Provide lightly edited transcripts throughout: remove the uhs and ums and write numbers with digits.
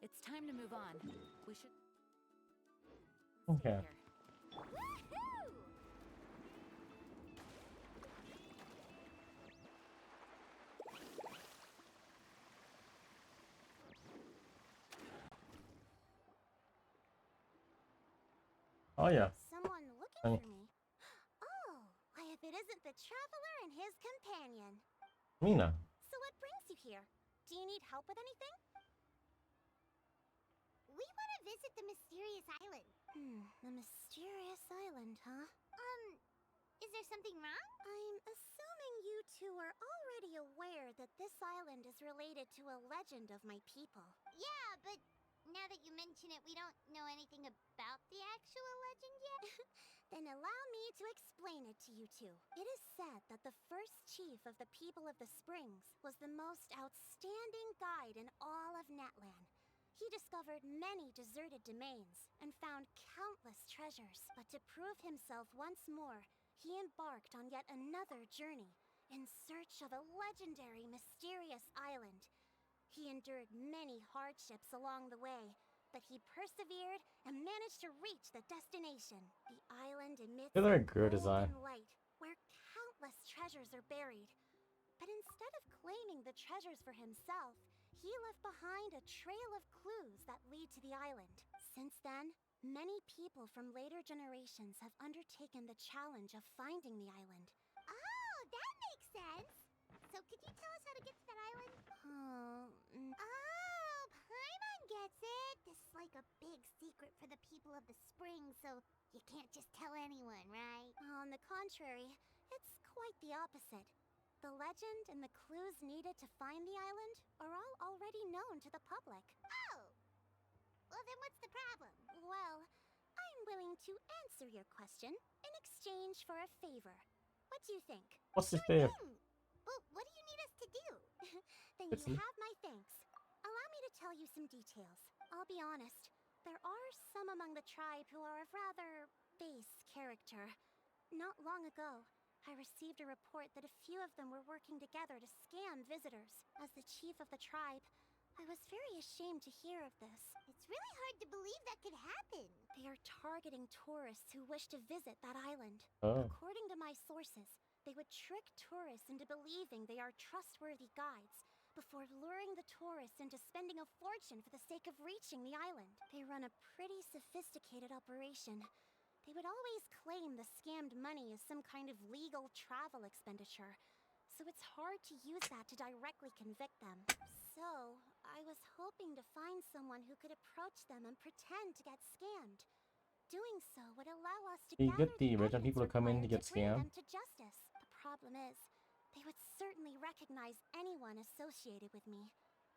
It's time to move on. We should Okay. stay here. Oh yeah. Someone looking Hey. for me? Oh, why if it isn't the traveler and his companion. Mina. So what brings you here? Do you need help with anything? We want to visit the mysterious island. The mysterious island, huh? Is there something wrong? I'm assuming you two are already aware that this island is related to a legend of my people. Yeah, but now that you mention it, we don't know anything about the actual legend yet. Then allow me to explain it to you two. It is said that the first chief of the people of the Springs was the most outstanding guide in all of Netland. He discovered many deserted domains and found countless treasures. But to prove himself once more, he embarked on yet another journey in search of a legendary, mysterious island. He endured many hardships along the way, but he persevered and managed to reach the destination. The island emits They're a a good design. golden light where countless treasures are buried. But instead of claiming the treasures for himself, he left behind a trail of clues that lead to the island. Since then, many people from later generations have undertaken the challenge of finding the island. Oh, that makes sense. So could you tell us how to get to that island? Oh, Paimon gets it. This is like a big secret for the people of the spring, so you can't just tell anyone, right? On the contrary, it's quite the opposite. The legend and the clues needed to find the island are all already known to the public. Oh! Well, then what's the problem? Well, I'm willing to answer your question in exchange for a favor. What do you think? What's the fair? Well, what do you need us to do? Then It's you have my thanks. Allow me to tell you some details. I'll be honest, there are some among the tribe who are of rather base character. Not long ago, I received a report that a few of them were working together to scam visitors. As the chief of the tribe, I was very ashamed to hear of this. It's really hard to believe that could happen. They are targeting tourists who wish to visit that island. Oh. According to my sources, they would trick tourists into believing they are trustworthy guides before luring the tourists into spending a fortune for the sake of reaching the island. They run a pretty sophisticated operation. They would always claim the scammed money is some kind of legal travel expenditure, so it's hard to use that to directly convict them. So, I was hoping to find someone who could approach them and pretend to get scammed. Doing so would allow us to You gather get the original evidence people to come in to required get bring scammed. them to justice. The problem is, they would certainly recognize anyone associated with me,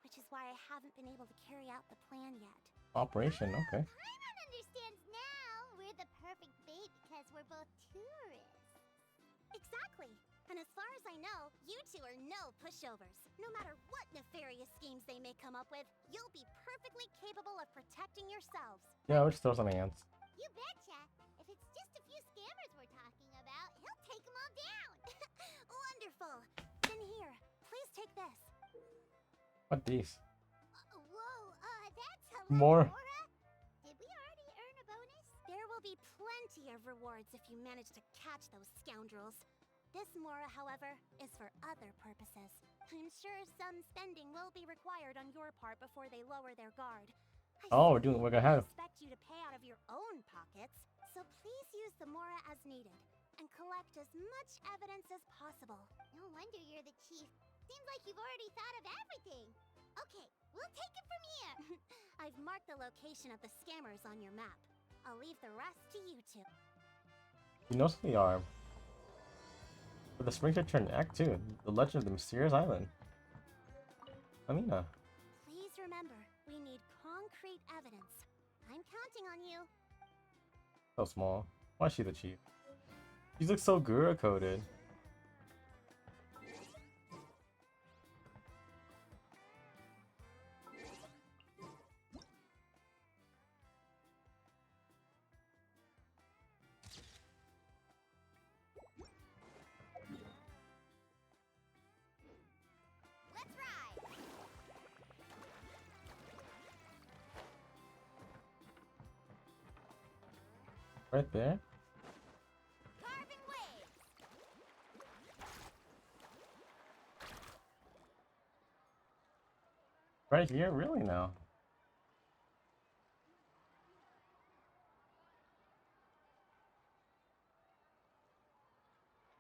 which is why I haven't been able to carry out the plan yet. Operation, okay. Paimon understands now. We're the perfect bait because we're both tourists. Exactly. And as far as I know, you two are no pushovers. No matter what nefarious schemes they may come up with, you'll be perfectly capable of protecting yourselves. Yeah, we'll just throw some ants. You betcha. If it's just a few scammers we're talking about, he'll take them all down. Wonderful. Then here, please take this. What these? Whoa, that's a lot, More. Laura. Did we already earn a bonus? There will be plenty of rewards if you manage to catch those scoundrels. This Mora, however, is for other purposes. I'm sure some spending will be required on your part before they lower their guard. Oh, we're gonna have. I expect you to pay out of your own pockets, so please use the Mora as needed and collect as much evidence as possible. No wonder you're the chief. Seems like you've already thought of everything. Okay, we'll take it from here. I've marked the location of the scammers on your map. I'll leave the rest to you two. You know the arm. But the spring turned Act 2, The Legend of the Mysterious Island. Amina. Please remember, we need concrete evidence. I'm counting on you. So small. Why is she the chief? She looks so Gura coded. Right there? Carving waves. Right here? Really now?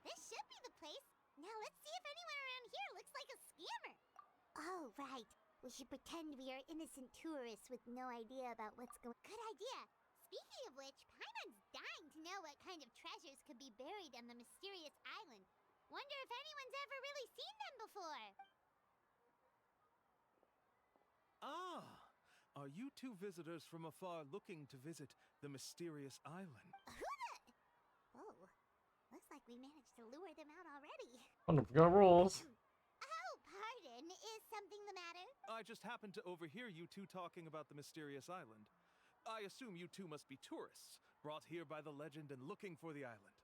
This should be the place. Now let's see if anyone around here looks like a scammer. Oh, right. We should pretend we are innocent tourists with no idea about what's going. Good idea. Speaking of which, Paimon's dying to know what kind of treasures could be buried on the mysterious island. Wonder if anyone's ever really seen them before. Ah! Are you two visitors from afar looking to visit the mysterious island? Oh, looks like we managed to lure them out already. Oh, forgot rules. Oh, pardon. Is something the matter? I just happened to overhear you two talking about the mysterious island. I assume you two must be tourists, brought here by the legend and looking for the island.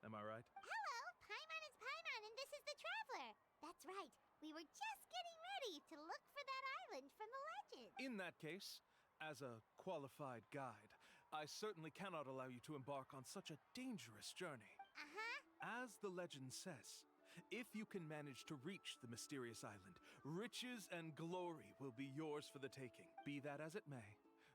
Am I right? Hello, Paimon is Paimon, and this is the Traveler. That's right. We were just getting ready to look for that island from the legend. In that case, as a qualified guide, I certainly cannot allow you to embark on such a dangerous journey. As the legend says, if you can manage to reach the mysterious island, riches and glory will be yours for the taking. Be that as it may,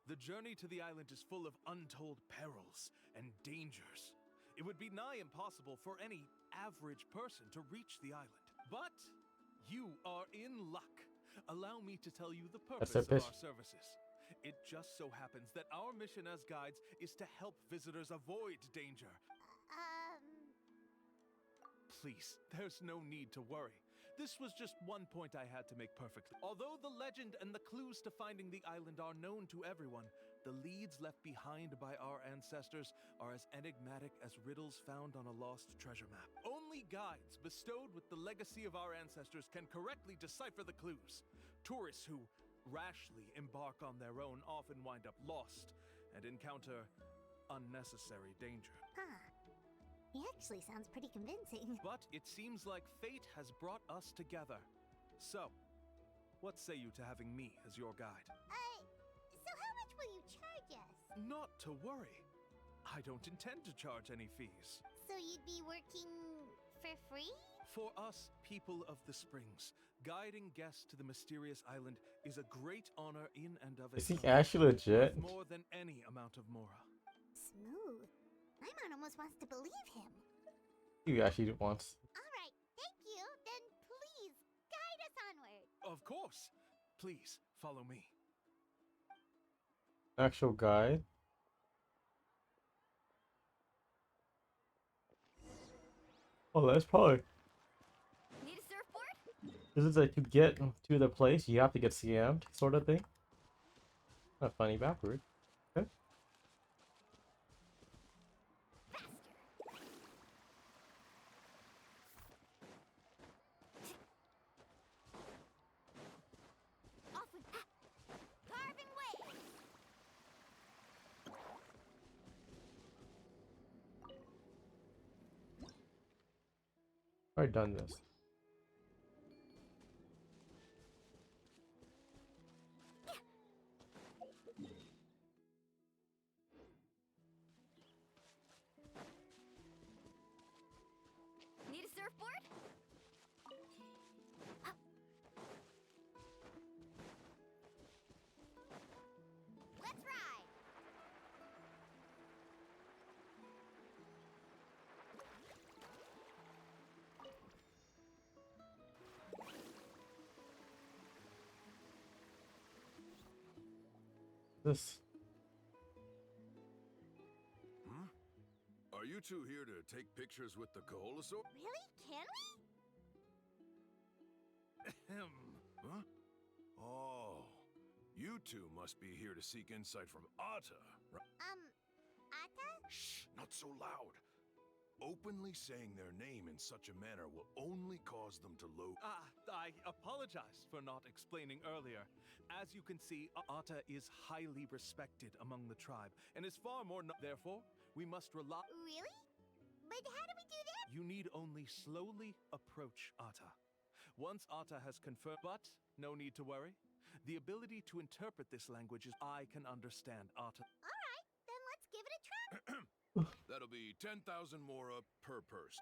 the journey to the island is full of untold perils and dangers. It would be nigh impossible for any average person to reach the island. But you are in luck. Allow me to tell you the purpose of our services. It just so happens that our mission as guides is to help visitors avoid danger. Please, there's no need to worry. This was just one point I had to make perfect. Although the legend and the clues to finding the island are known to everyone, the leads left behind by our ancestors are as enigmatic as riddles found on a lost treasure map. Only guides bestowed with the legacy of our ancestors can correctly decipher the clues. Tourists who rashly embark on their own often wind up lost and encounter unnecessary danger. He actually sounds pretty convincing. But it seems like fate has brought us together. So, what say you to having me as your guide? So how much will you charge us? Not to worry. I don't intend to charge any fees. So you'd be working for free? For us, people of the Springs, guiding guests to the mysterious island is a great honor in and of Is itself. he actually legit? Worth more than any amount of mora. Smooth. Paimon almost wants to believe him. He actually wants. Alright, thank you. Then please, guide us onward. Of course. Please, follow me. Actual guide. Oh, that's probably. Need a surfboard? This is like to get to the place, you have to get CM'd, sort of thing. Not funny backward. Okay. Faster. Off with Carving waves. Already done this. Need a surfboard? Let's ride. This. Are you two here to take pictures with the Koholosaur? Really? Can we? Ahem. Huh? Oh, you two must be here to seek insight from Atta. Atta? Shh, not so loud. Openly saying their name in such a manner will only cause them to low. I apologize for not explaining earlier. As you can see, Atta is highly respected among the tribe and is far more therefore, we must rely. Really? But how do we do that? You need only slowly approach Atta. Once Atta has confirmed, but no need to worry. The ability to interpret this language is I can understand Atta. Alright, then let's give it a try. That'll be 10,000 mora per person.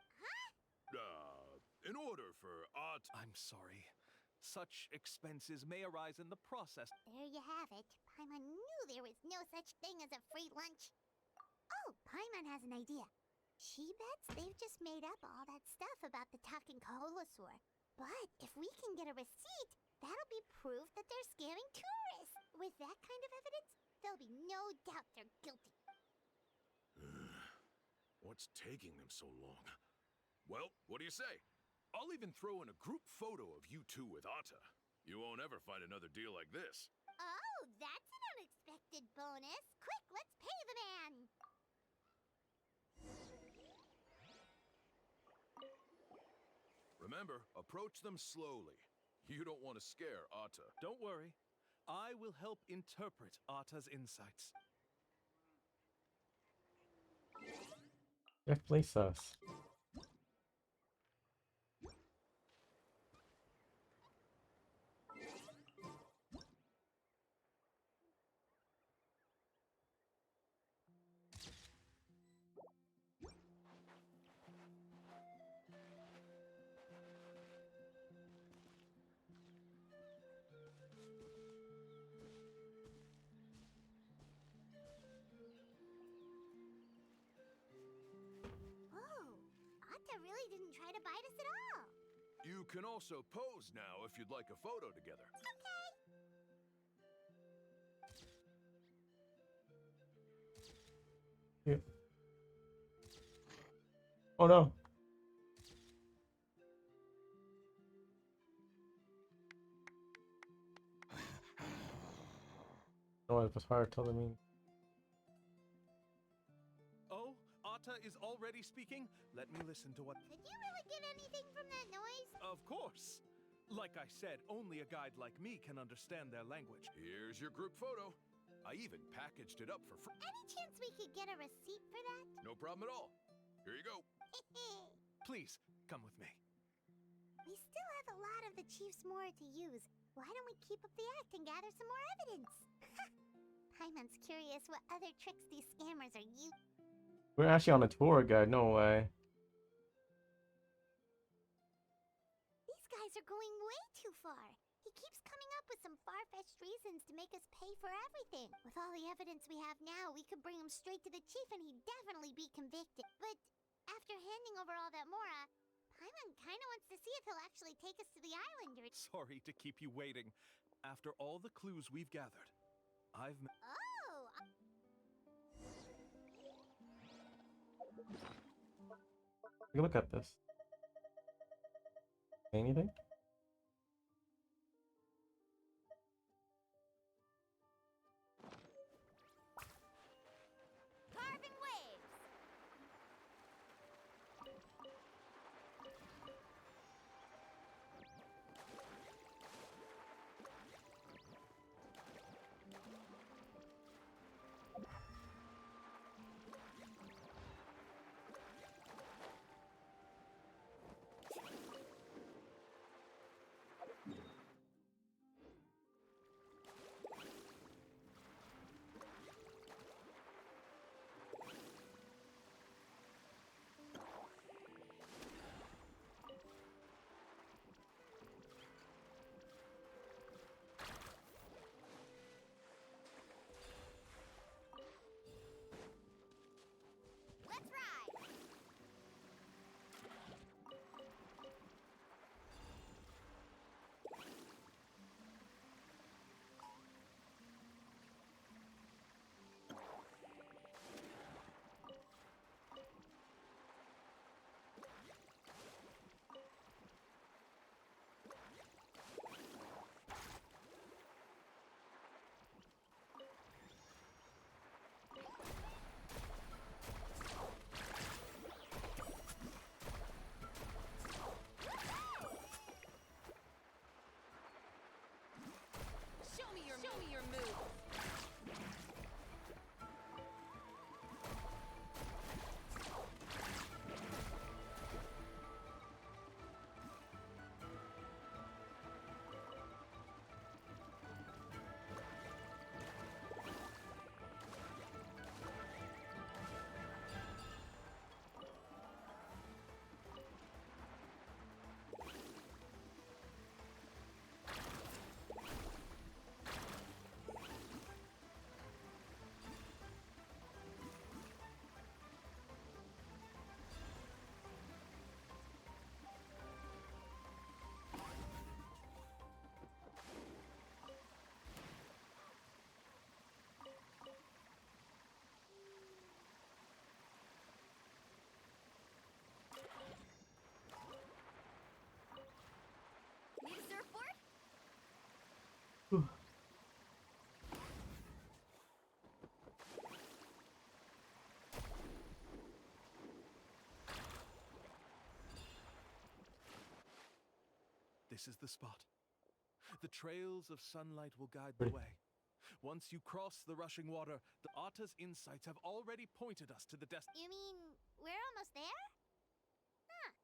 In order for Art. I'm sorry. Such expenses may arise in the process. There you have it. Paimon knew there was no such thing as a free lunch. Oh, Paimon has an idea. She bets they've just made up all that stuff about the talking Kaholosaur. But if we can get a receipt, that'll be proof that they're scamming tourists. With that kind of evidence, there'll be no doubt they're guilty. What's taking them so long? Well, what do you say? I'll even throw in a group photo of you two with Atta. You won't ever find another deal like this. Oh, that's an unexpected bonus. Quick, let's pay the man. Remember, approach them slowly. You don't want to scare Atta. Don't worry. I will help interpret Atta's insights. Jeff, place us. Whoa, Atta really didn't try to bite us at all. You can also pose now if you'd like a photo together. Okay. Yeah. Oh no. No, it was hard telling me. Oh, Atta is already speaking? Let me listen to what... Could you really get anything from that noise? Of course! Like I said, only a guide like me can understand their language. Here's your group photo. I even packaged it up for free. Any chance we could get a receipt for that? No problem at all. Here you go. Please, come with me. We still have a lot of the Chief's Mora to use. Why don't we keep up the act and gather some more evidence? Paimon's curious what other tricks these scammers are using. We're actually on a tour guide, no way. These guys are going way too far. He keeps coming up with some far-fetched reasons to make us pay for everything. With all the evidence we have now, we could bring him straight to the chief and he'd definitely be convicted. But after handing over all that Mora, Paimon kinda wants to see if he'll actually take us to the island or... Sorry to keep you waiting. After all the clues we've gathered, I've... Oh! Take a look at this. Anything? Carving waves. This is the spot. The trails of sunlight will guide the way. Once you cross the rushing water, the Otta's insights have already pointed us to the You mean we're almost there? Huh.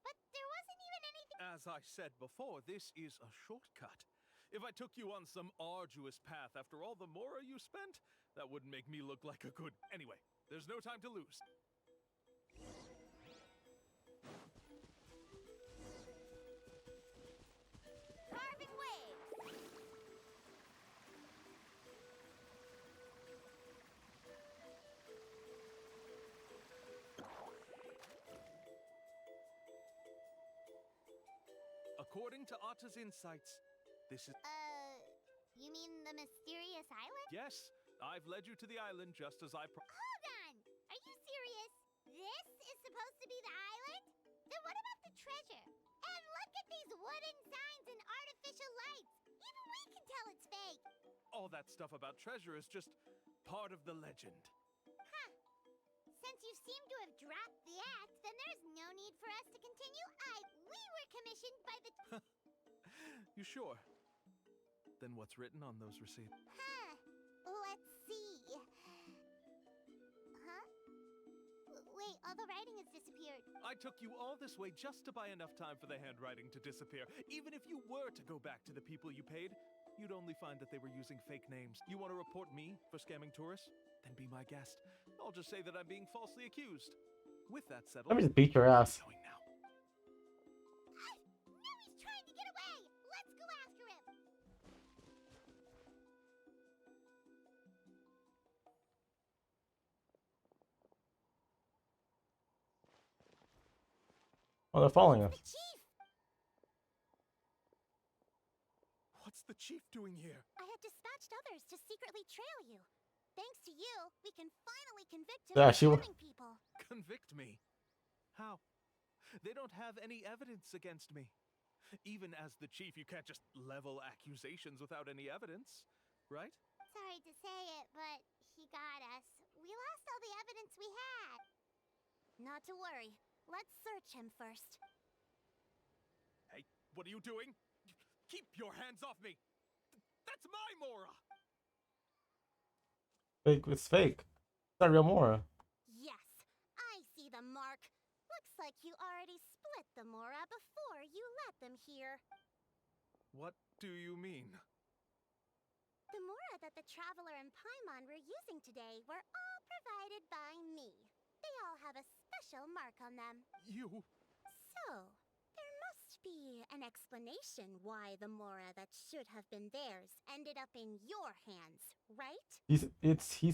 But there wasn't even anything. As I said before, this is a shortcut. If I took you on some arduous path after all the mora you spent, that wouldn't make me look like a good... Anyway, there's no time to lose. Carving waves. According to Otta's insights, this is... You mean the mysterious island? Yes, I've led you to the island just as I... Hold on! Are you serious? This is supposed to be the island? Then what about the treasure? And look at these wooden signs and artificial lights! Even we can tell it's fake! All that stuff about treasure is just part of the legend. Huh. Since you seem to have dropped the act, then there's no need for us to continue. We were commissioned by the... You sure? Then what's written on those receipts? Huh. Let's see. Huh? Wait, all the writing has disappeared. I took you all this way just to buy enough time for the handwriting to disappear. Even if you were to go back to the people you paid, you'd only find that they were using fake names. You want to report me for scamming tourists? Then be my guest. I'll just say that I'm being falsely accused. With that settled... Let me just beat your ass. Going now. Now he's trying to get away! Let's go after him! Oh, they're following us. The chief! What's the chief doing here? I had dispatched others to secretly trail you. Thanks to you, we can finally convict him Yeah, of she wa- harming people. Convict me? How? They don't have any evidence against me. Even as the chief, you can't just level accusations without any evidence, right? Sorry to say it, but he got us. We lost all the evidence we had. Not to worry. Let's search him first. Hey, what are you doing? Keep your hands off me! That's my Mora! Fake, it's fake. It's not real Mora. Yes, I see the mark. Looks like you already split the Mora before you let them here. What do you mean? The Mora that the Traveler and Paimon were using today were all provided by me. They all have a special mark on them. You... So, there must be an explanation why the Mora that should have been theirs ended up in your hands, right? He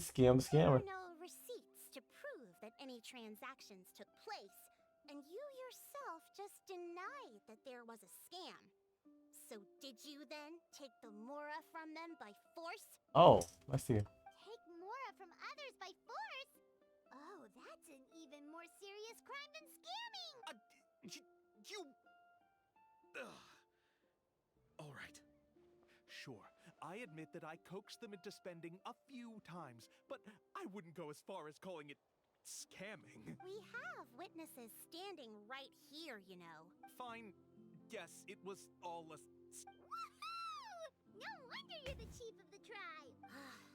scammed the There scammer. are no receipts to prove that any transactions took place, and you yourself just denied that there was a scam. So did you then take the Mora from them by force? Oh, I see. Take Mora from others by force? Oh, that's an even more serious crime than scamming! You... Ugh. All right. Sure, I admit that I coaxed them into spending a few times, but I wouldn't go as far as calling it scamming. We have witnesses standing right here, you know. Fine. Yes, it was all a... Woohoo! No wonder you're the chief of the tribe!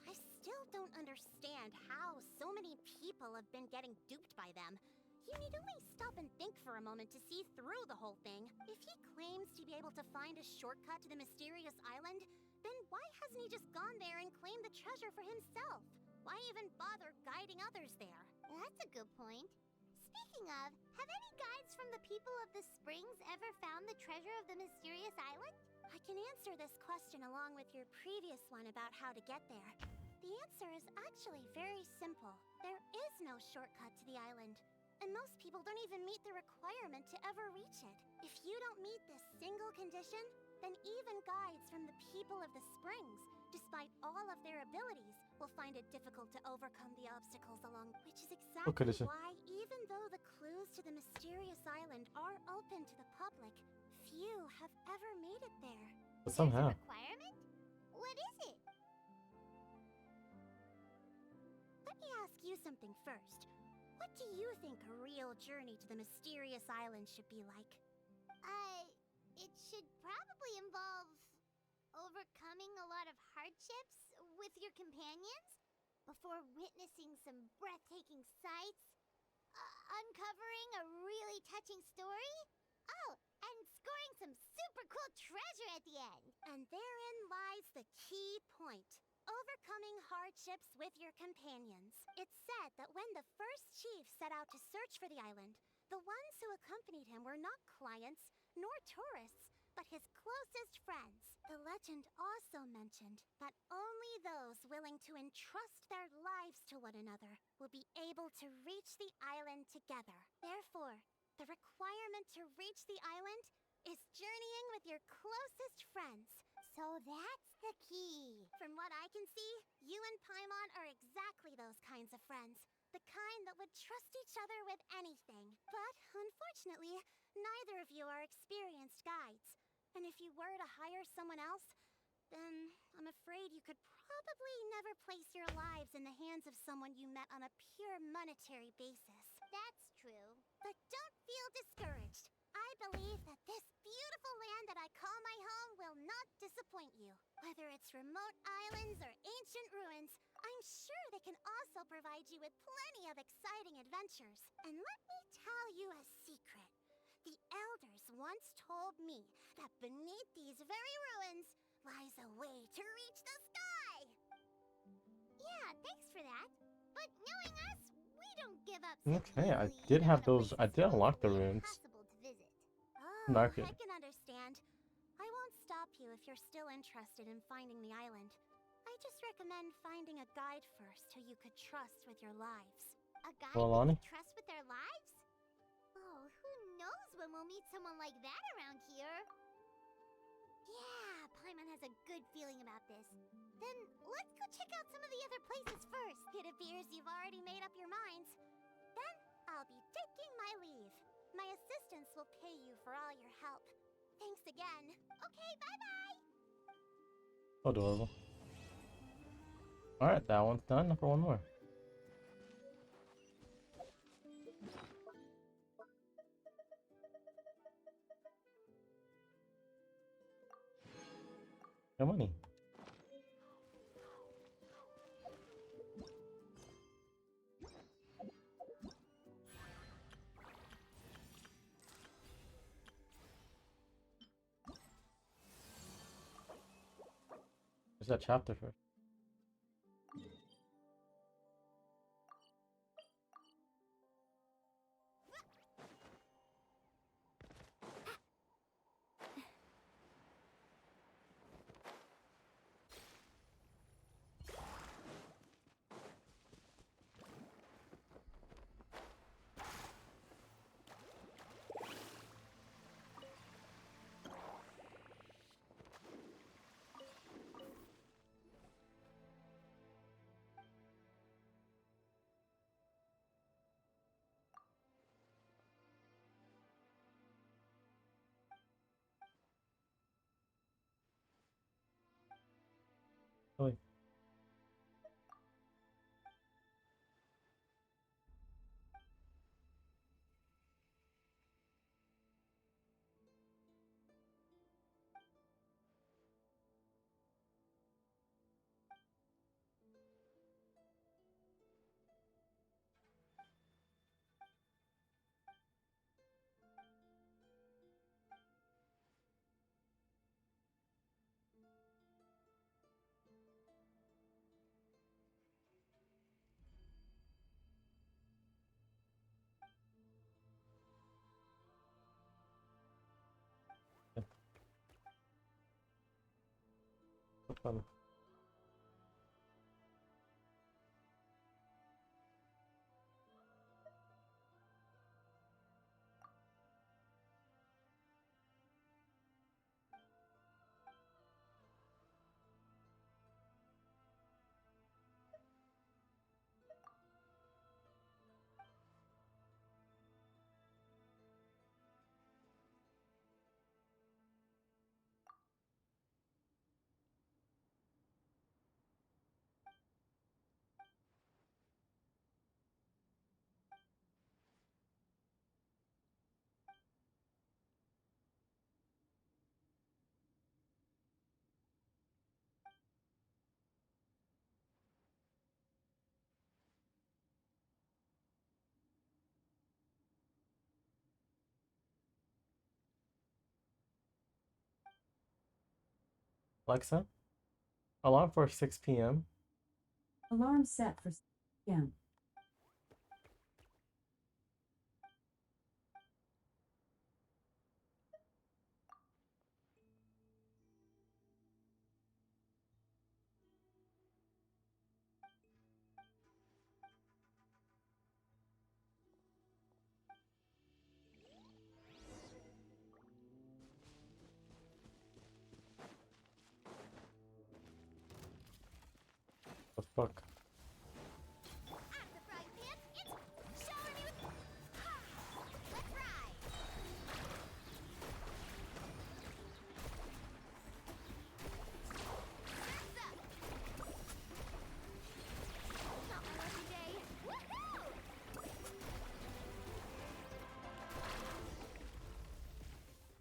I still don't understand how so many people have been getting duped by them. You need only stop and think for a moment to see through the whole thing. If he claims to be able to find a shortcut to the mysterious island, then why hasn't he just gone there and claimed the treasure for himself? Why even bother guiding others there? That's a good point. Speaking of, have any guides from the people of the Springs ever found the treasure of the mysterious island? I can answer this question along with your previous one about how to get there. The answer is actually very simple. There is no shortcut to the island. And most people don't even meet the requirement to ever reach it. If you don't meet this single condition, then even guides from the people of the Springs, despite all of their abilities, will find it difficult to overcome the obstacles along, which is exactly why, even though the clues to the mysterious island are open to the public, few have ever made it there. But somehow. There's a requirement? What is it? Let me ask you something first. What do you think a real journey to the mysterious island should be like? it should probably involve overcoming a lot of hardships with your companions before witnessing some breathtaking sights, uncovering a really touching story. Oh, and scoring some super cool treasure at the end. And therein lies the key point. Overcoming hardships with your companions. It's said that when the first chief set out to search for the island, the ones who accompanied him were not clients nor tourists, but his closest friends. The legend also mentioned that only those willing to entrust their lives to one another will be able to reach the island together. Therefore, the requirement to reach the island is journeying with your closest friends. So that's the key. From what I can see, you and Paimon are exactly those kinds of friends. The kind that would trust each other with anything. But unfortunately, neither of you are experienced guides. And if you were to hire someone else, then I'm afraid you could probably never place your lives in the hands of someone you met on a pure monetary basis. That's true. But don't feel discouraged. I believe that this beautiful land that I call my home will not disappoint you. Whether it's remote islands or ancient ruins, I'm sure they can also provide you with plenty of exciting adventures. And let me tell you a secret. The elders once told me that beneath these very ruins lies a way to reach the sky. Yeah, thanks for that. But knowing us, we don't give up so Okay, I easily did even have when a those. place I is did unlock the supposedly runes. impossible to visit. Oh, Market. I can understand. I won't stop you if you're still interested in finding the island. I just recommend finding a guide first who you could trust with your lives. A guide Well, you Lonnie? could trust with their lives? Oh, who knows when we'll meet someone like that around here? Yeah, Paimon has a good feeling about this. Then let's go check out some of the other places first. It appears you've already made up your minds. Then I'll be taking my leave. My assistants will pay you for all your help. Thanks again. Okay, bye-bye! Adorable. Alright, that one's done. Number one more. No money. Where's that chapter first? Oh, wait. So fun. Alexa, alarm for 6 p.m. Alarm set for 6 p.m. The fuck? I'm the frying pan. It's showering me with. Let's ride. Surf's up. Not my lucky day. Woohoo!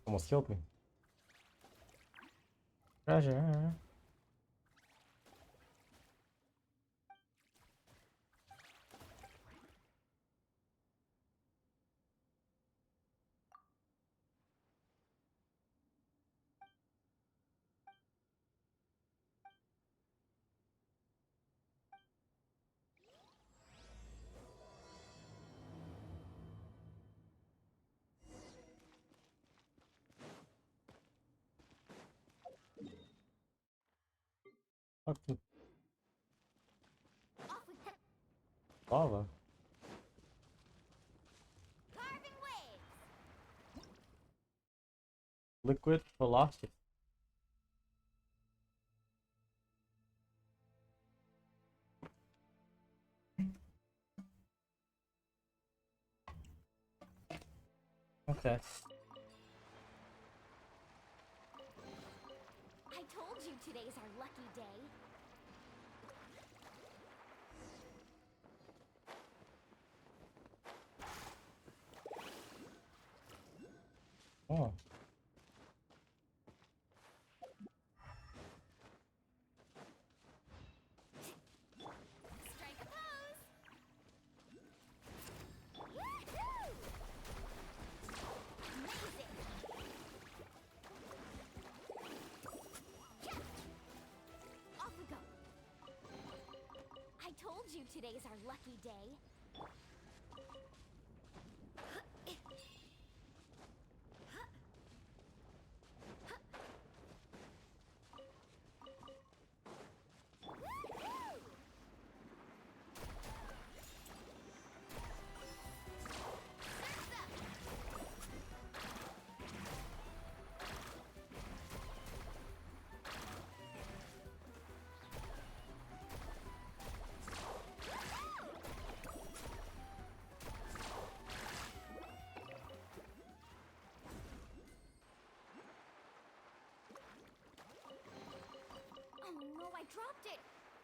Almost killed me. Treasure. Fucking Off we go. lava. Carving waves. Liquid velocity. Okay. I told you today's our lucky day. Oh. Strike a pose. Woohoo! Amazing. Yeah. Off we go. I told you today's our lucky day. Woohoo! Surf's up. Oh no, I dropped it!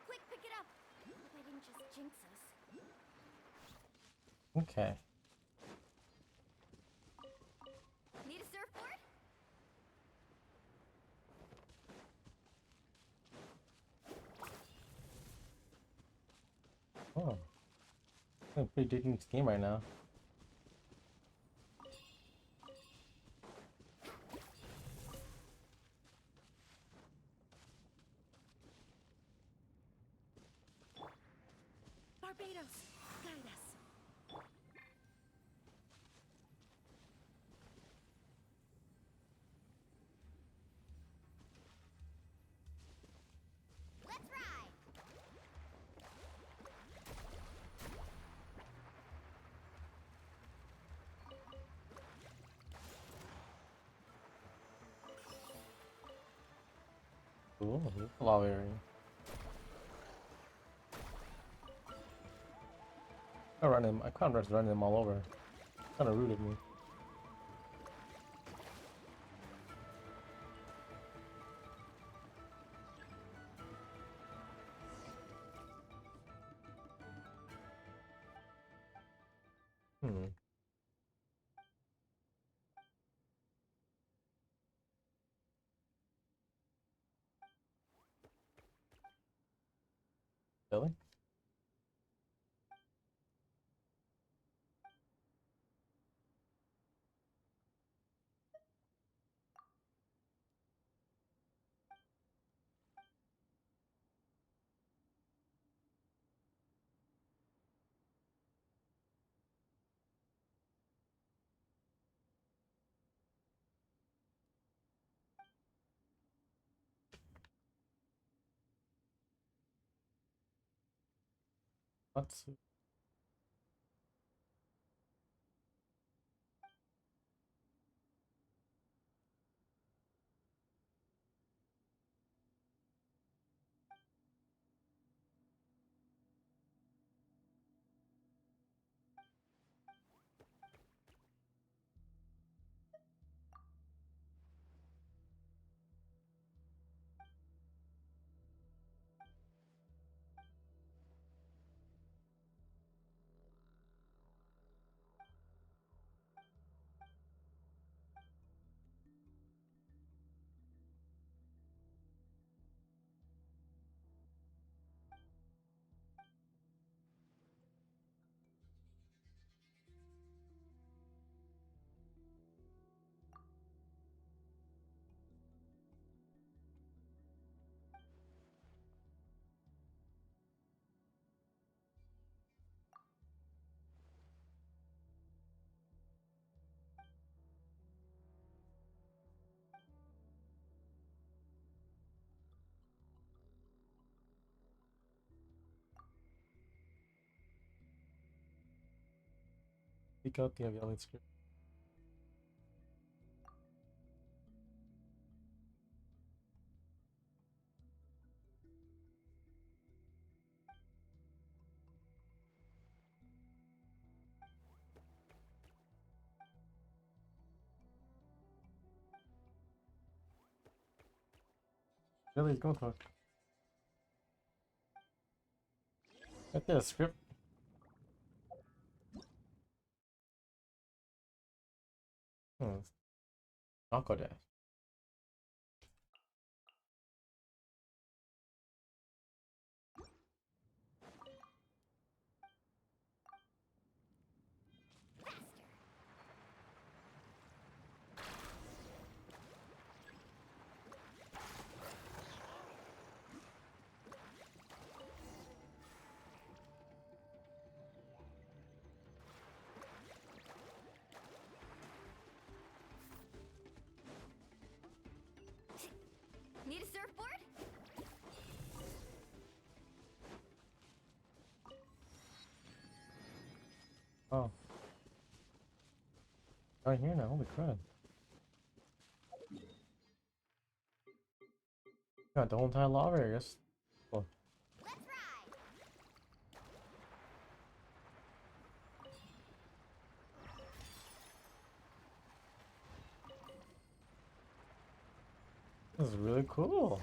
Quick, pick it up! Hope I didn't just jinx us. Okay. Need a surfboard? Oh. I'm pretty digging this game right now. Barbados, guide us. Let's ride! Cool. Lava area. I can't just run them all over. Kind of rude of me. Hmm. Really? What's speak out the yelling script? Really, go for it. Right there, script. Hmm. I'll go there. Need a surfboard? Oh. Right here now, holy crap. Got the whole entire lava area. Cool. Let's ride! This is really cool.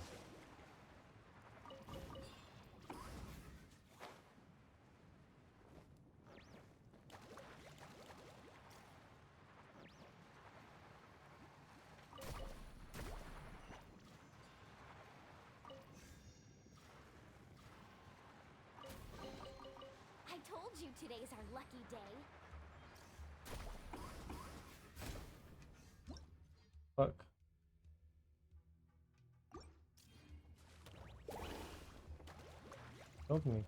I told you today's our lucky day. Fuck. Killed me.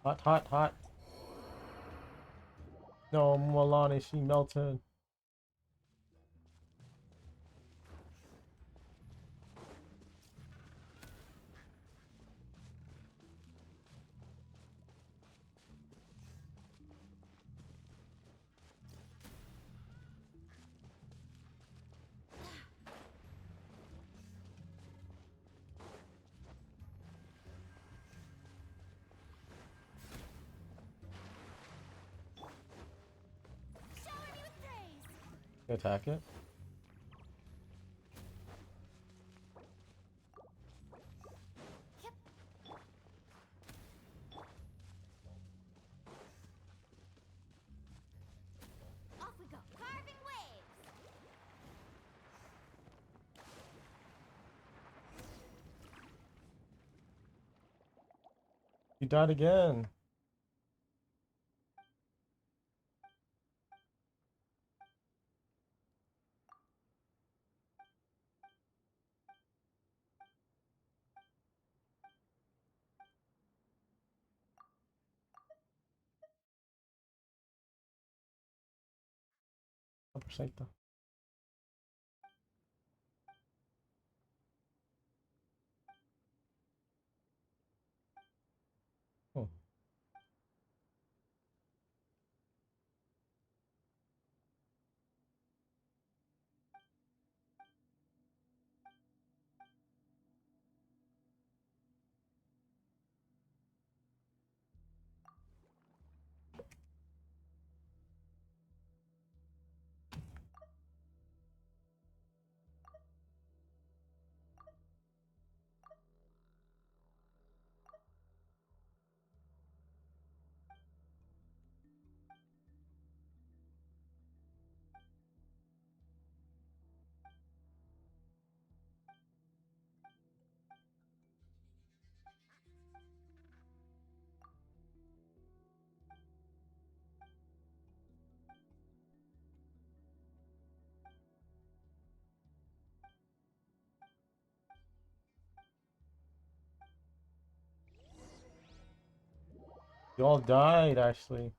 Hot, hot, hot. No, Milani, she melted. Shower me with praise! Attack it. Yep. Off we go. Carving waves! You died again. flashlight though. Oh. You all died, actually.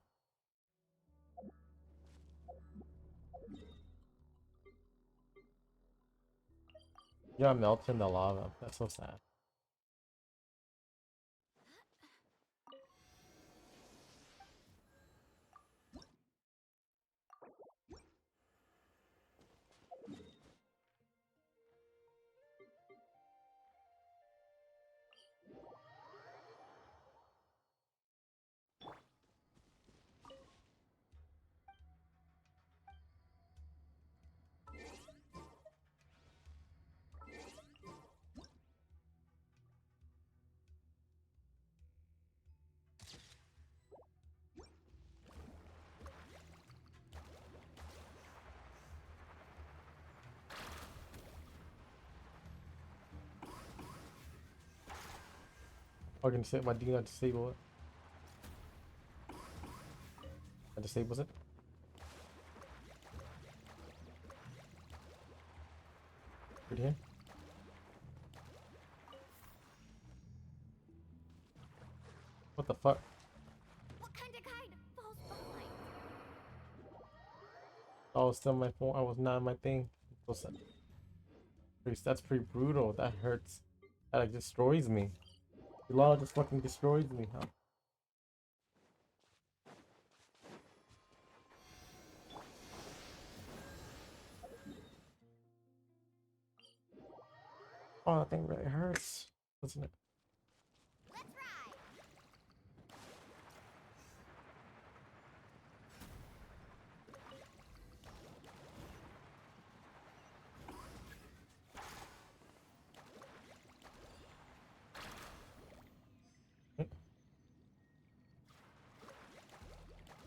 You got melted in the lava. That's so sad. Fucking say, why do you not disable it? I disables it. Right here. What the fuck? What kind of guide falls behind? I was still my phone. I was not my thing. So sad. That's pretty brutal. That hurts. That like destroys me. The law just fucking destroys me, huh? Oh, that thing really hurts, doesn't it? Let's ride.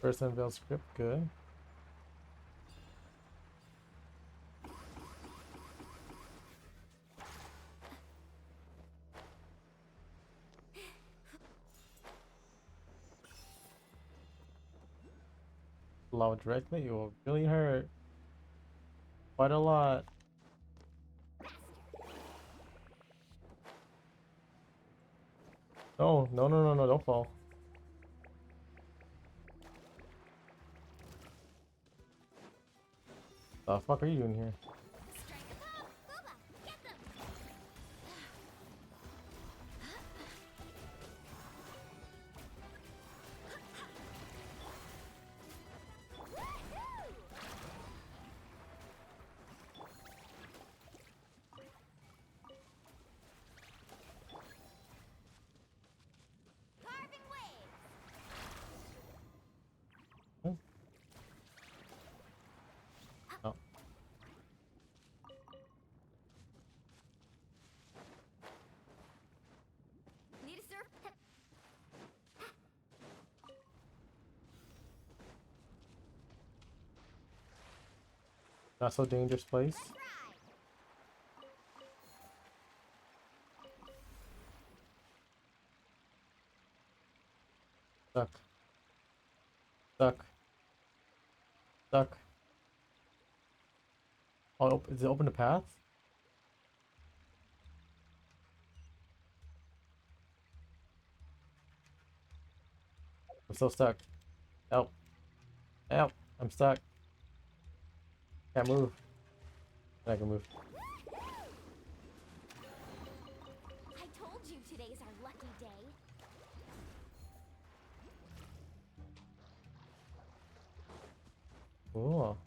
First unveiled script, good. Allow directly, it will really hurt. Quite a lot. No, no, no, no, no, don't fall. The fuck are you doing here? Strike a pop. Booba, get them. Woohoo! Carving waves. Oh. Need a surf? Not so dangerous place. Let's ride. Stuck. Stuck. Stuck. Oh, is it open the path? I'm still stuck. Help. Help. I'm stuck. Can't move. I can move. I told you today's our lucky day. Cool.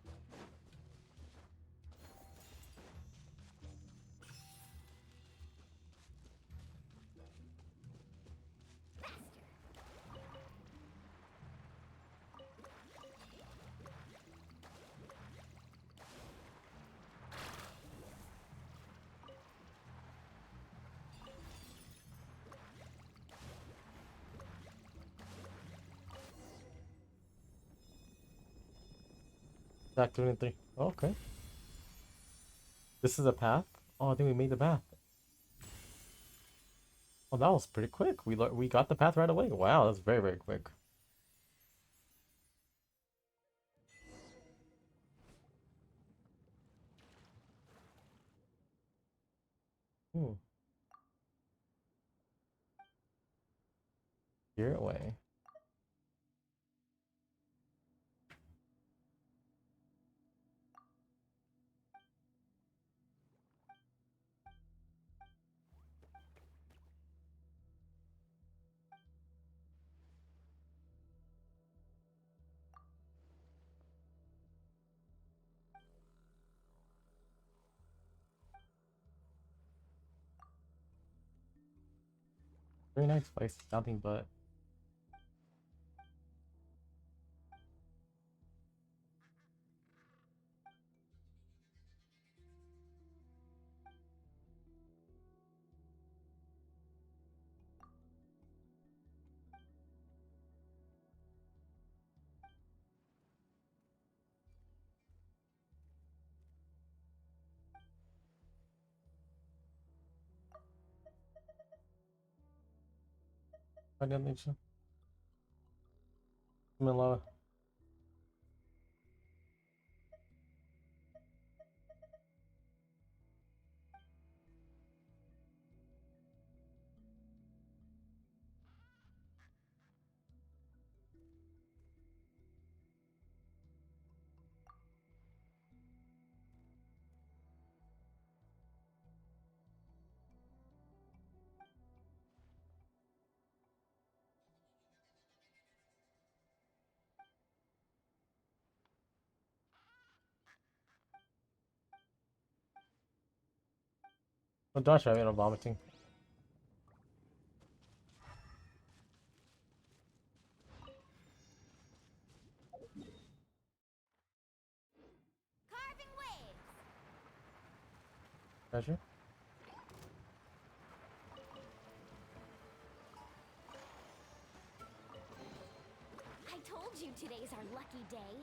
Back 23. Okay. This is a path? Oh, I think we made the path. Oh, that was pretty quick. We got the path right away. Wow, that's very, very quick. Hmm. Your way. Very nice place. Nothing but. I didn't think so. Mila. Oh, Josh, I'm vomiting. Carving waves. Treasure? I told you today's our lucky day.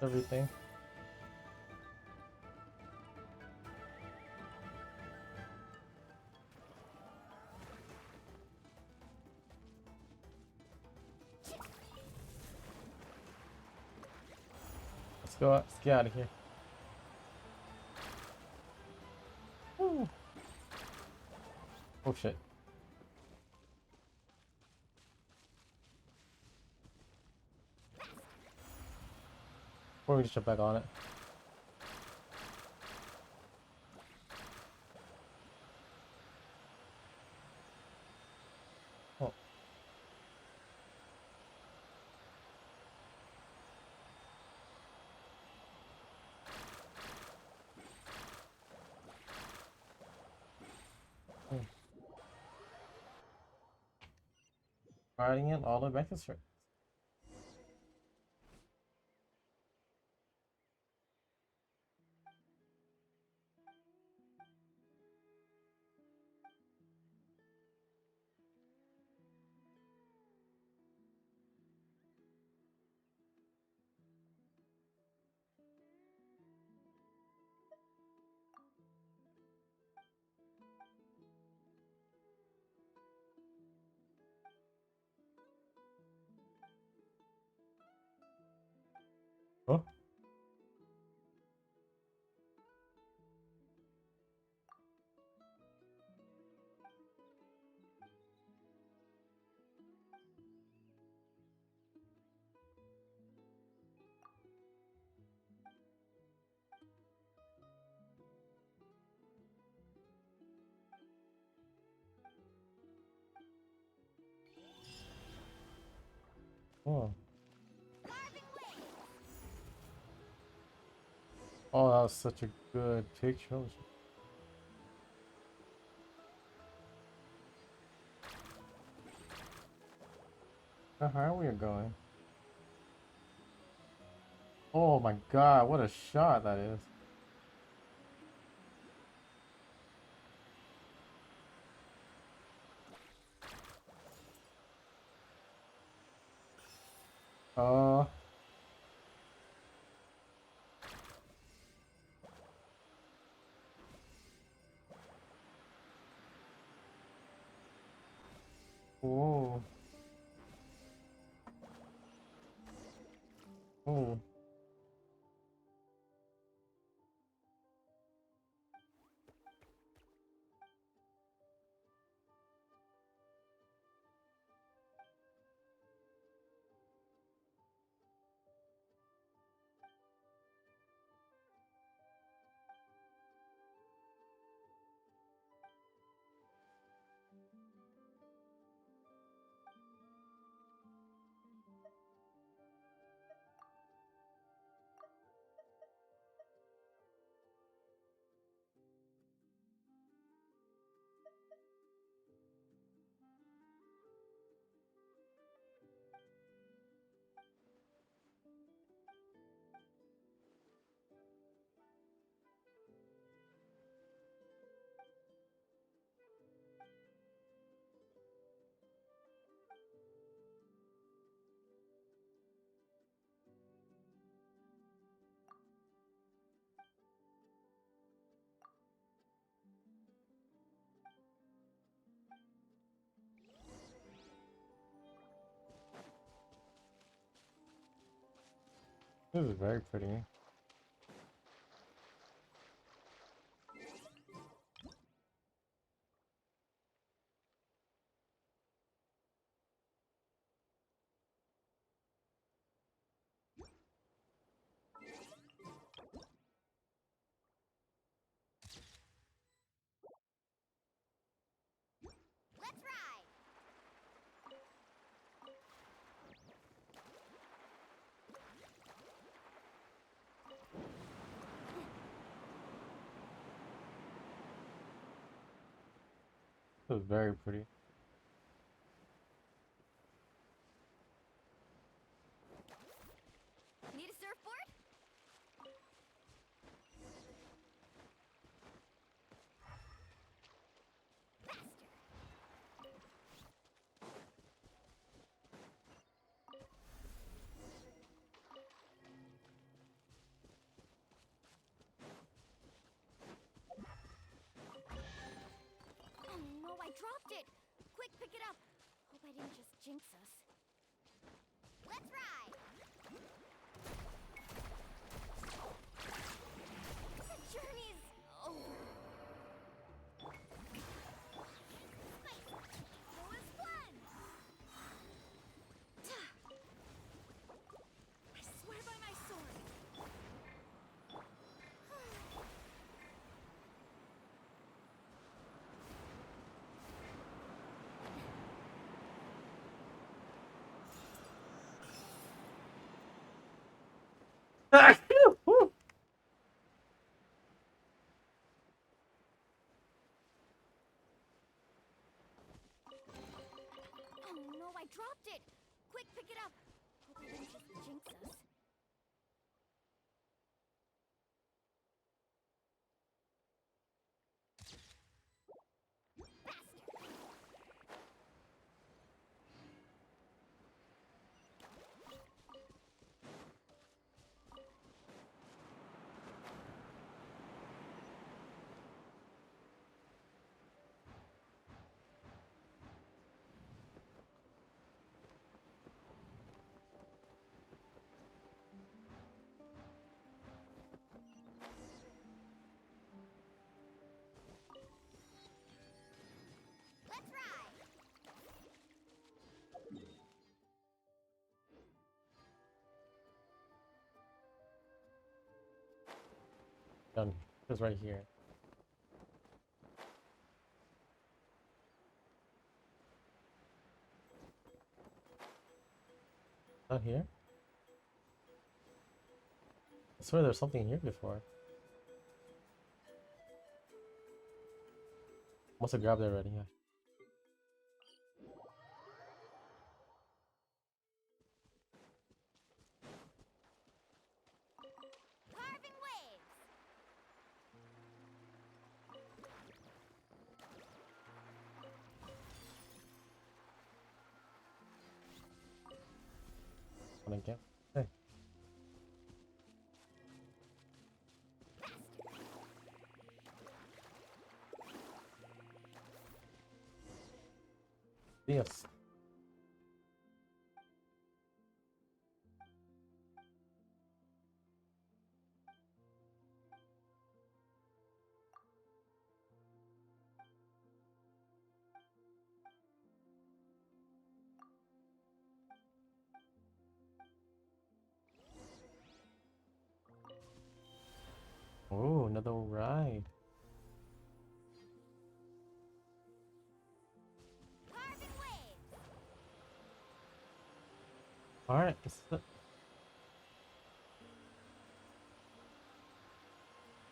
Everything. Let's get out of here. Woo. Oh shit. Or we just jump back on it. Oh. Hmm. Riding it all the way back to straight. Oh. Carving waves. Oh, that was such a good picture. How high we are going? Oh my god, what a shot that is. Uh, whoa. Oh. This is very pretty. Let's ride. This is very pretty. Need a surfboard? Faster. Oh no, I dropped it. Quick, pick it up. Hope I didn't just jinx us. Let's ride. The journey's over. Lewis Glen! I swear by my sword. Oh no, I dropped it. Quick, pick it up. Hope I didn't just jinx us. Faster. Let's ride. Done. Just right here. Not here? I swear there's something here before. Must have grabbed it already, yeah. Carving waves. Wanna get? Hey. Yes. Oh, another ride. Carving waves. Alright,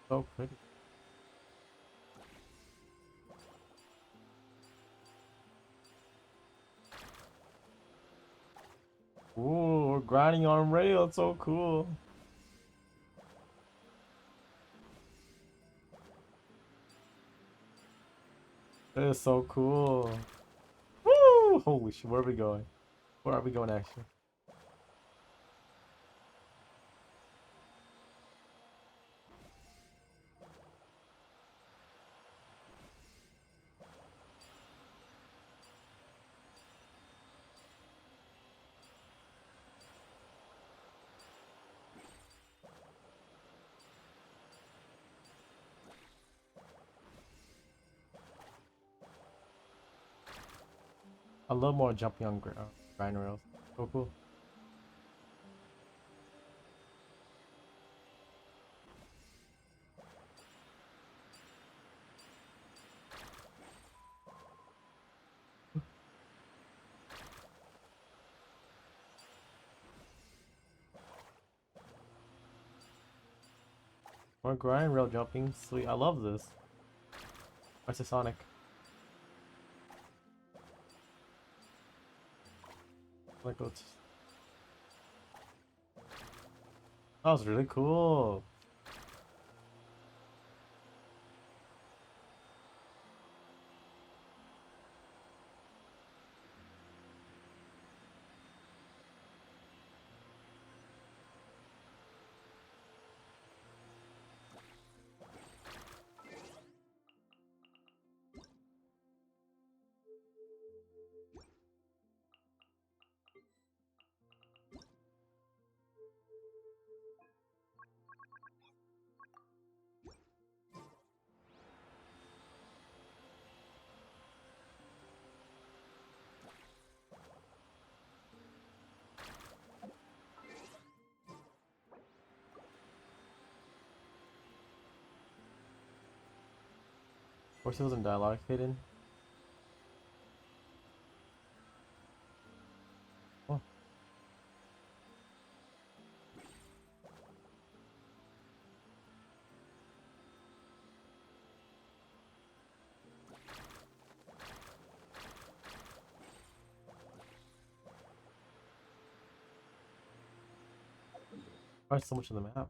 so pretty. Ooh, we're grinding on rail, it's so cool. It is so cool. Woo! Holy shit, where are we going? Where are we going actually? I love more jumping on grind rails. So cool. More grind rail jumping. Sweet. I love this. What's the Sonic? Like what's that was really cool. Of course it wasn't dialogue hidden. Oh. Why so much of the map?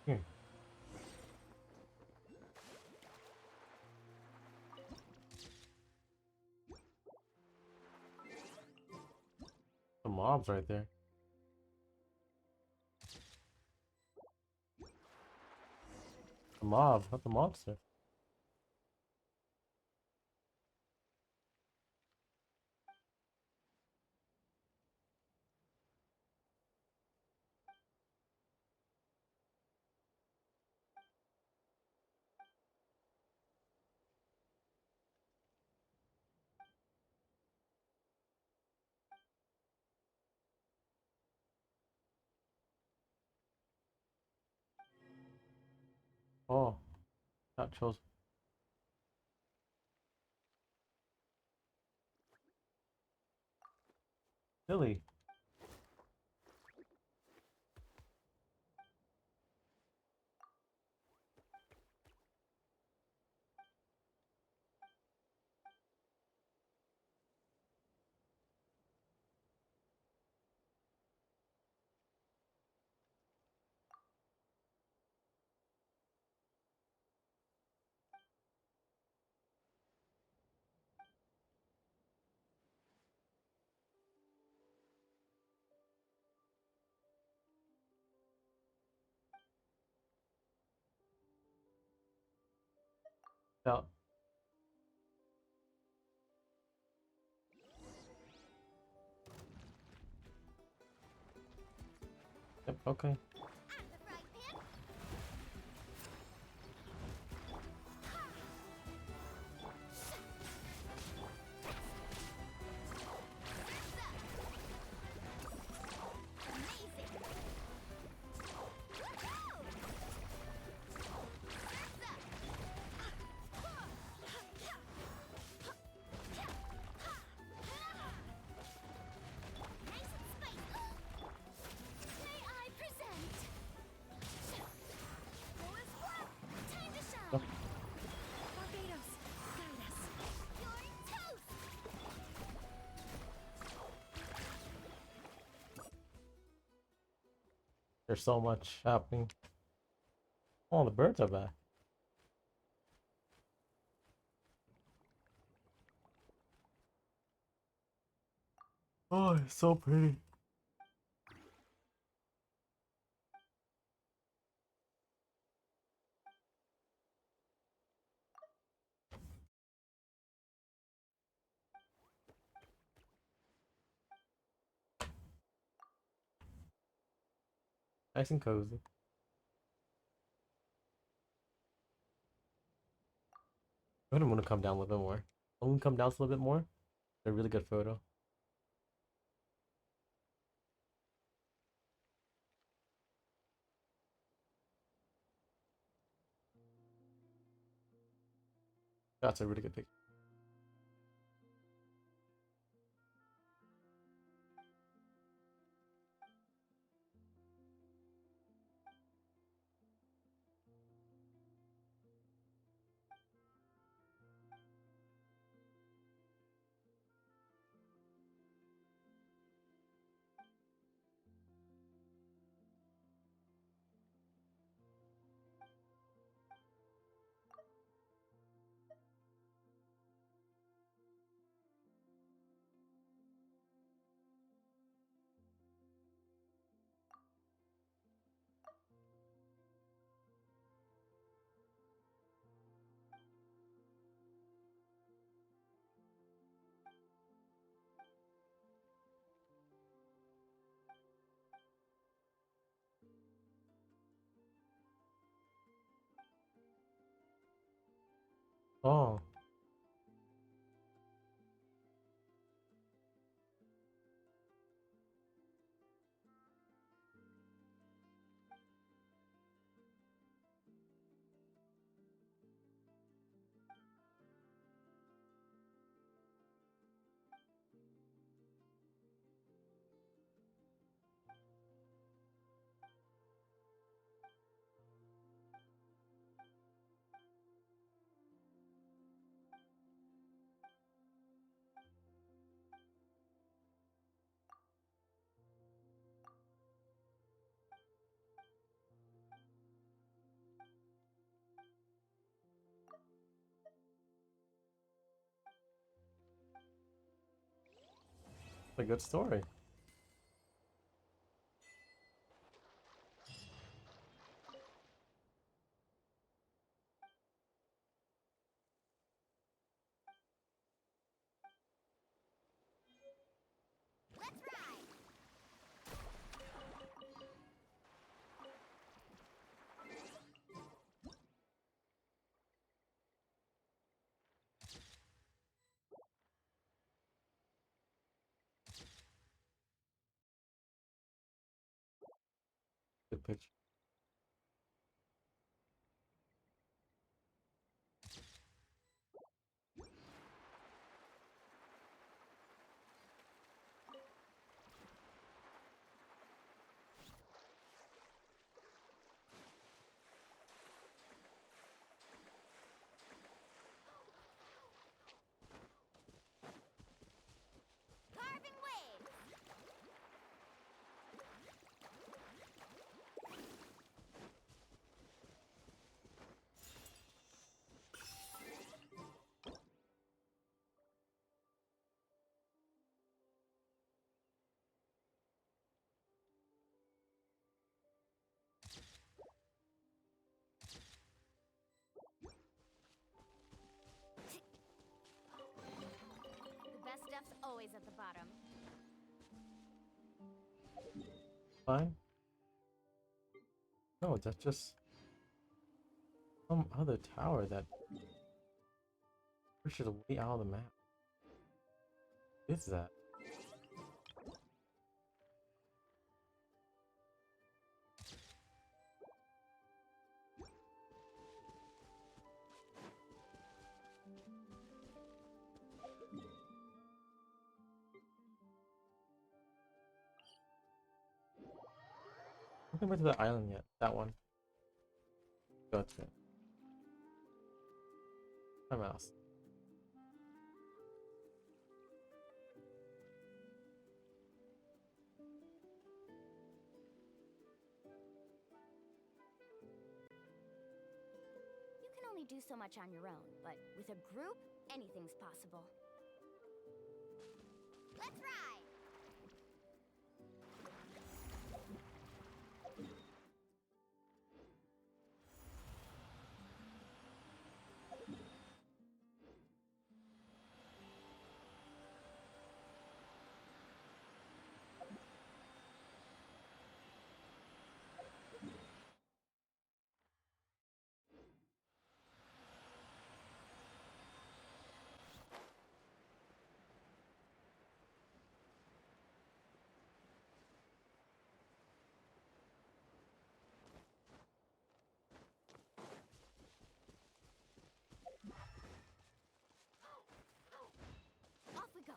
Here. The mobs right there. The mob, not the monster. Oh, that chose. Silly. Yeah. Yep, okay. I'm the frying pan. Amazing. Nice and spicy. May I present? Lowest breath. Time to shine. Yep. 5.0's, guide us. You're toast. There's so much happening. Oh, the birds are back. Oh, it's so pretty. Nice and cozy. I'm gonna come down a little bit more. I'm gonna come down a little bit more. A really good photo. That's a really good picture. Oh, a good story. Let's ride. Good picture. Fine. No, that's just some other tower that pushes way out of the map. What is that? I haven't been to the island yet. That one. Go to it. My mouse. You can only do so much on your own, but with a group, anything's possible. Let's ride! Off we go!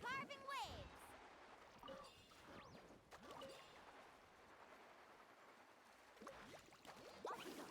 Carving waves! Off we go!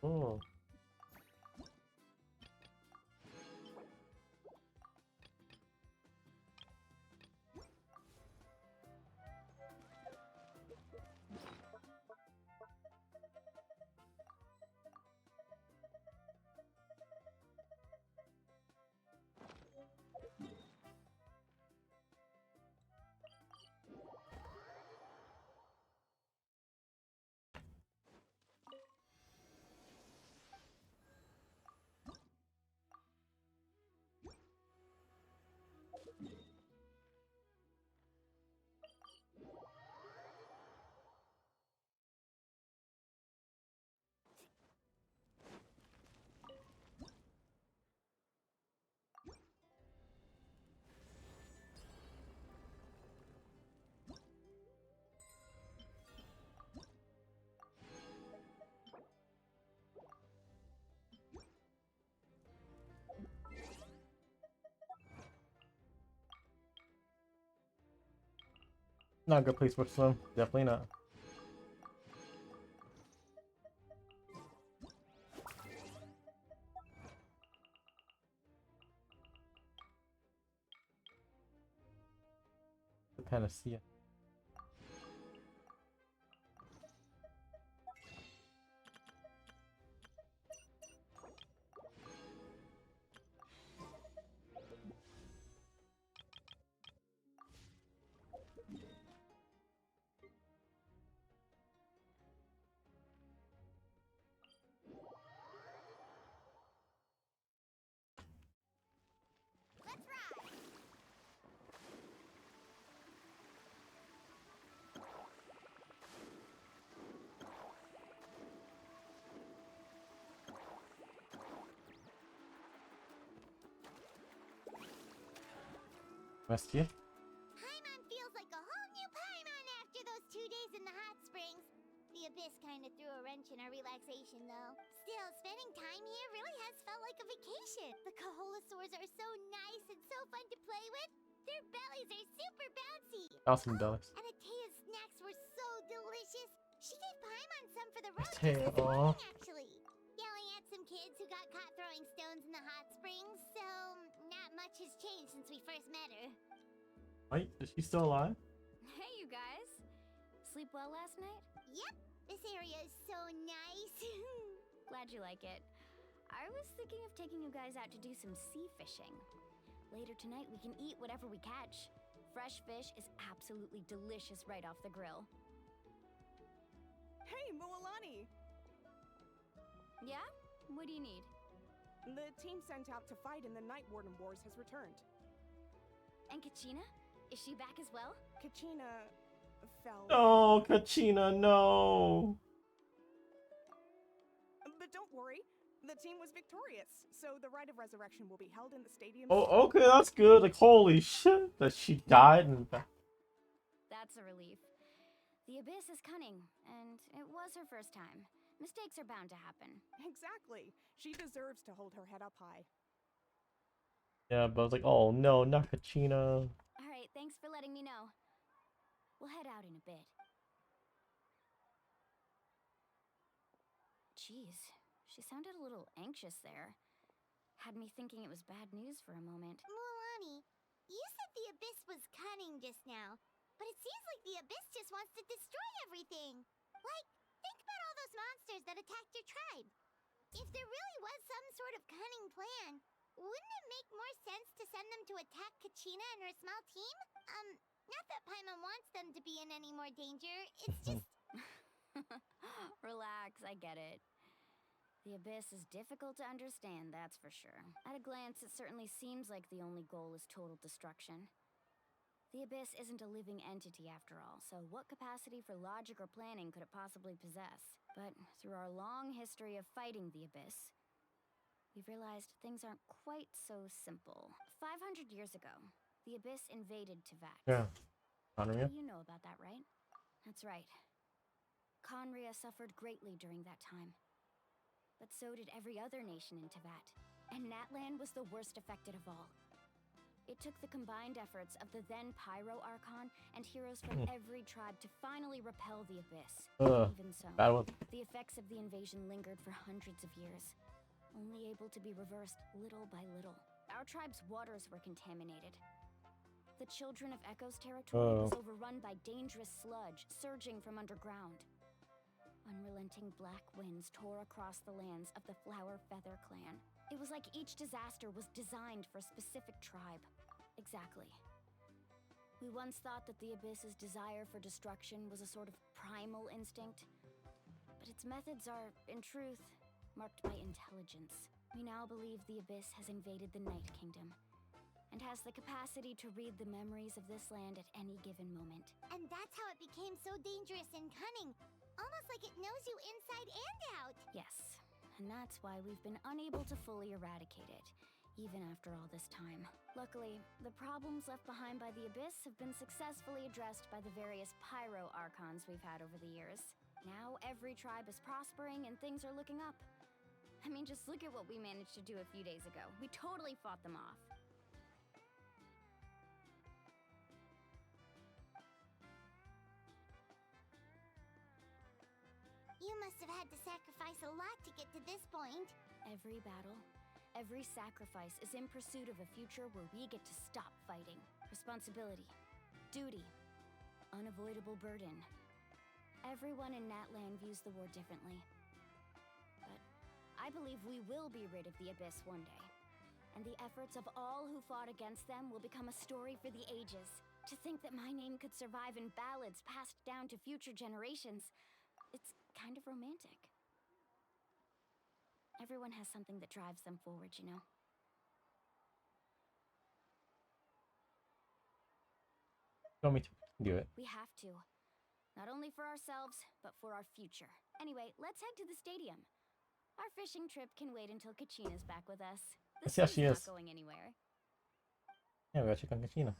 Oh. Not a good place for swim. Definitely not. The panacea. Let's ride! Rescue. Paimon feels like a whole new 2 days in the hot springs. The Abyss kind of threw a wrench in our relaxation, though. Still, spending time here really has felt like a vacation. The Kaholosaurs are so nice and so fun to play with. Their bellies are super bouncy. Awesome, Dallas. And Atea's snacks were so delicious. She gave Paimon some for the road Atea, this aw. morning, actually. Yelling at some kids who got caught throwing stones in the hot springs, so not much has changed since we first met her. Wait, is she still alive? Hey, you guys. Sleep well last night? Yep, this area is so nice. Glad you like it. I was thinking of taking you guys out to do some sea fishing. Later tonight, we can eat whatever we catch. Fresh fish is absolutely delicious right off the grill. Hey, Mualani! Yeah? What do you need? The team sent out to fight in the Night Warden Wars has returned. And Kachina? Is she back as well? Kachina fell. Oh, Kachina, no. But don't worry, the team was victorious, so the rite of resurrection will be held in the stadium. Oh, okay, that's good. Like, holy shit, that she died and That's a relief. The Abyss is cunning, and it was her first time. Mistakes are bound to happen. Exactly. She deserves to hold her head up high. yeah, but I was like, oh no, not Kachina. Alright, thanks for letting me know. We'll head out in a bit. Jeez, she sounded a little anxious there. Had me thinking it was bad news for a moment. Mualani, you said the Abyss was cunning just now, but it seems like the Abyss just wants to destroy everything. Like, think about all those monsters that attacked your tribe. If there really was some sort of cunning plan, wouldn't it make more sense to send them to attack Kachina and her small team? Not that Paimon wants them to be in any more danger, it's just... Relax, I get it. The Abyss is difficult to understand, that's for sure. At a glance, it certainly seems like the only goal is total destruction. The Abyss isn't a living entity after all, so what capacity for logic or planning could it possibly possess? But through our long history of fighting the Abyss, we've realized things aren't quite so simple. 500 years ago, the Abyss invaded Teyvat. Yeah. Conria? You know about that, right? That's right. Conria suffered greatly during that time. But so did every other nation in Teyvat. And Natlan was the worst affected of all. It took the combined efforts of the then Pyro Archon and heroes from every tribe to finally repel the Abyss. Even so, Bad one. the effects of the invasion lingered for hundreds of years, only able to be reversed little by little. Our tribe's waters were contaminated. The Children of Echo's territory was overrun by dangerous sludge surging from underground. Unrelenting black winds tore across the lands of the Flower Feather clan. It was like each disaster was designed for a specific tribe. Exactly. We once thought that the Abyss's desire for destruction was a sort of primal instinct, but its methods are, in truth, marked by intelligence. We now believe the Abyss has invaded the Night Kingdom, and has the capacity to read the memories of this land at any given moment. And that's how it became so dangerous and cunning. Almost like it knows you inside and out. Yes, and that's why we've been unable to fully eradicate it, even after all this time. Luckily, the problems left behind by the Abyss have been successfully addressed by the various Pyro Archons we've had over the years. Now every tribe is prospering and things are looking up. I mean, just look at what we managed to do a few days ago. We totally fought them off. You must have had to sacrifice a lot to get to this point. Every battle, every sacrifice is in pursuit of a future where we get to stop fighting. Responsibility, duty, unavoidable burden. Everyone in Natlan views the war differently. But I believe we will be rid of the Abyss one day. And the efforts of all who fought against them will become a story for the ages. To think that my name could survive in ballads passed down to future generations, it's kind of romantic. Everyone has something that drives them forward, you know? You want me to do it? We have to. Not only for ourselves, but for our future. Anyway, let's head to the stadium. Our fishing trip can wait until Kachina's back with us. This Yeah, is she not is. going anywhere. Yeah, we gotta check on Kachina.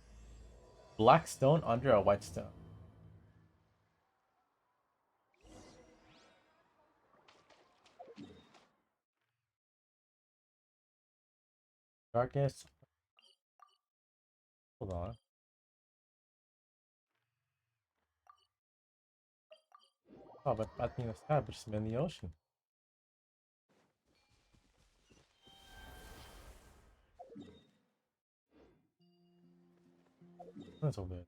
Black stone under a white stone. Darkness. Hold on. Oh, but that thing established in the ocean. That's all good.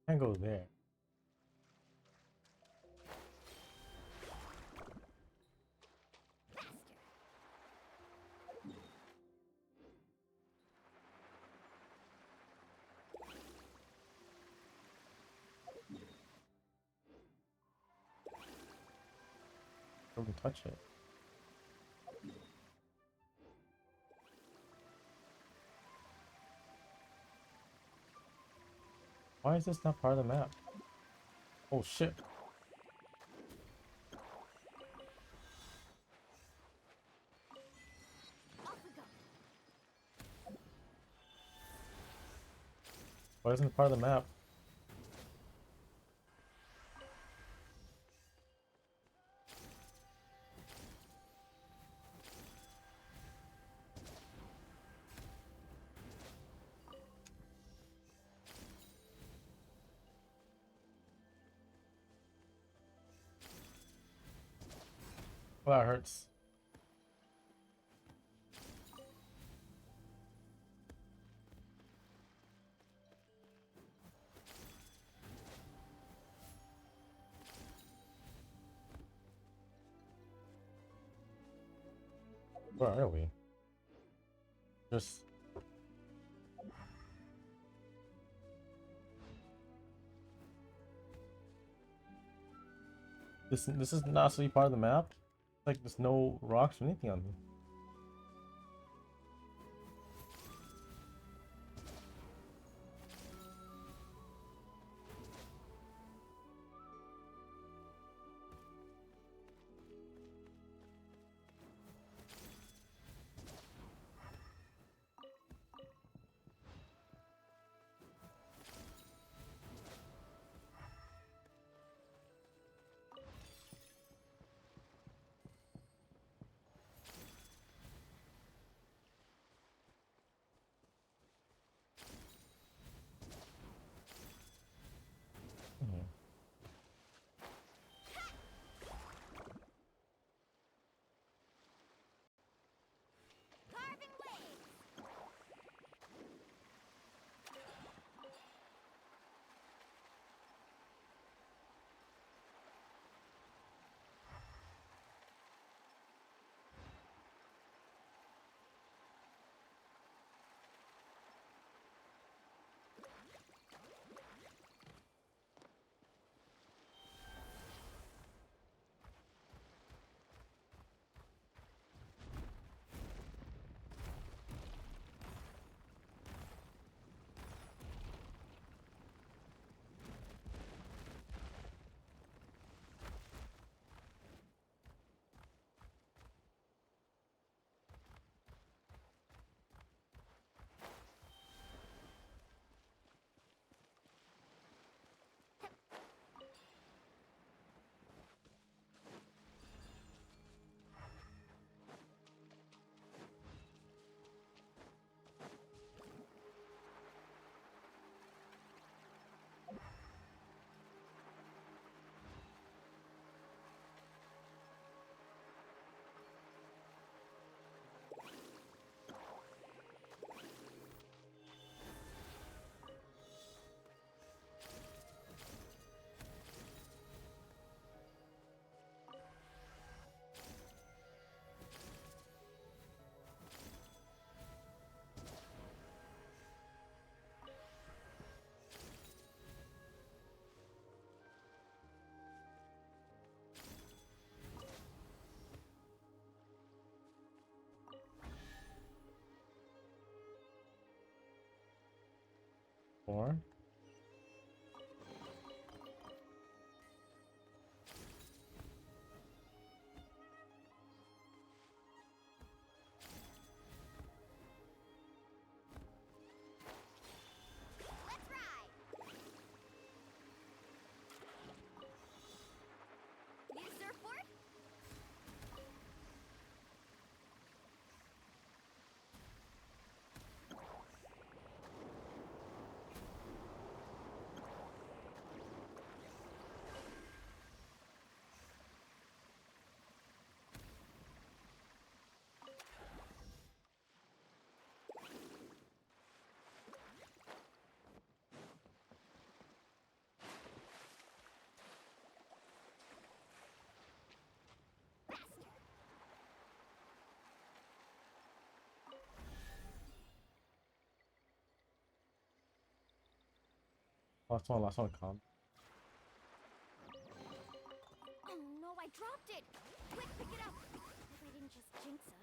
Can't go there. Don't even touch it. Why is this not part of the map? Oh shit. Why isn't it part of the map? Well, that hurts. Where are we? Just... This is not supposed to be part of the map? It's like there's no rocks or anything on me. Last one, calm. Oh no, I dropped it! Quick, pick it up! Hope I didn't just jinx us.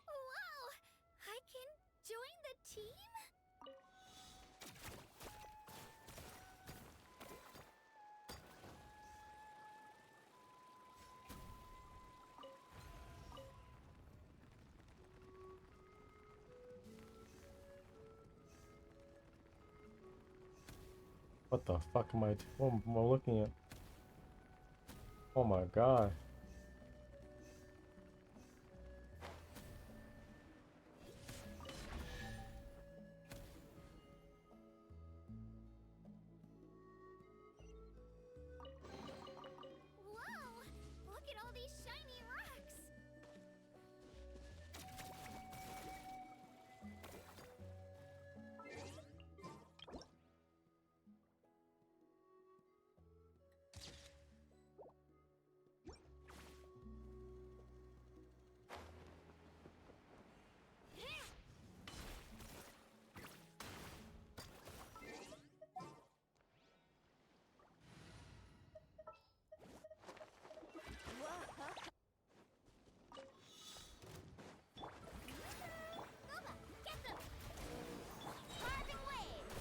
Wow! I can join the team? What the fuck am I? What am I looking at? Oh my god. Whoa! Look at all these shiny rocks! Boba, get them! Carving waves!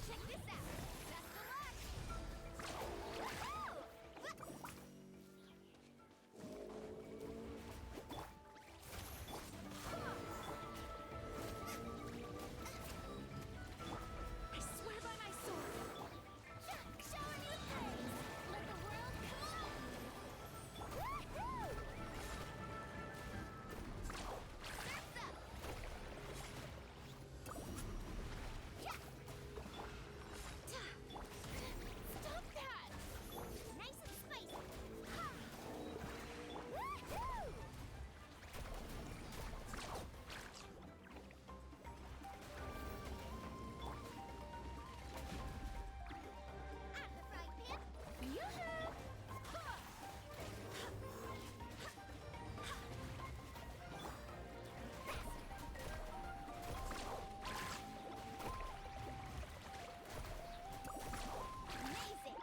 Check this out! Best of luck! Woohoo! I swear by my sword! Shower me with praise! Let the world collide! Woohoo! Surf's up! Yeah! Stop that! Nice and spicy! Ha! Woohoo! At the frying pan! Yoo-hoo! Ha! Amazing!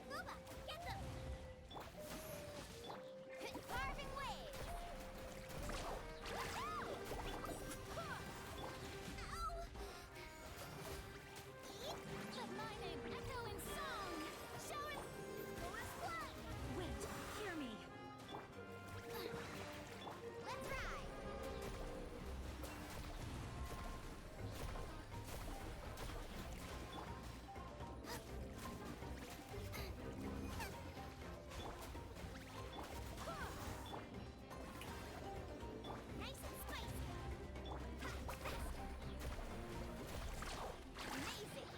Boba, get them! Carving waves! Woohoo! Ow! Let my name echo in song! Shower Boba's blood! Wait, hear me! Let's ride! Nice and spicy! Ha! Faster! Amazing!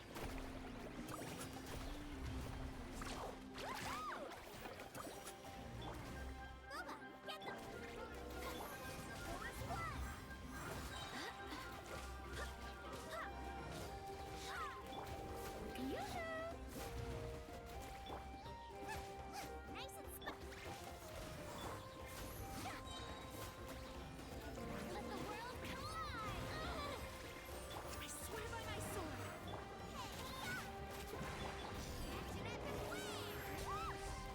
Woohoo! Boba, get them! Boba's blood! Yoo-hoo! Nice and spicy! Let the world collide! I swear by my sword!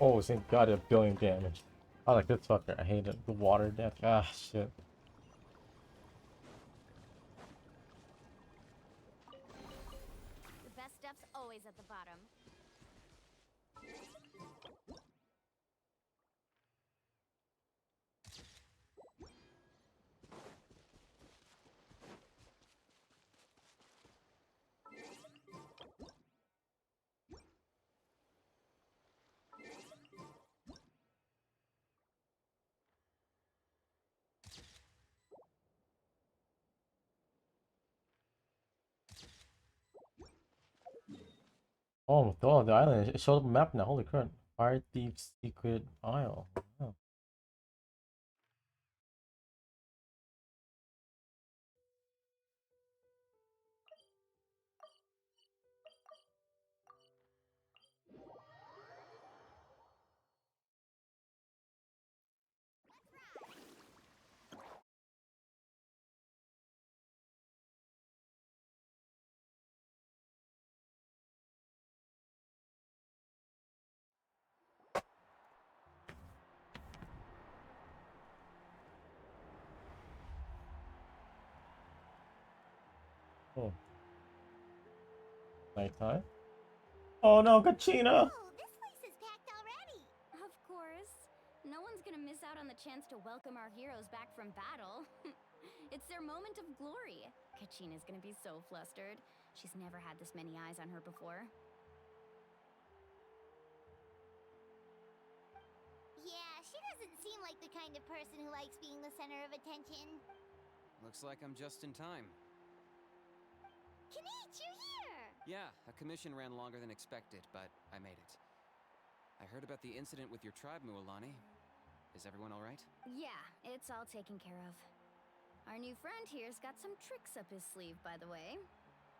Oh, thank god, a billion damage. I like this fucker. I hate it. The water death. Ah, shit. The best stuff's always at the bottom. Oh, the island. It shows up a map now. Holy crap. Fire Thief's Secret Isle. Oh. Oh. Nighttime. Oh no, Kachina! Oh, this place is packed already. Of course. No one's gonna miss out on the chance to welcome our heroes back from battle. It's their moment of glory. Kachina's gonna be so flustered. She's never had this many eyes on her before. Yeah, she doesn't seem like the kind of person who likes being the center of attention. Looks like I'm just in time. Kanich, you're here! Yeah, a commission ran longer than expected, but I made it. I heard about the incident with your tribe, Mualani. Is everyone all right? Yeah, it's all taken care of. Our new friend here's got some tricks up his sleeve, by the way.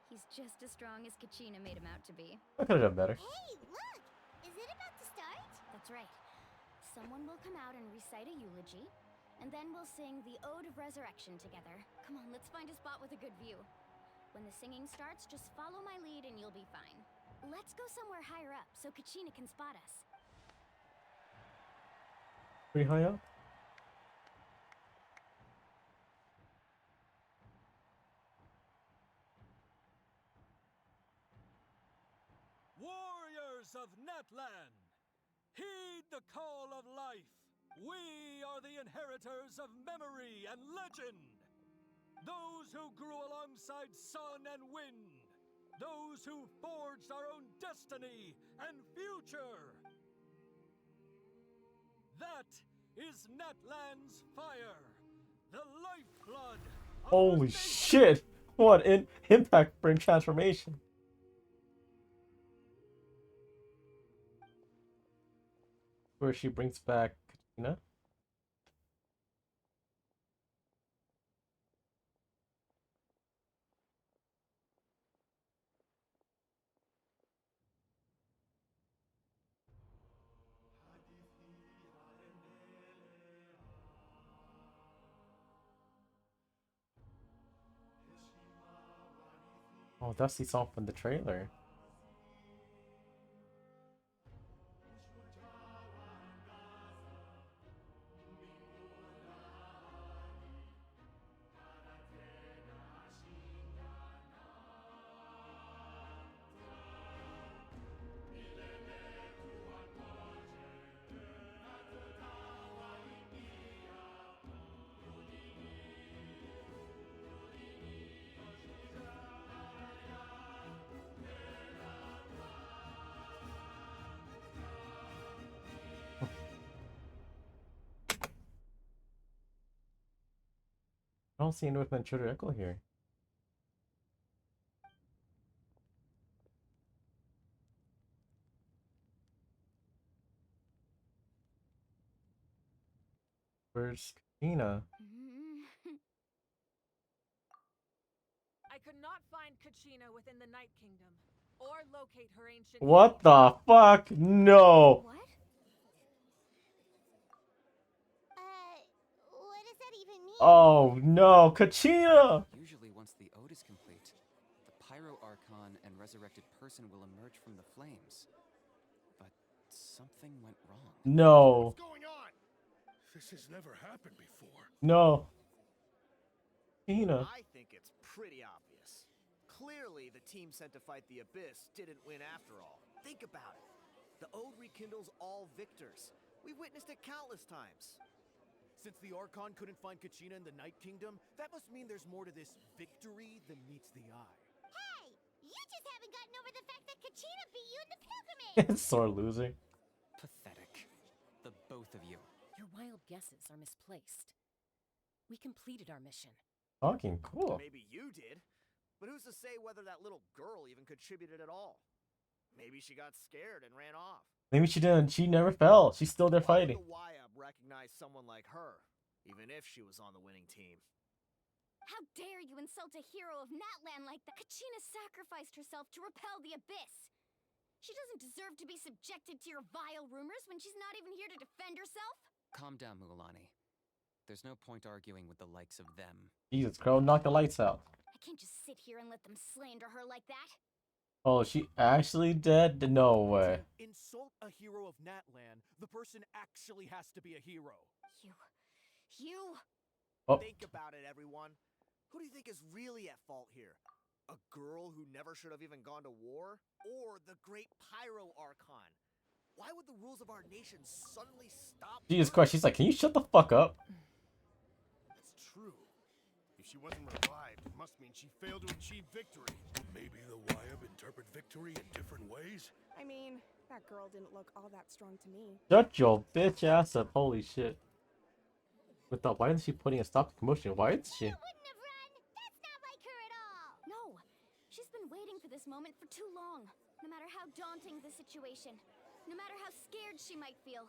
He's just as strong as Kachina made him out to be. I could have done better. Hey, look! Is it about to start? That's right. Someone will come out and recite a eulogy, and then we'll sing the Ode of Resurrection together. Come on, let's find a spot with a good view. When the singing starts, just follow my lead and you'll be fine. Let's go somewhere higher up so Kachina can spot us. Pretty high up? Warriors of Natlan, heed the call of life. We are the inheritors of memory and legend. Those who grew alongside sun and wind. Those who forged our own destiny and future. That is Natlan's fire, the lifeblood of our Holy nation. shit! What an impact for transformation. Where she brings back Kachina. Oh, that's the song from the trailer. I don't see any North Manchuria Echo here. Where's Kachina? I could not find Kachina within the Night Kingdom, or locate her ancient. What the fuck? No! What? What does that even mean? Oh no, Kachina! Usually once the ode is complete, the Pyro Archon and resurrected person will emerge from the flames. But something went wrong. No. What's going on? This has never happened before. No. Kachina. I think it's pretty obvious. Clearly, the team sent to fight the Abyss didn't win after all. Think about it. The Ode rekindles all victors. We've witnessed it countless times. Since the Archon couldn't find Kachina in the Night Kingdom, that must mean there's more to this victory than meets the eye. Hey! You just haven't gotten over the fact that Kachina beat you in the pilgrimage! Sore loser. Pathetic. The both of you. Your wild guesses are misplaced. We completed our mission. Fucking cool. Maybe you did, but who's to say whether that little girl even contributed at all? Maybe she got scared and ran off. Maybe she didn't. She never fell. She's still there Why would fighting. the YAB recognize someone like her, even if she was on the winning team? How dare you insult a hero of Natlan like that? Kachina sacrificed herself to repel the abyss. She doesn't deserve to be subjected to your vile rumors when she's not even here to defend herself. Calm down, Mualani. There's no point arguing with the likes of them. Jesus, Crow, knock the lights out. I can't just sit here and let them slander her like that. Oh, she actually dead? No way. To insult a hero of Natlan, the person actually has to be a hero. You... Oh. Think about it, everyone. Who do you think is really at fault here? A girl who never should have even gone to war? Or the great Pyro Archon? Why would the rules of our nation suddenly stop? Jesus Christ, she's like, can you shut the fuck up? That's true. If she wasn't revived, it must mean she failed to achieve victory. Maybe the YAB interpret victory in different ways? I mean, that girl didn't look all that strong to me. Shut your bitch ass up, holy shit. Why isn't she putting a stop to commotion? Why is she? Wouldn't have run. That's not like her at all. No, she's been waiting for this moment for too long. No matter how daunting the situation, no matter how scared she might feel,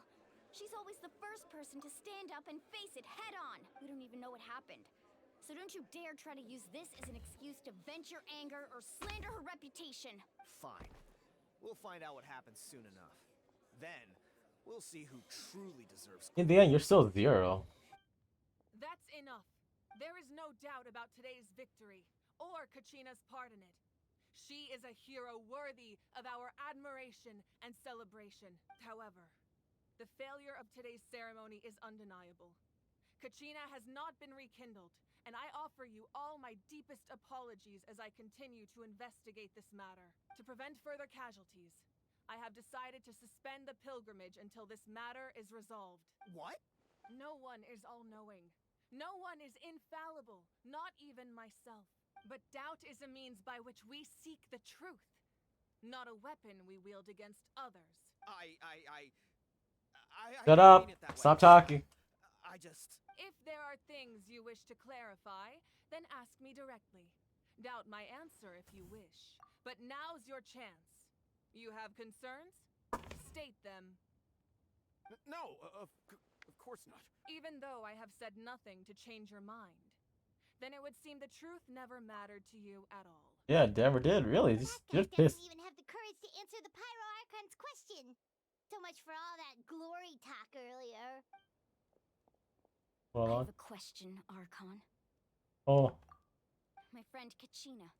she's always the first person to stand up and face it head on. We don't even know what happened. So don't you dare try to use this as an excuse to vent your anger or slander her reputation. Fine. We'll find out what happens soon enough. Then, we'll see who truly deserves In the end, you're still 0. That's enough. There is no doubt about today's victory, or Kachina's part in it. She is a hero worthy of our admiration and celebration. However, the failure of today's ceremony is undeniable. Kachina has not been rekindled, and I offer you all my deepest apologies as I continue to investigate this matter. To prevent further casualties, I have decided to suspend the pilgrimage until this matter is resolved. What? No one is all-knowing. No one is infallible, not even myself. But doubt is a means by which we seek the truth, not a weapon we wield against others. I Shut don't up. mean it that way. Stop talking. I just... If there are things you wish to clarify, then ask me directly. Doubt my answer if you wish. But now's your chance. You have concerns? State them. No, of course not. Even though I have said nothing to change your mind, then it would seem the truth never mattered to you at all. Yeah, never did, really. Just pissed. Doesn't even have the courage to answer the Pyro Archon's question. So much for all that glory talk earlier. Hold I on. have a question, Archon. Oh. My friend Kachina.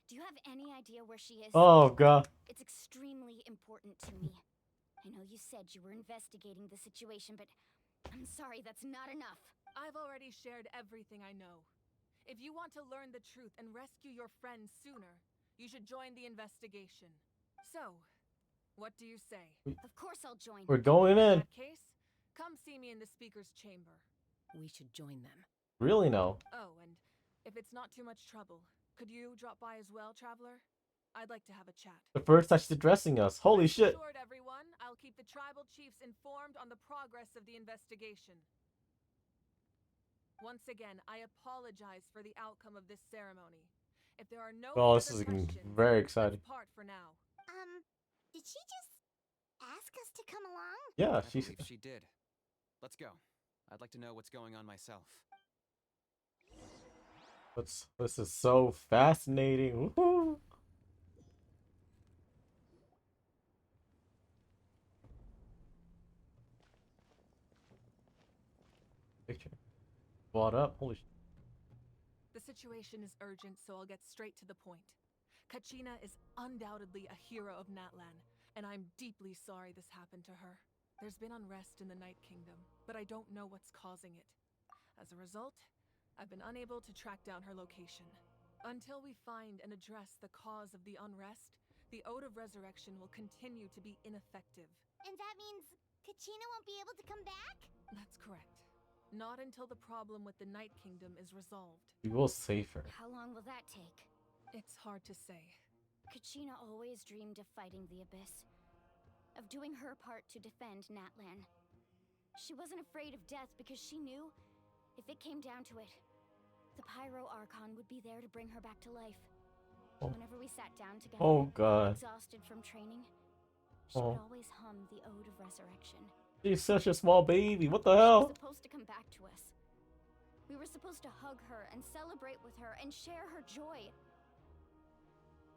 Do you have any idea where she is? Oh, God. It's extremely important to me. I know you said you were investigating the situation, but I'm sorry, that's not enough. I've already shared everything I know. If you want to learn the truth and rescue your friend sooner, you should join the investigation. So, what do you say? Of course I'll join. We're going in. In that case, come see me in the speaker's chamber. We should join them. Really, no. Oh, and if it's not too much trouble, could you drop by as well, Traveler? I'd like to have a chat. The first time she's addressing us. Holy shit. Assured everyone, I'll keep the tribal chiefs informed on the progress of the investigation. Once again, I apologize for the outcome of this ceremony. If there are no Oh, this further is getting questions, very exciting. let's part for now. Did she just ask us to come along? Yeah, I believe she did. Let's go. I'd like to know what's going on myself. This is so fascinating. Woohoo! Picture. Brought up. Holy shit. The situation is urgent, so I'll get straight to the point. Kachina is undoubtedly a hero of Natlan, and I'm deeply sorry this happened to her. There's been unrest in the Night Kingdom, but I don't know what's causing it. As a result, I've been unable to track down her location. Until we find and address the cause of the unrest, the Ode of Resurrection will continue to be ineffective. And that means Kachina won't be able to come back? That's correct. Not until the problem with the Night Kingdom is resolved. We will save her. How long will that take? It's hard to say. Kachina always dreamed of fighting the Abyss, of doing her part to defend Natlan. She wasn't afraid of death because she knew, if it came down to it, the Pyro Archon would be there to bring her back to life. Whenever we sat down together, Oh god. exhausted from training, she Oh. would always hum the Ode of Resurrection. She's such a small baby. What the She was hell? supposed to come back to us. We were supposed to hug her and celebrate with her and share her joy.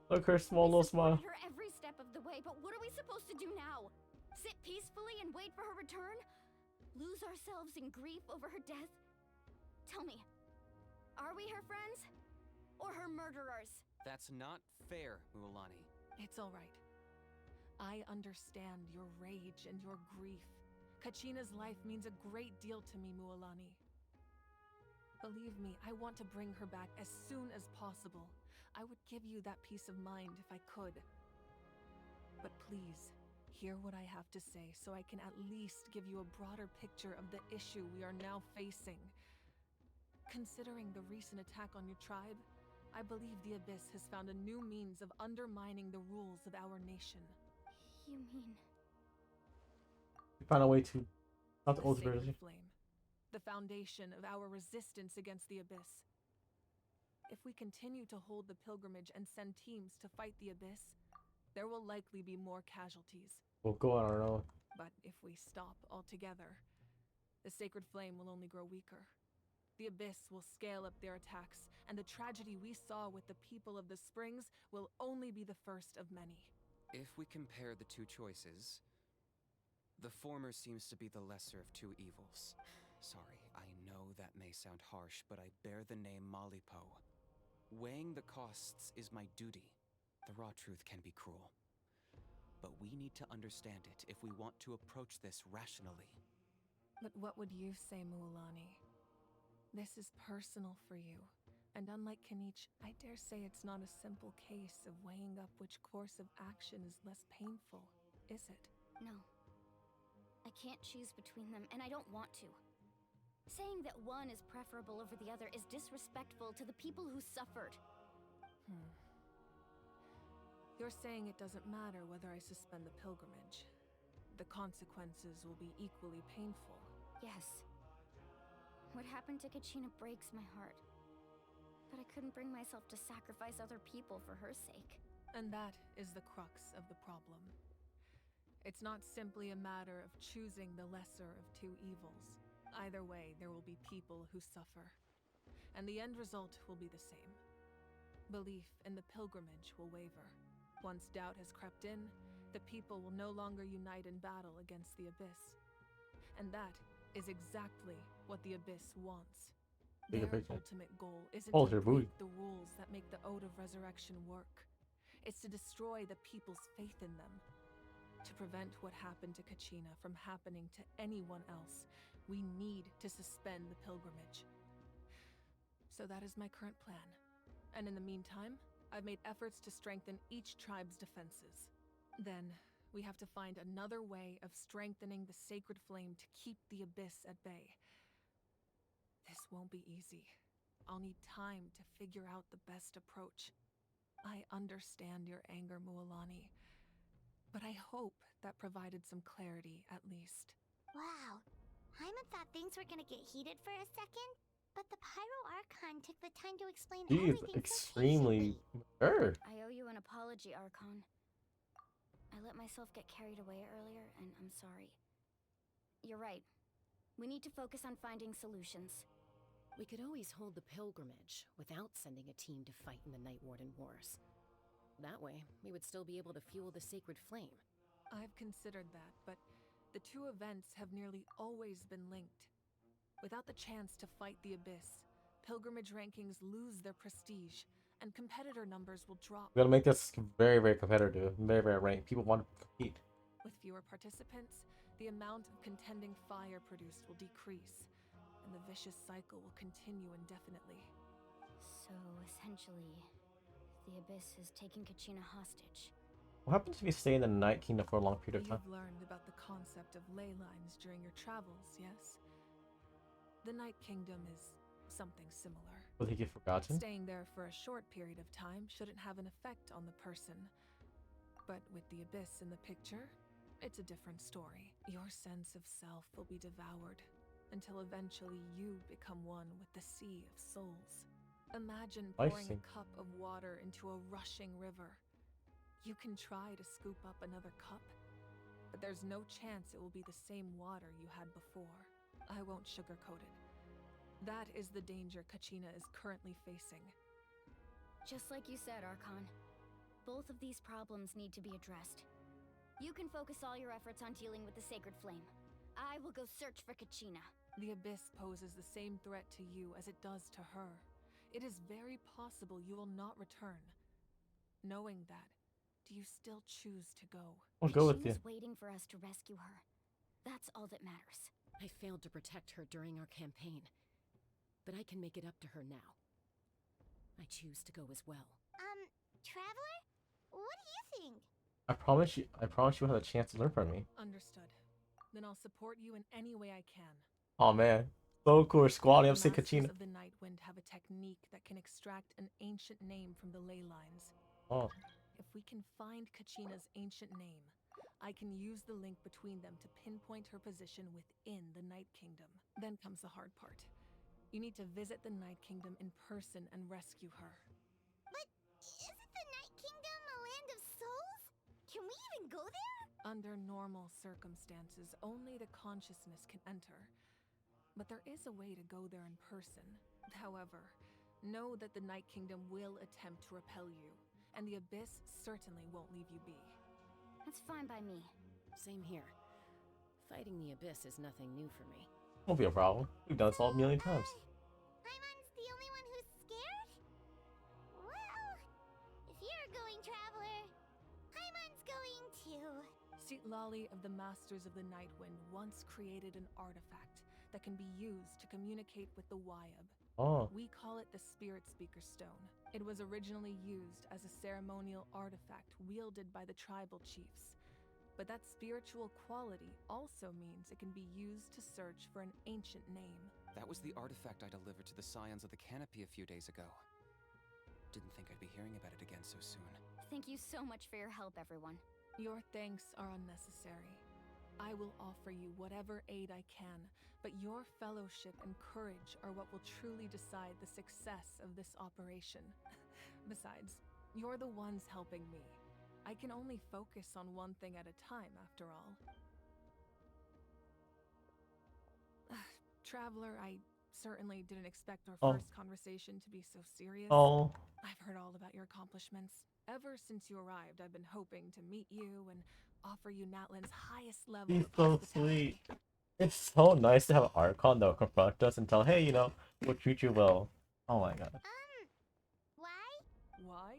Look her small little smile. Her every step of the way, but what are we supposed to do now? Sit peacefully and wait for her return? Lose ourselves in grief over her death? Tell me, are we her friends? Or her murderers? That's not fair, Mualani. It's all right. I understand your rage and your grief. Kachina's life means a great deal to me, Mualani. Believe me, I want to bring her back as soon as possible. I would give you that peace of mind if I could. But please, hear what I have to say so I can at least give you a broader picture of the issue we are now facing. Considering the recent attack on your tribe, I believe the Abyss has found a new means of undermining the rules of our nation. You mean... We found a way to... Not the The old Sacred version. Flame, the foundation of our resistance against the Abyss. If we continue to hold the pilgrimage and send teams to fight the Abyss, there will likely be more casualties. We'll go on our own. But if we stop altogether, the Sacred Flame will only grow weaker. The Abyss will scale up their attacks, and the tragedy we saw with the people of the Springs will only be the first of many. If we compare the two choices, the former seems to be the lesser of two evils. Sorry, I know that may sound harsh, but I bear the name Malipo. Weighing the costs is my duty. The raw truth can be cruel. But we need to understand it if we want to approach this rationally. But what would you say, Mualani? This is personal for you, and unlike Kanich, I dare say it's not a simple case of weighing up which course of action is less painful, is it? No. I can't choose between them, and I don't want to. Saying that one is preferable over the other is disrespectful to the people who suffered. You're saying it doesn't matter whether I suspend the pilgrimage. The consequences will be equally painful. Yes. What happened to Kachina breaks my heart. But I couldn't bring myself to sacrifice other people for her sake. And that is the crux of the problem. It's not simply a matter of choosing the lesser of two evils. Either way, there will be people who suffer. And the end result will be the same. Belief in the pilgrimage will waver. Once doubt has crept in, the people will no longer unite in battle against the Abyss. And that is exactly what the Abyss wants. Their ultimate goal isn't to break the rules that make the Ode of Resurrection work. It's to destroy the people's faith in them. To prevent what happened to Kachina from happening to anyone else, we need to suspend the pilgrimage. So that is my current plan. And in the meantime, I've made efforts to strengthen each tribe's defenses. Then, we have to find another way of strengthening the Sacred Flame to keep the Abyss at bay. This won't be easy. I'll need time to figure out the best approach. I understand your anger, Mualani, but I hope that provided some clarity, at least. Wow. Hyman thought things were gonna get heated for a second, but the Pyro Archon took the time to explain She is everything extremely mature. I owe you an apology, Archon. I let myself get carried away earlier, and I'm sorry. You're right. We need to focus on finding solutions. We could always hold the pilgrimage without sending a team to fight in the Night Warden Wars. That way, we would still be able to fuel the Sacred Flame. I've considered that, but the two events have nearly always been linked. Without the chance to fight the Abyss, pilgrimage rankings lose their prestige, and competitor numbers will drop. We gotta make this very, very competitive, very, very ranked. People want to compete. With fewer participants, the amount of contending fire produced will decrease, and the vicious cycle will continue indefinitely. So, essentially, the Abyss is taking Kachina hostage. What happens if you stay in the Night Kingdom for a long period of time? You've learned about the concept of ley lines during your travels, yes? The Night Kingdom is something similar. Will he get forgotten? Staying there for a short period of time shouldn't have an effect on the person. But with the Abyss in the picture, it's a different story. Your sense of self will be devoured, until eventually you become one with the Sea of Souls. Imagine I pouring see. a cup of water into a rushing river. You can try to scoop up another cup, but there's no chance it will be the same water you had before. I won't sugarcoat it. That is the danger Kachina is currently facing. Just like you said, Archon. Both of these problems need to be addressed. You can focus all your efforts on dealing with the Sacred Flame. I will go search for Kachina. The Abyss poses the same threat to you as it does to her. It is very possible you will not return. Knowing that, do you still choose to go? I'll go with you. Kachina's waiting for us to rescue her. That's all that matters. I failed to protect her during our campaign, but I can make it up to her now. I choose to go as well. Traveler? What do you think? I promise you will have a chance to learn from me. Understood. Then I'll support you in any way I can. Oh man. So cool. Squad MC The Kachina. Masters of the Nightwind have a technique that can extract an ancient name from the ley lines. Oh. If we can find Kachina's ancient name, I can use the link between them to pinpoint her position within the Night Kingdom. Then comes the hard part. You need to visit the Night Kingdom in person and rescue her. But isn't the Night Kingdom a land of souls? Can we even go there? Under normal circumstances, only the consciousness can enter. But there is a way to go there in person. However, know that the Night Kingdom will attempt to repel you, and the Abyss certainly won't leave you be. That's fine by me. Same here. Fighting the Abyss is nothing new for me. Won't be a problem. We've done this all a million times. Paimon's the only one who's scared? Well, if you're going, Traveler, Paimon's going too. Lali of the Masters of the Nightwind once created an artifact that can be used to communicate with the Wyab. Oh. We call it the Spirit Speaker Stone. It was originally used as a ceremonial artifact wielded by the tribal chiefs. But that spiritual quality also means it can be used to search for an ancient name. That was the artifact I delivered to the Scions of the Canopy a few days ago. Didn't think I'd be hearing about it again so soon. Thank you so much for your help, everyone. Your thanks are unnecessary. I will offer you whatever aid I can, but your fellowship and courage are what will truly decide the success of this operation. Besides, you're the ones helping me. I can only focus on one thing at a time, after all. Traveler, I certainly didn't expect our first conversation to be so serious. Oh. I've heard all about your accomplishments. Ever since you arrived, I've been hoping to meet you and offer you Natlan's highest level He's of so sweet. It's so nice to have an Archon that will confront us and tell, hey, you know, we'll treat you well. Oh my god. Why? Why?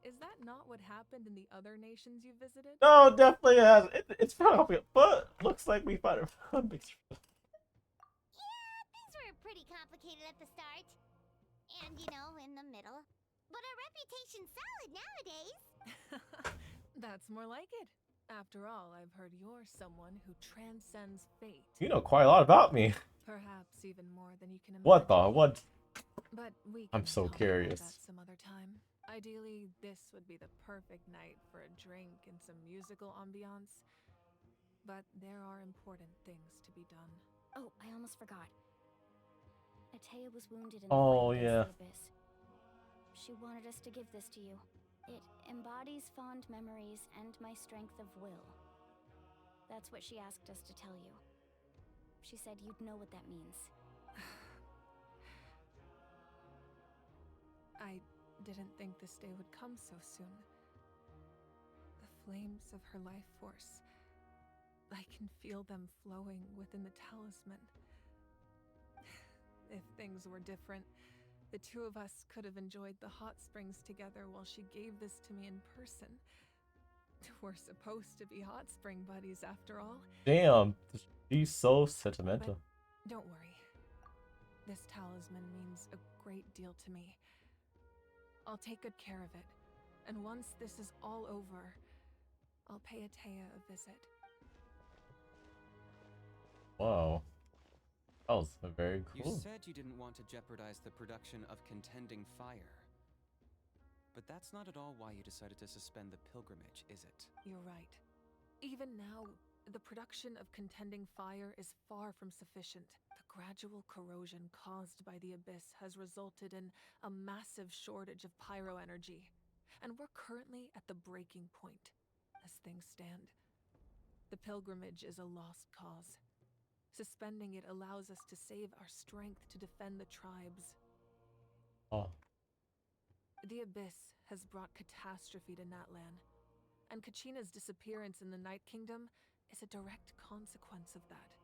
Is that not what happened in the other nations you visited? No, definitely has. It's probably, but looks like we found a big. Yeah, things were pretty complicated at the start. And, you know, in the middle. But our reputation's solid nowadays. That's more like it. After all, I've heard you're someone who transcends fate. You know quite a lot about me. Perhaps even more than you can imagine. What the? What? But we I'm can so talk about curious. that some other time. Ideally, this would be the perfect night for a drink and some musical ambiance. But there are important things to be done. Oh, I almost forgot. Atea was wounded in the Oh, fight yeah. against the Abyss. She wanted us to give this to you. It embodies fond memories and my strength of will. That's what she asked us to tell you. She said you'd know what that means. I didn't think this day would come so soon. The flames of her life force. I can feel them flowing within the talisman. If things were different, the two of us could have enjoyed the hot springs together while she gave this to me in person. We're supposed to be hot spring buddies after all. Damn, she's so sentimental. But don't worry. This talisman means a great deal to me. I'll take good care of it. And once this is all over, I'll pay Atea a visit. Wow. That was very cool. You said you didn't want to jeopardize the production of Contending Fire. But that's not at all why you decided to suspend the pilgrimage, is it? You're right. Even now, the production of contending fire is far from sufficient. The gradual corrosion caused by the abyss has resulted in a massive shortage of pyro energy, and we're currently at the breaking point, as things stand. The pilgrimage is a lost cause. Suspending it allows us to save our strength to defend the tribes. Oh. The abyss has brought catastrophe to Natlan, and Kachina's disappearance in the Night Kingdom is a direct consequence of that.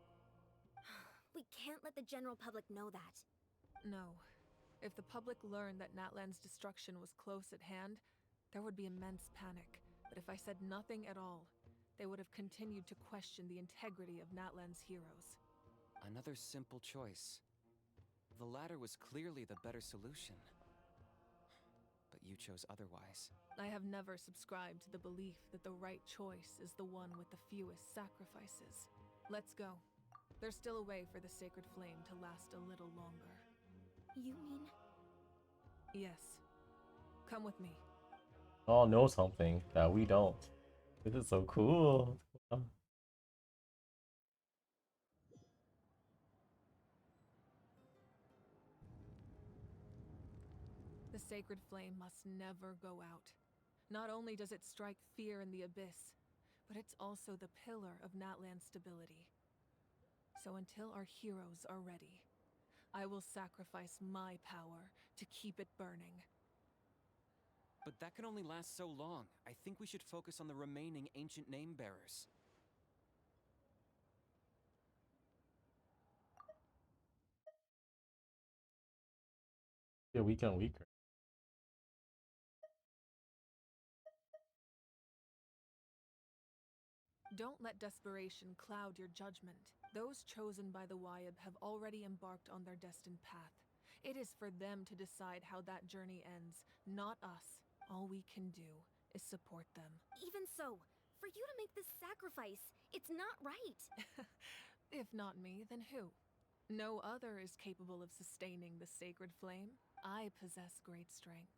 We can't let the general public know that. No. If the public learned that Natlan's destruction was close at hand, there would be immense panic. But if I said nothing at all, they would have continued to question the integrity of Natlan's heroes. Another simple choice. The latter was clearly the better solution. But you chose otherwise. I have never subscribed to the belief that the right choice is the one with the fewest sacrifices. Let's go. There's still a way for the sacred flame to last a little longer. You mean? Yes. Come with me. All know something that we don't. This is so cool. The sacred flame must never go out. Not only does it strike fear in the abyss, but it's also the pillar of Natlan's stability. So until our heroes are ready, I will sacrifice my power to keep it burning. But that can only last so long. I think we should focus on the remaining ancient name bearers. Yeah, weaker and weaker. Don't let desperation cloud your judgment. Those chosen by the Wyeb have already embarked on their destined path. It is for them to decide how that journey ends, not us. All we can do is support them. Even so, for you to make this sacrifice, it's not right. If not me, then who? No other is capable of sustaining the sacred flame. I possess great strength,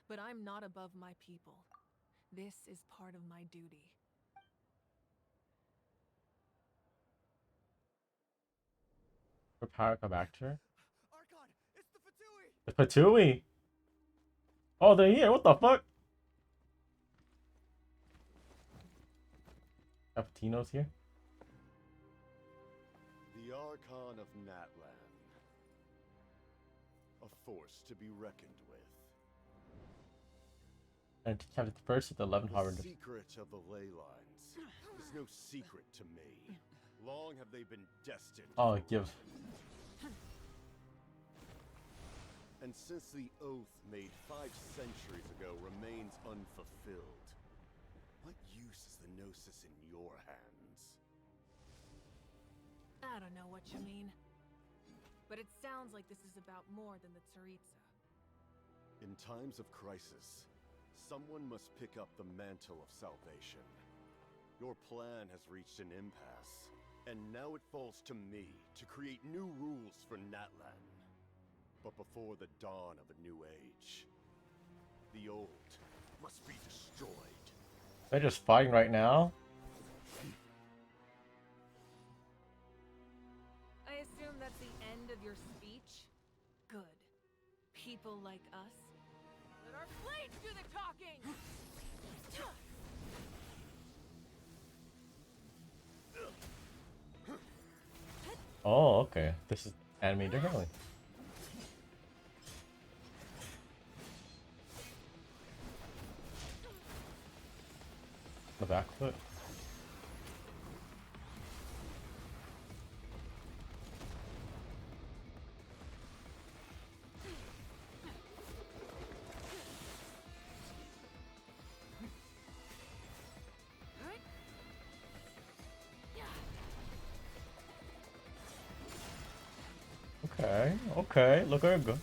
but I'm not above my people. This is part of my duty. For power come back to her. Archon, it's the Fatui! The Patui! Oh, they're here. What the fuck? Cappuccino's here. The Archon of Natlan. A force to be reckoned with. And have it first at the 11 The Harvard. secret of the ley lines is no secret to me. Long have they been destined. Oh, give. And since the oath made 5 centuries ago remains unfulfilled, what use is the Gnosis in your hands? I don't know what you mean. But it sounds like this is about more than the Tsaritsa. In times of crisis, someone must pick up the mantle of salvation. Your plan has reached an impasse, and now it falls to me to create new rules for Natlan. But before the dawn of a new age, the old must be destroyed. They're just fighting right now. I assume that's the end of your speech? Good. People like us. Let our blades do the talking! Oh, okay. This is animated differently. The back foot. Okay, okay, look at her go.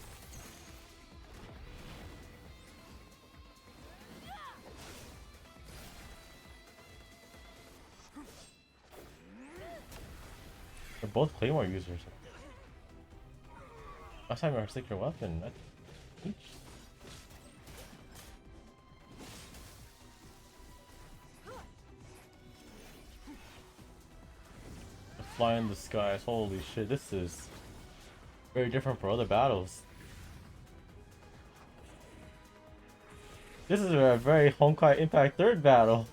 They're both Claymore users. Last time our secret weapon. That's each. fly in the skies. Holy shit, this is very different from other battles. This is a very Honkai Impact 3rd battle.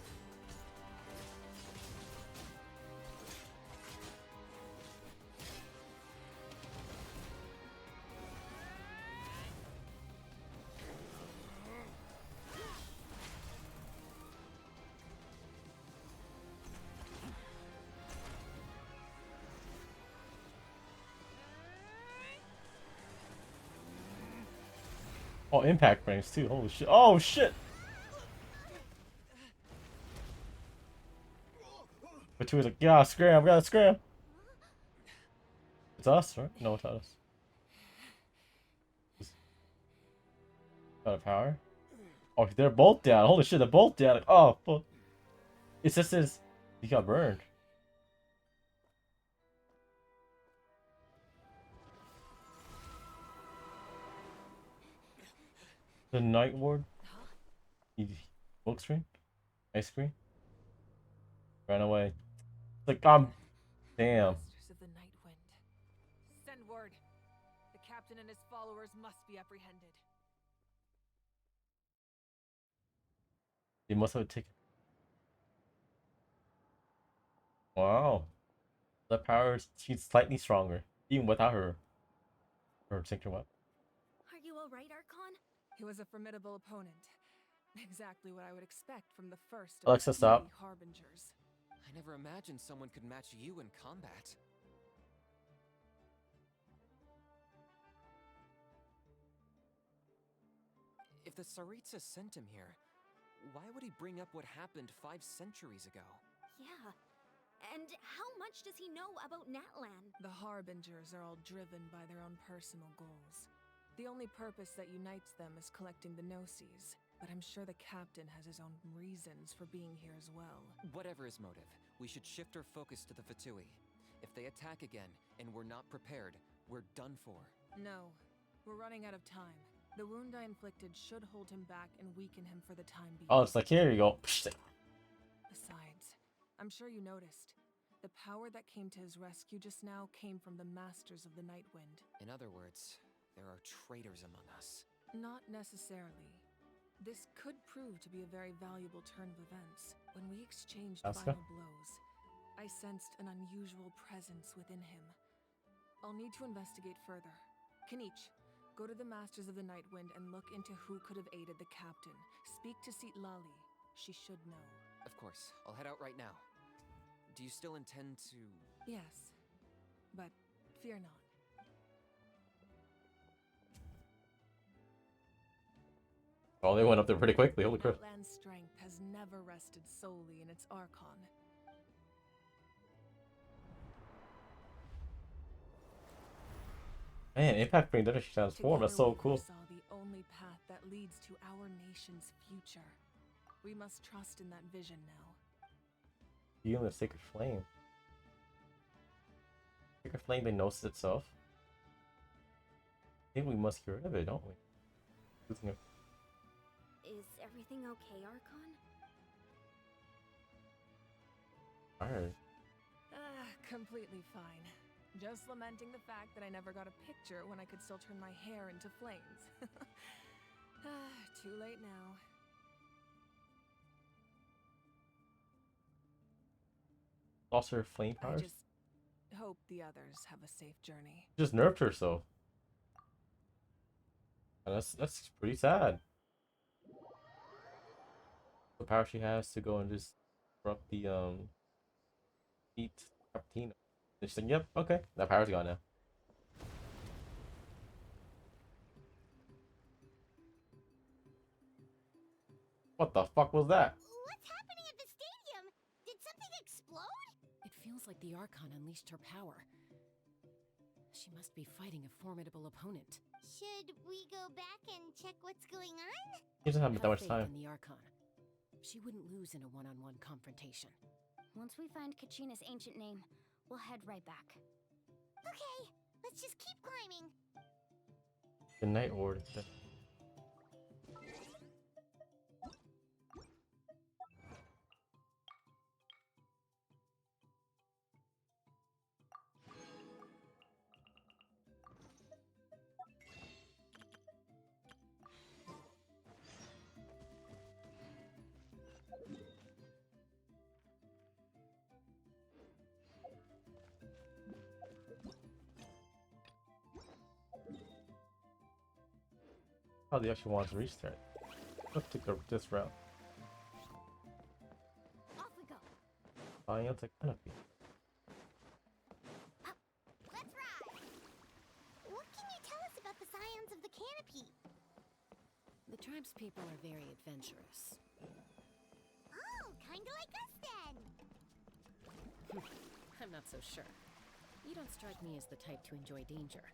Oh, impact frames too. Holy shit. Oh shit! But two is like, yeah, scram, we gotta scram. It's us, right? No, it's not us. Out of power? Oh, they're both down. Holy shit, they're both down. Oh, fuck. It's just his. He got burned. The Night Ward? Book screen? Ice cream? Ran away. It's like, damn. Masters of the Night Wind. Send word. The captain and his followers must be apprehended. They must have taken. Wow. The power is, she's slightly stronger. Even without her signature weapon. Are you alright, Archon? He was a formidable opponent. Exactly what I would expect from the first of Alexa, the stop. three harbingers. I never imagined someone could match you in combat. If the Tsaritsa sent him here, why would he bring up what happened 5 centuries ago? Yeah. And how much does he know about Natlan? The harbingers are all driven by their own personal goals. The only purpose that unites them is collecting the Gnosis, but I'm sure the captain has his own reasons for being here as well. Whatever his motive, we should shift our focus to the Fatui. If they attack again, and we're not prepared, we're done for. No, we're running out of time. The wound I inflicted should hold him back and weaken him for the time being. Oh, it's like, here you go. Besides, I'm sure you noticed, the power that came to his rescue just now came from the Masters of the Night Wind. In other words, there are traitors among us. Not necessarily. This could prove to be a very valuable turn of events. When we exchanged Asuka? final blows, I sensed an unusual presence within him. I'll need to investigate further. Kanich, go to the Masters of the Night Wind and look into who could have aided the captain. Speak to Lali. She should know. Of course, I'll head out right now. Do you still intend to... Yes, but fear not. Oh, they went up there pretty quickly. Holy crap. Natlan's strength has never rested solely in its Archon. Man, Impact Brain did actually transform. That's so Together we cool. foresaw the only path that leads to our nation's future. We must trust in that vision now. Healing the Sacred Flame. Sacred Flame diagnoses itself. I think we must get rid of it, don't we? Losing it. Is everything okay, Archon? Alright. Completely fine. Just lamenting the fact that I never got a picture when I could still turn my hair into flames. Too late now. Lost her flame I powers? just hope the others have a safe journey. Just nerfed her so. And that's pretty sad. The power she has to go and just corrupt the beat Cappuccino. And she's like, yep, okay. That power's gone now. What the fuck was that? What's happening at the stadium? Did something explode? It feels like the Archon unleashed her power. She must be fighting a formidable opponent. Should we go back and check what's going on? He doesn't have that much faith time. in the Archon. She wouldn't lose in a one-on-one confrontation. Once we find Kachina's ancient name, we'll head right back. Okay, let's just keep climbing. The Night Ward. Oh, they actually want to reach there. Let's take this route. Off we go. Science canopy. Let's ride! What can you tell us about the scions of the canopy? The tribe's people are very adventurous. Oh, kinda like us then! I'm not so sure. You don't strike me as the type to enjoy danger.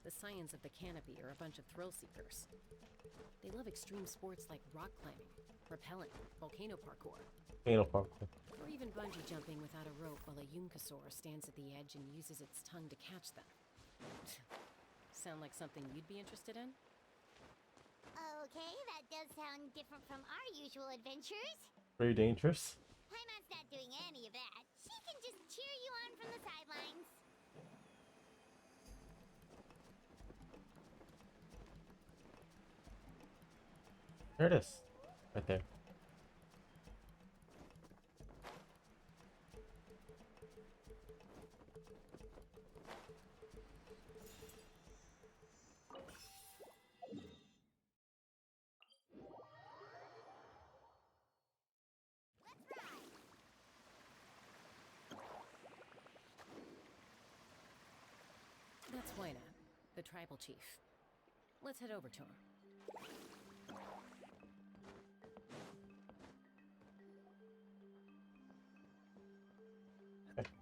The scions of the canopy are a bunch of thrill seekers. They love extreme sports like rock climbing, rappelling, volcano parkour, or even bungee jumping without a rope while a Yunkasaur stands at the edge and uses its tongue to catch them. Sound like something you'd be interested in? Okay, that does sound different from our usual adventures. Very dangerous. Paimon's not doing any of that. She can just cheer you on from the sidelines. There it is. Right there. That's Waina, the tribal chief. Let's head over to him.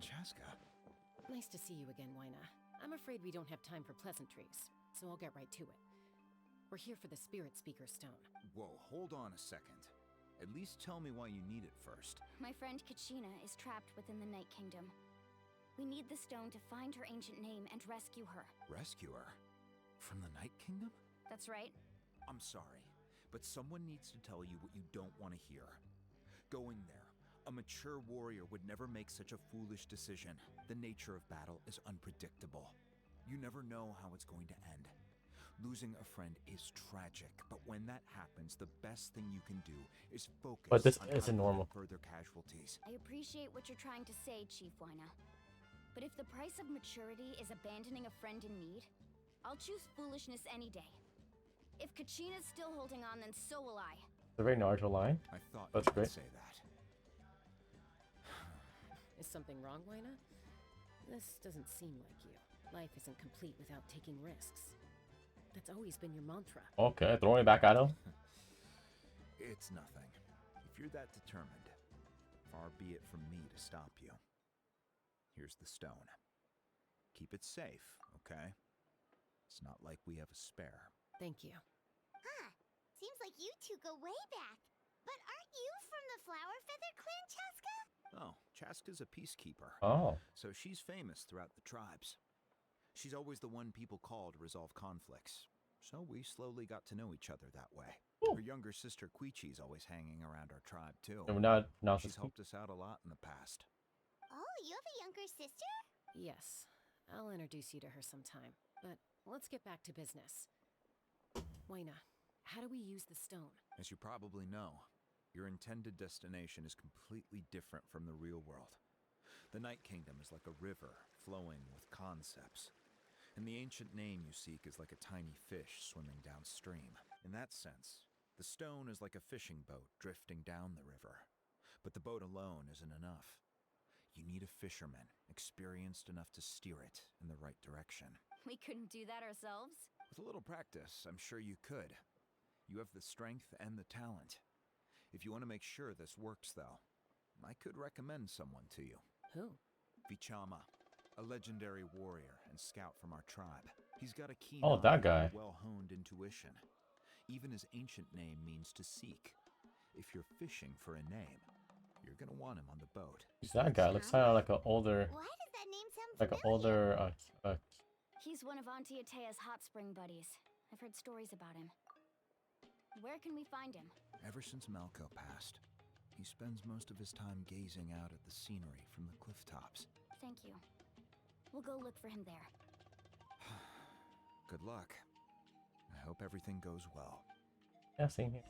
Chaska. Nice to see you again, Waina. I'm afraid we don't have time for pleasantries, so I'll get right to it. We're here for the Spirit Speaker Stone. Whoa, hold on a second. At least tell me why you need it first. My friend Kachina is trapped within the Night Kingdom. We need the stone to find her ancient name and rescue her. Rescue her? From the Night Kingdom? That's right. I'm sorry, but someone needs to tell you what you don't want to hear. Going there, a mature warrior would never make such a foolish decision. The nature of battle is unpredictable. You never know how it's going to end. Losing a friend is tragic, but when that happens, the best thing you can do is focus But this on isn't normal. further casualties. I appreciate what you're trying to say, Chief Waina. But if the price of maturity is abandoning a friend in need, I'll choose foolishness any day. If Kachina's still holding on, then so will I. It's a very Naruto line. I thought That's you great. would say that. Is something wrong, Waina? This doesn't seem like you. Life isn't complete without taking risks. That's always been your mantra. Okay, throwing it back at him. It's nothing. If you're that determined, far be it from me to stop you. Here's the stone. Keep it safe, okay? It's not like we have a spare. Thank you. Huh. Seems like you two go way back. But aren't you from the Flower Feather clan, Chaska? Oh, Chaska's a peacekeeper. Oh. So she's famous throughout the tribes. She's always the one people call to resolve conflicts. So we slowly got to know each other that way. Ooh. Her younger sister Quichi's always hanging around our tribe too. And we're not She's helped us out a lot in the past. Oh, you have a younger sister? Yes. I'll introduce you to her sometime. But let's get back to business. Waina, how do we use the stone? As you probably know, your intended destination is completely different from the real world. The Night Kingdom is like a river flowing with concepts. And the ancient name you seek is like a tiny fish swimming downstream. In that sense, the stone is like a fishing boat drifting down the river. But the boat alone isn't enough. You need a fisherman, experienced enough to steer it in the right direction. We couldn't do that ourselves. With a little practice, I'm sure you could. You have the strength and the talent. If you want to make sure this works, though, I could recommend someone to you. Who? Vichama, a legendary warrior and scout from our tribe. He's got a keen Oh, eye that guy. and a well-honed intuition. Even his ancient name means to seek. If you're fishing for a name, you're gonna want him on the boat. Who's that guy? Looks kind of like an older, Why does that name sound like an familiar? older. He's one of Auntie Atea's hot spring buddies. I've heard stories about him. Where can we find him? Ever since Malco passed, he spends most of his time gazing out at the scenery from the cliff tops. Thank you. We'll go look for him there. Good luck. I hope everything goes well. Yeah, same here.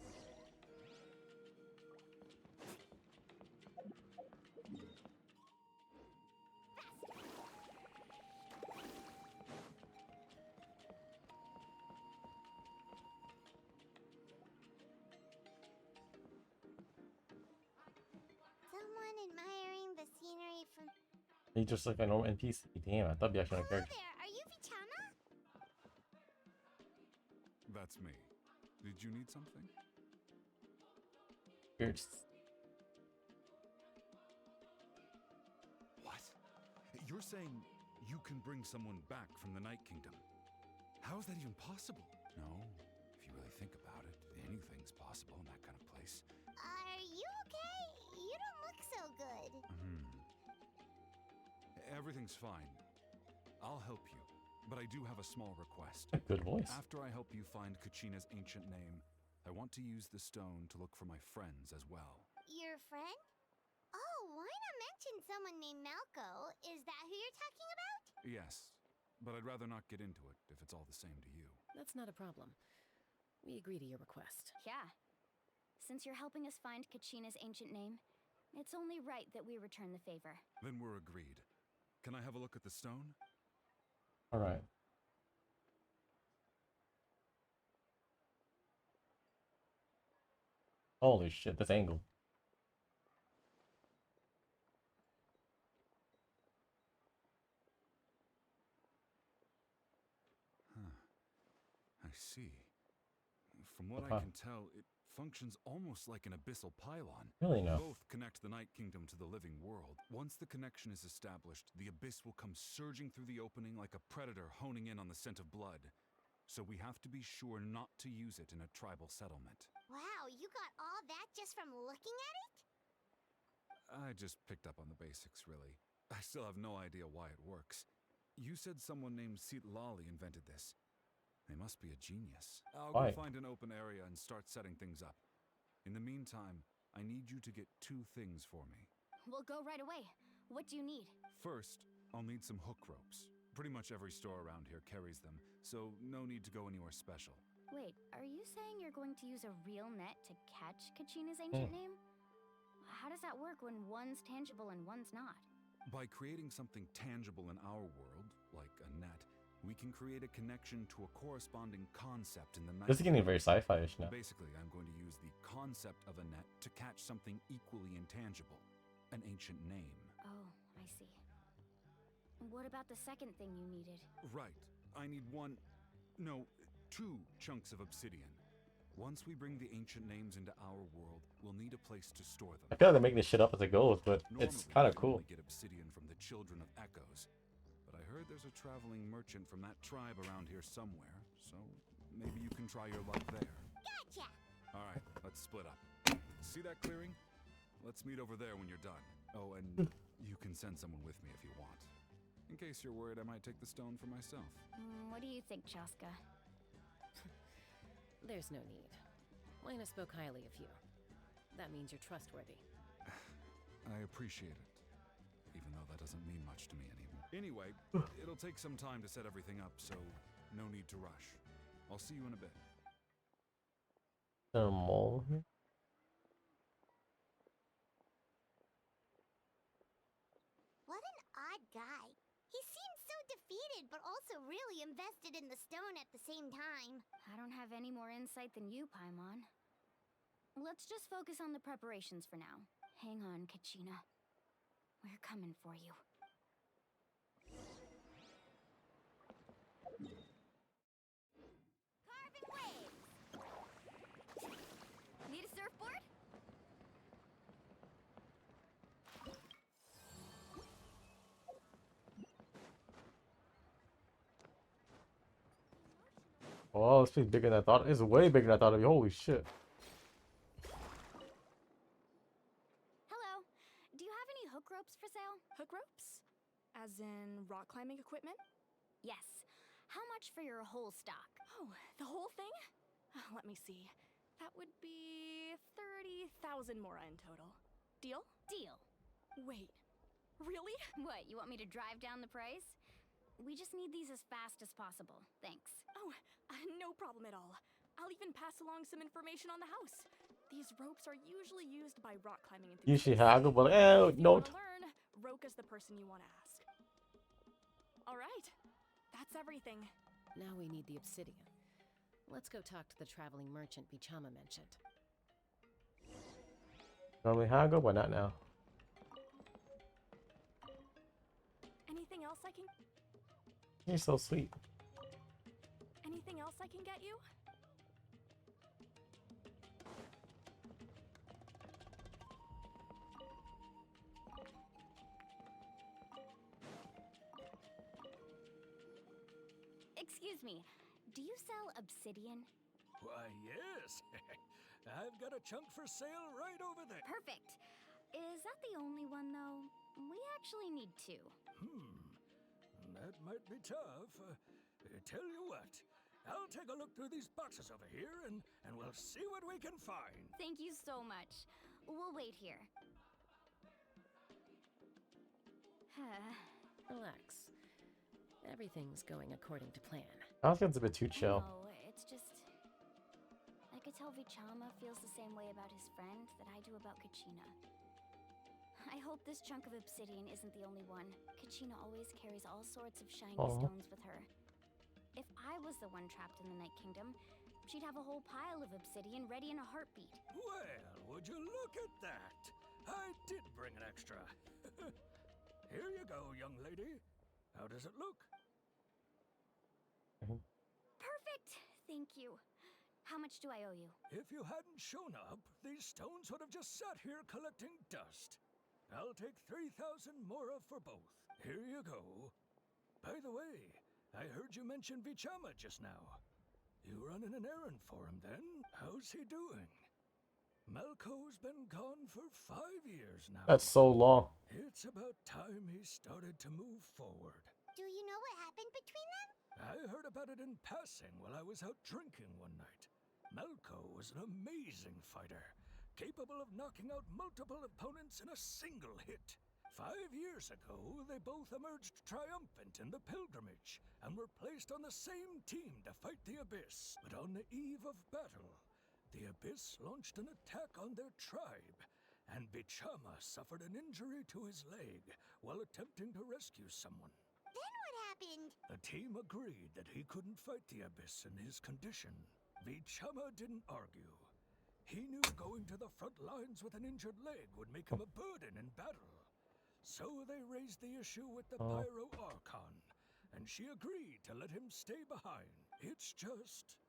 done admiring the scenery from... He's just like a normal NPC. Damn, I thought he actually a Hello character. there, are you Vichama? That's me. Did you need something? Here's What? You're saying you can bring someone back from the Night Kingdom? How is that even possible? No, if you really think about it, anything's possible in that kind of place. Are you okay? You don't look so good. Everything's fine. I'll help you, but I do have a small request. a good voice. After I help you find Kachina's ancient name, I want to use the stone to look for my friends as well. Your friend? Oh, why not mention someone named Malco? Is that who you're talking about? Yes, but I'd rather not get into it if it's all the same to you. That's not a problem. We agree to your request. Yeah. Since you're helping us find Kachina's ancient name, it's only right that we return the favor. Then we're agreed. Can I have a look at the stone? All right. Holy shit, this angle. I see. From what I can tell, it functions almost like an abyssal pylon. Really no. Both connect the Night Kingdom to the living world. Once the connection is established, the abyss will come surging through the opening like a predator honing in on the scent of blood. So we have to be sure not to use it in a tribal settlement. Wow, you got all that just from looking at it? I just picked up on the basics, really. I still have no idea why it works. You said someone named Lali invented this. They must be a genius. I'll go find an open area and start setting things up. In the meantime, I need you to get 2 things for me. We'll go right away. What do you need? First, I'll need some hook ropes. Pretty much every store around here carries them, so no need to go anywhere special. Wait, are you saying you're going to use a real net to catch Kachina's ancient name? How does that work when one's tangible and one's not? By creating something tangible in our world, like a net, we can create a connection to a corresponding concept in the night. This is getting very sci-fi-ish now. Basically, I'm going to use the concept of a net to catch something equally intangible, an ancient name. Oh, I see. What about the second thing you needed? Right. I need 2 chunks of obsidian. Once we bring the ancient names into our world, we'll need a place to store them. I feel like they're making this shit up as it goes, but it's kind of cool. Normally, get obsidian from the children of Echoes. But I heard there's a traveling merchant from that tribe around here somewhere, so maybe you can try your luck there. Gotcha! Alright, let's split up. See that clearing? Let's meet over there when you're done. Oh, and you can send someone with me if you want. In case you're worried I might take the stone for myself. What do you think, Chaska? There's no need. Lena spoke highly of you. That means you're trustworthy. I appreciate it, even though that doesn't mean much to me anymore. Anyway, it'll take some time to set everything up, so no need to rush. I'll see you in a bit. There a mole here? What an odd guy. He seems so defeated, but also really invested in the stone at the same time. I don't have any more insight than you, Paimon. Let's just focus on the preparations for now. Hang on, Kachina. We're coming for you. Carving waves! Need a surfboard? Oh, this thing's bigger than I thought. It's way bigger than I thought it'd be. Holy shit. Hello. Do you have any hook ropes for sale? Hook ropes? As in rock climbing equipment? Yes. How much for your whole stock? Oh, the whole thing? Let me see. That would be 30,000 mora in total. Deal? Deal. Wait, really? What, you want me to drive down the price? We just need these as fast as possible. Thanks. Oh, no problem at all. I'll even pass along some information on the house. These ropes are usually used by rock climbing enthusiasts. Usually haggle, but If you no. want to learn, Roka's the person you want to ask. All right, that's everything. Now we need the obsidian. Let's go talk to the traveling merchant Bichama mentioned. Normally haggle, but not now. I can... You're so sweet. Anything else I can get you? Excuse me, do you sell obsidian? Why, yes. I've got a chunk for sale right over there. Perfect. Is that the only one, though? We actually need two. That might be tough. Tell you what, I'll take a look through these boxes over here and we'll see what we can find. Thank you so much. We'll wait here. Relax. Everything's going according to plan. Alskin's a bit too chill. No, it's just... I could tell Vichama feels the same way about his friend that I do about Kachina. I hope this chunk of obsidian isn't the only one. Kachina always carries all sorts of shiny stones with her. If I was the one trapped in the Night Kingdom, she'd have a whole pile of obsidian ready in a heartbeat. Well, would you look at that? I did bring an extra. Here you go, young lady. How does it look? Perfect! Thank you. How much do I owe you? If you hadn't shown up, these stones would have just sat here collecting dust. I'll take 3,000 mora for both. Here you go. By the way, I heard you mention Vichama just now. You running an errand for him then? How's he doing? Malco's been gone for 5 years now. That's so long. It's about time he started to move forward. Do you know what happened between them? I heard about it in passing while I was out drinking one night. Malco was an amazing fighter, capable of knocking out multiple opponents in a single hit. 5 years ago, they both emerged triumphant in the pilgrimage and were placed on the same team to fight the Abyss. But on the eve of battle, the Abyss launched an attack on their tribe, and Vichama suffered an injury to his leg while attempting to rescue someone. Then what happened? The team agreed that he couldn't fight the Abyss in his condition. Vichama didn't argue. He knew going to the front lines with an injured leg would make him a burden in battle. So they raised the issue with the Pyro Archon, and she agreed to let him stay behind. It's just...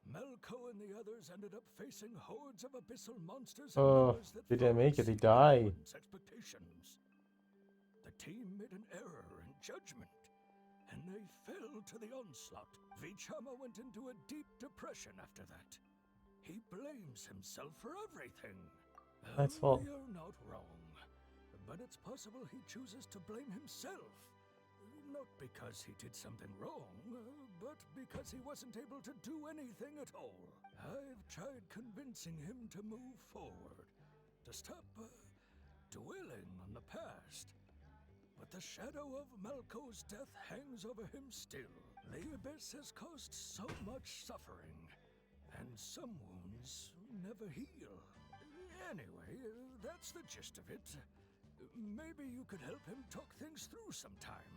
Malco and the others ended up facing hordes of abyssal monsters and menaces that they didn't make it, they died. died. Expectations. The team made an error in judgment, and they fell to the onslaught. Vichama went into a deep depression after that. He blames himself for everything. That's fault. You're not wrong, but it's possible he chooses to blame himself. Not because he did something wrong, but because he wasn't able to do anything at all. I've tried convincing him to move forward, to stop dwelling on the past. But the shadow of Malco's death hangs over him still. The Abyss has caused so much suffering, and some wounds never heal. Anyway, that's the gist of it. Maybe you could help him talk things through sometime.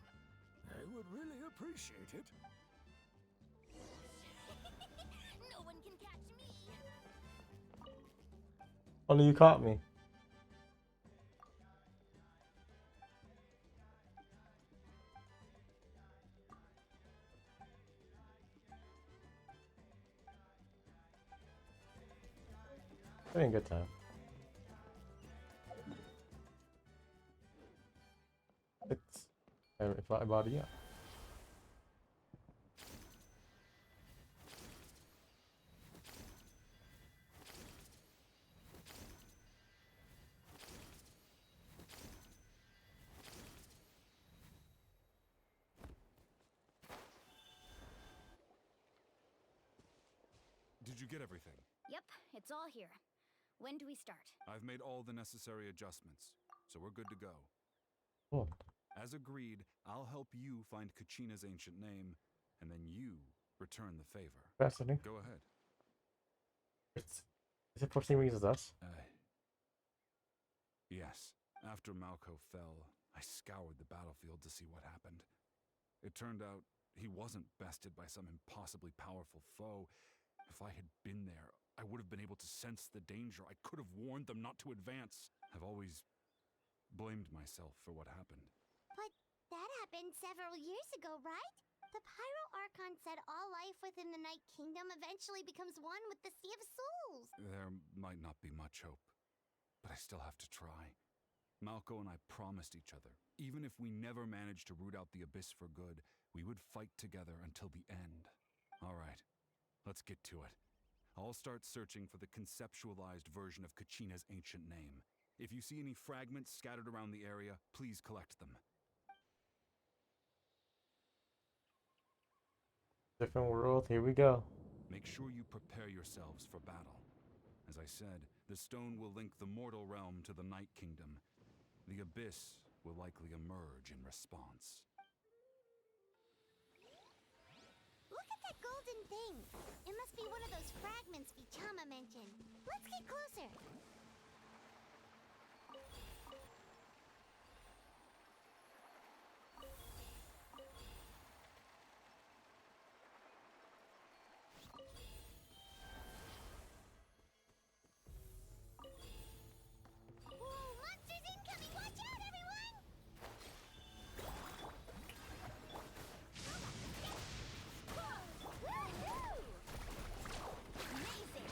I would really appreciate it. No one can catch me. Only you caught me. Having a good time. It's everybody, yeah. Did you get everything? Yep, it's all here. When do we start? I've made all the necessary adjustments, so we're good to go. Cool. As As agreed, I'll help you find Kachina's ancient name, and then you return the favor. Fascinating. Go ahead. Is it for the same reason as us? Yes. After Malco fell, I scoured the battlefield to see what happened. It turned out he wasn't bested by some impossibly powerful foe. If I had been there, I would have been able to sense the danger. I could have warned them not to advance. I've always blamed myself for what happened. But that happened several years ago, right? The Pyro Archon said all life within the Night Kingdom eventually becomes one with the Sea of Souls. There might not be much hope, but I still have to try. Malco and I promised each other, even if we never managed to root out the Abyss for good, we would fight together until the end. All right, let's get to it. I'll start searching for the conceptualized version of Kachina's ancient name. If you see any fragments scattered around the area, please collect them. Different world, here we go. Make sure you prepare yourselves for battle. As I said, the stone will link the mortal realm to the Night Kingdom. The Abyss will likely emerge in response. Look at that golden thing. It must be one of those fragments Vichama mentioned. Let's get closer. Whoa, monsters incoming! Watch out, everyone! Woohoo! Amazing!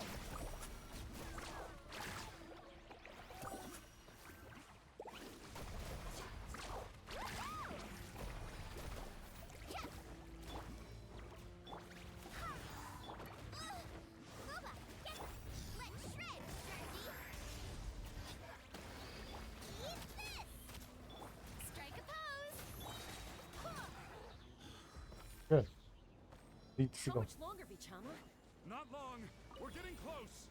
Good. Need to How go. much longer, Vichama? Not long! We're getting close!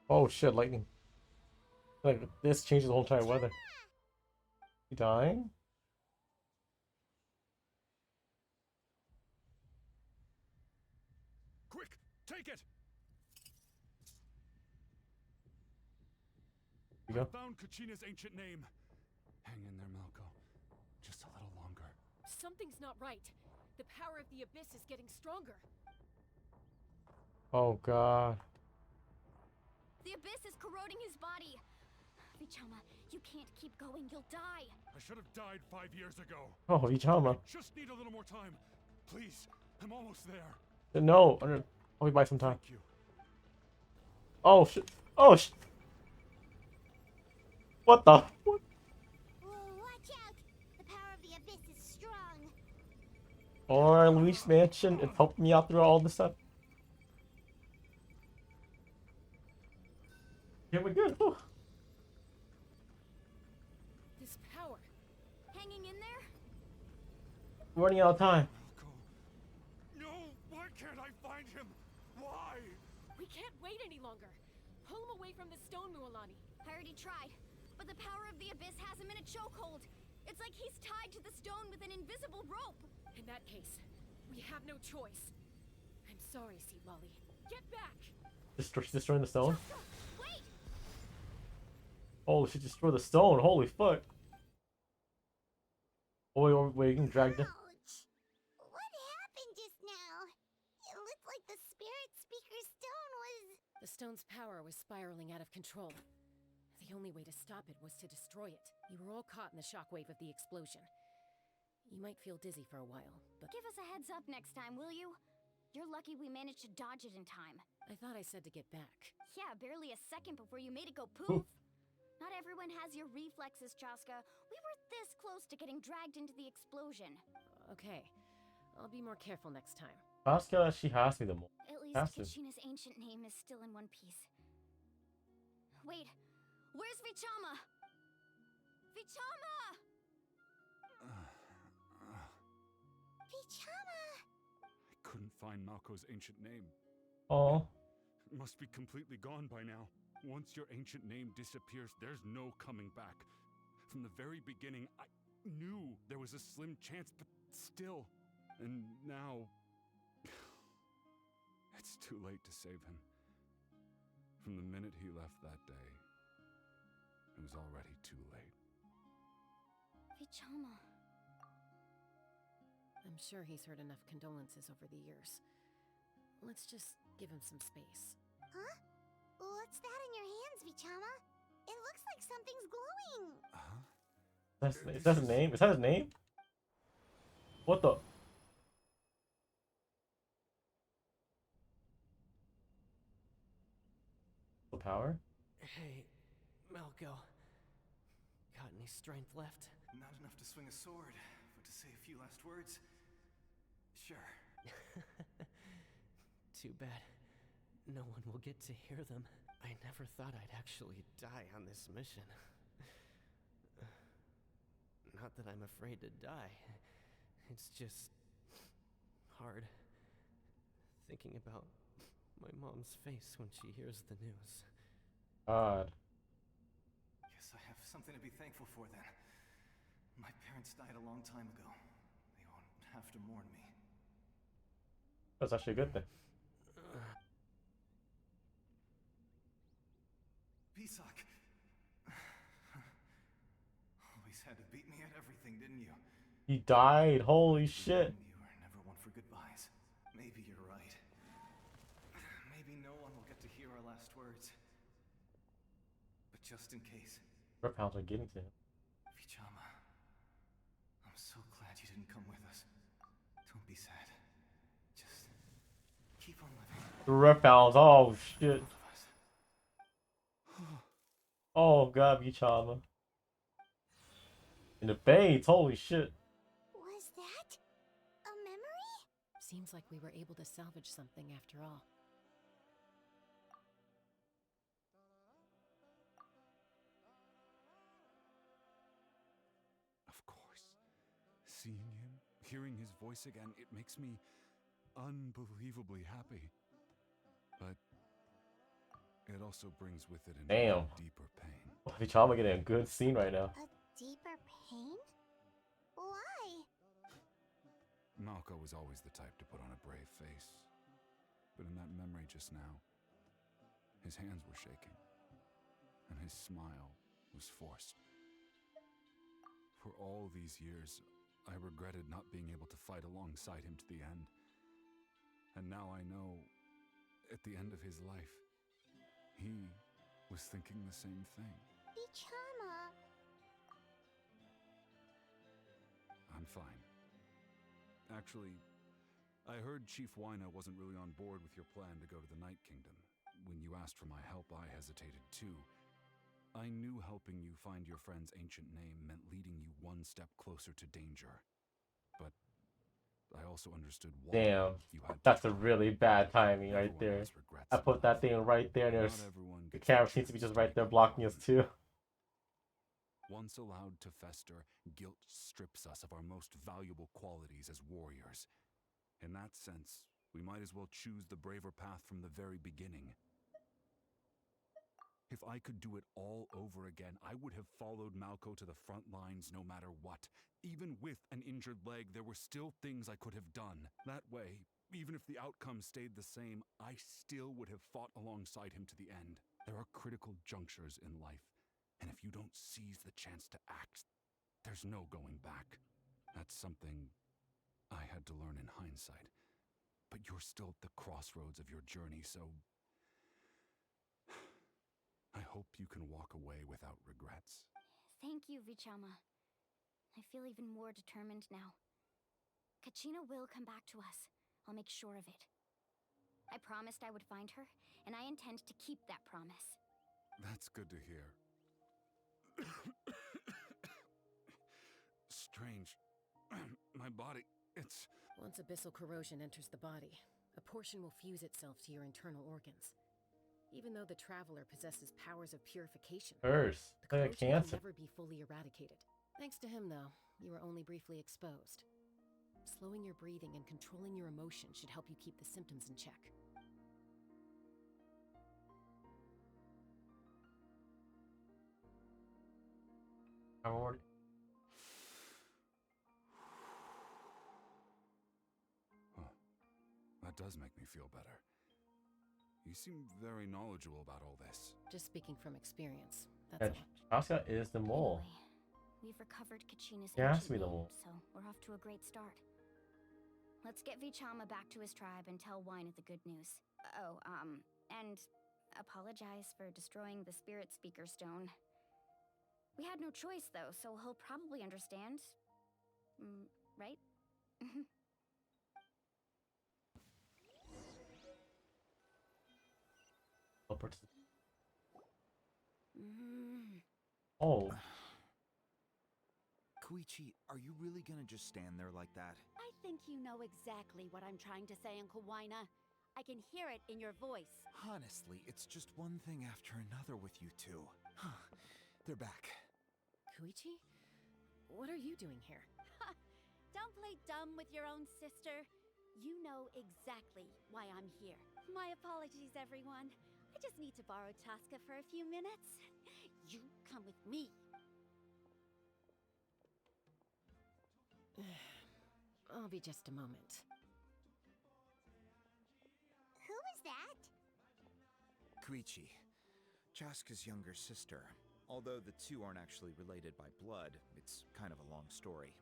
Oh shit, lightning. Like, this changes the whole entire weather. You dying? Quick! Take it! You go. I found Kachina's ancient name. Hang in there, Malco. Just a little longer. Something's not right. The power of the Abyss is getting stronger. Oh god. The Abyss is corroding his body. Vichama, you can't keep going. You'll die. I should have died 5 years ago. Oh, Vichama. Just need a little more time. Please, I'm almost there. No, I'll be by some time. Thank you. Oh shit. Oh shit. What the? What? Whoa, watch out! The power of the Abyss is strong. Alright, Luis Mansion, it's helping me out through all this stuff. Yeah, we're good. Whew. This power. Hanging in there? We're running out of time. Malco. No, why can't I find him? Why? We can't wait any longer. Pull him away from the stone, Mualani. I already tried, but the power of the Abyss has him in a chokehold. It's like he's tied to the stone with an invisible rope. In that case, we have no choice. I'm sorry, Sea Lolly. Get back! Destroying the stone? Wait! Oh, she destroyed the stone. Holy fuck. Oh, wait, you can drag them. Ouch! What happened just now? It looked like the spirit speaker's stone was... The stone's power was spiraling out of control. The only way to stop it was to destroy it. You were all caught in the shockwave of the explosion. You might feel dizzy for a while, but... Give us a heads up next time, will you? You're lucky we managed to dodge it in time. I thought I said to get back. Yeah, barely a second before you made it go poof. Not everyone has your reflexes, Chaska. We were this close to getting dragged into the explosion. Okay, I'll be more careful next time. Asuka, she has me the most. At least Has to. Kachina's ancient name is still in one piece. Wait, where's Vichama? Vichama! Vichama! I couldn't find Malco's ancient name. Oh. It must be completely gone by now. Once your ancient name disappears, there's no coming back. From the very beginning, I knew there was a slim chance, but still. And now... it's too late to save him. From the minute he left that day, it was already too late. Vichama. I'm sure he's heard enough condolences over the years. Let's just give him some space. Huh? What's that in your hands, Vichama? It looks like something's glowing. Huh? Is that his name? Is that his name? What the? The power? Hey, Malco. Got any strength left? Not enough to swing a sword, but to say a few last words? Sure. Too bad. No one will get to hear them. I never thought I'd actually die on this mission. Not that I'm afraid to die. It's just hard thinking about my mom's face when she hears the news. God. Guess I have something to be thankful for then. My parents died a long time ago. They won't have to mourn me. That's actually a good thing. Pisak! Always had to beat me at everything, didn't you? He died. Holy shit. You were never one for goodbyes. Maybe you're right. Maybe no one will get to hear our last words. But just in case. Rep hounds are getting to him. Vichama, I'm so glad you didn't come with us. Don't be sad. Just keep on living. The rep hounds. Oh shit. Oh god, Vichama. In the veins. Holy shit. Was that a memory? Seems like we were able to salvage something after all. Of course. Seeing him, hearing his voice again, it makes me unbelievably happy. But it also brings with it an even deeper pain. Vichama getting a good scene right now. A deeper pain? Why? Malco was always the type to put on a brave face. But in that memory just now, his hands were shaking, and his smile was forced. For all these years, I regretted not being able to fight alongside him to the end. And now I know, at the end of his life, he was thinking the same thing. Vichama. I'm fine. Actually, I heard Chief Wina wasn't really on board with your plan to go to the Night Kingdom. When you asked for my help, I hesitated too. I knew helping you find your friend's ancient name meant leading you one step closer to danger. But I also understood why you had to. That's a really bad timing right there. I put that thing right there, and there's the camera seems to be just right there blocking us too. Once allowed to fester, guilt strips us of our most valuable qualities as warriors. In that sense, we might as well choose the braver path from the very beginning. If I could do it all over again, I would have followed Malco to the front lines no matter what. Even with an injured leg, there were still things I could have done. That way, even if the outcome stayed the same, I still would have fought alongside him to the end. There are critical junctures in life, and if you don't seize the chance to act, there's no going back. That's something I had to learn in hindsight. But you're still at the crossroads of your journey, so I hope you can walk away without regrets. Thank you, Vichama. I feel even more determined now. Kachina will come back to us. I'll make sure of it. I promised I would find her, and I intend to keep that promise. That's good to hear. Strange. My body, it's... Once abyssal corrosion enters the body, a portion will fuse itself to your internal organs. Even though the Traveler possesses powers of purification, Curse. the corrosion Cancer. can never be fully eradicated. Thanks to him, though, you were only briefly exposed. Slowing your breathing and controlling your emotions should help you keep the symptoms in check. I'm already... Huh. That does make me feel better. You seem very knowledgeable about all this. Just speaking from experience. Yeah, That's all. Chaska is the mole. Anyway, we've recovered Kachina's He has to ancient be the name, mole. so we're off to a great start. Let's get Vichama back to his tribe and tell Wine the good news. Oh, and apologize for destroying the Spirit Speaker Stone. We had no choice, though, so he'll probably understand. Right? Oh. Koichi, are you really gonna just stand there like that? I think you know exactly what I'm trying to say, Uncle Wina. I can hear it in your voice. Honestly, it's just one thing after another with you two. They're back. Koichi? What are you doing here? Don't play dumb with your own sister. You know exactly why I'm here. My apologies, everyone. I just need to borrow Chaska for a few minutes. You come with me. I'll be just a moment. Who is that? Koichi, Chaska's younger sister. Although the two aren't actually related by blood, it's kind of a long story.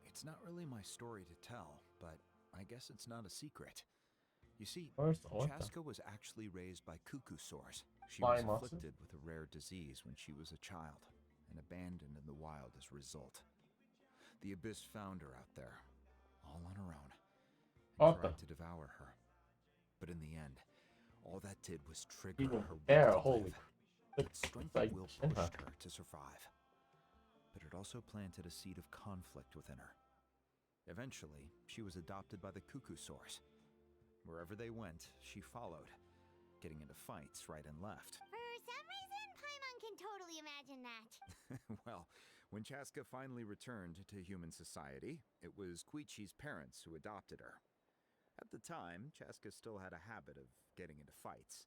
It's not really my story to tell, but I guess it's not a secret. You see, Chaska was actually raised by cuckoo sores. She was afflicted with a rare disease when she was a child, and abandoned in the wild as a result. The Abyss found her out there, all on her own, and tried to devour her. But in the end, all that did was trigger her will to live. Its strength of will pushed her to survive. But it also planted a seed of conflict within her. Eventually, she was adopted by the cuckoo source. Wherever they went, she followed, getting into fights right and left. For some reason, Paimon can totally imagine that. Well, when Chaska finally returned to human society, it was Koichi's parents who adopted her. At the time, Chaska still had a habit of getting into fights,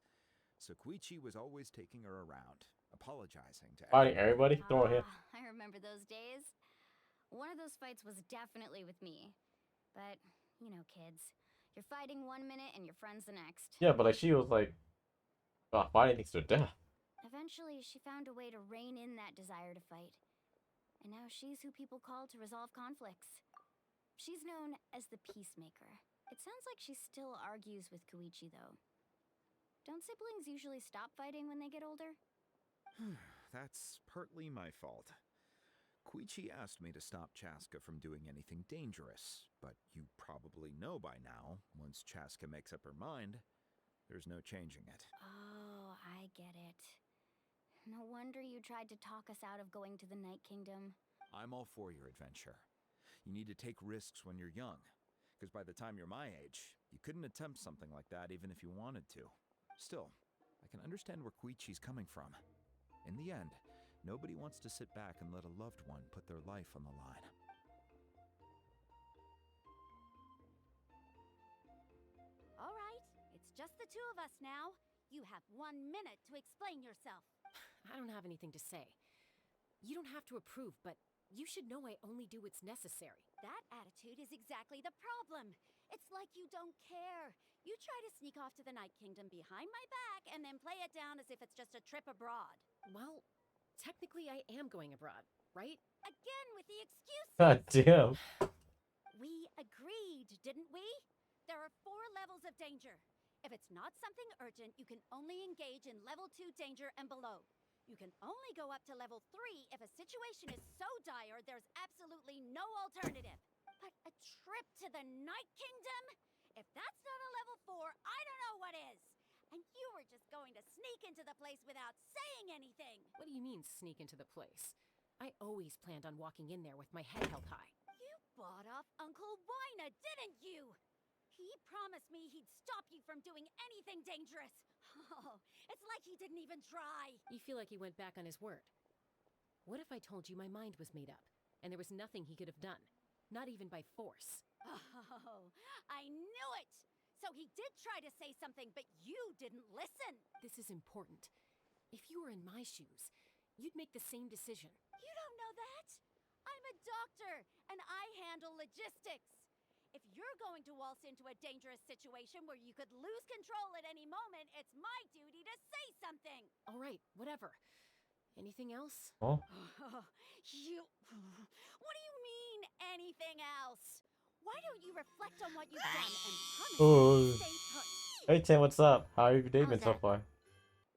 so Koichi was always taking her around, apologizing to everybody. Throw a hit. I remember those days. One of those fights was definitely with me. But, you know, kids. You're fighting 1 minute and your friend's the next. Yeah, but like she was like fighting things to death. Eventually, she found a way to rein in that desire to fight. And now she's who people call to resolve conflicts. She's known as the Peacemaker. It sounds like she still argues with Koichi, though. Don't siblings usually stop fighting when they get older? That's partly my fault. Koichi asked me to stop Chaska from doing anything dangerous, but you probably know by now, once Chaska makes up her mind, there's no changing it. Oh, I get it. No wonder you tried to talk us out of going to the Night Kingdom. I'm all for your adventure. You need to take risks when you're young, because by the time you're my age, you couldn't attempt something like that even if you wanted to. Still, I can understand where Koichi's coming from. In the end, nobody wants to sit back and let a loved one put their life on the line. All right, it's just the two of us now. You have 1 minute to explain yourself. I don't have anything to say. You don't have to approve, but you should know I only do what's necessary. That attitude is exactly the problem. It's like you don't care. You try to sneak off to the Night Kingdom behind my back and then play it down as if it's just a trip abroad. Well, technically I am going abroad, right? Again with the excuses! God damn. We agreed, didn't we? There are 4 levels of danger. If it's not something urgent, you can only engage in level 2 danger and below. You can only go up to level 3 if a situation is so dire there's absolutely no alternative. But a trip to the Night Kingdom? If that's not a level 4, I don't know what is. And you were just going to sneak into the place without saying anything. What do you mean, sneak into the place? I always planned on walking in there with my head held high. You bought off Uncle Wina, didn't you? He promised me he'd stop you from doing anything dangerous. Oh, it's like he didn't even try. You feel like he went back on his word. What if I told you my mind was made up, and there was nothing he could have done? Not even by force. Oh, I knew it! So he did try to say something, but you didn't listen. This is important. If you were in my shoes, you'd make the same decision. You don't know that. I'm a doctor, and I handle logistics. If you're going to waltz into a dangerous situation where you could lose control at any moment, it's my duty to say something. All right, whatever. Anything else? Oh. You... What do you mean, anything else? Why don't you reflect on what you've done and promise Oh. to stay put? Hey Tim, what's up? How have your day been How's so that? far?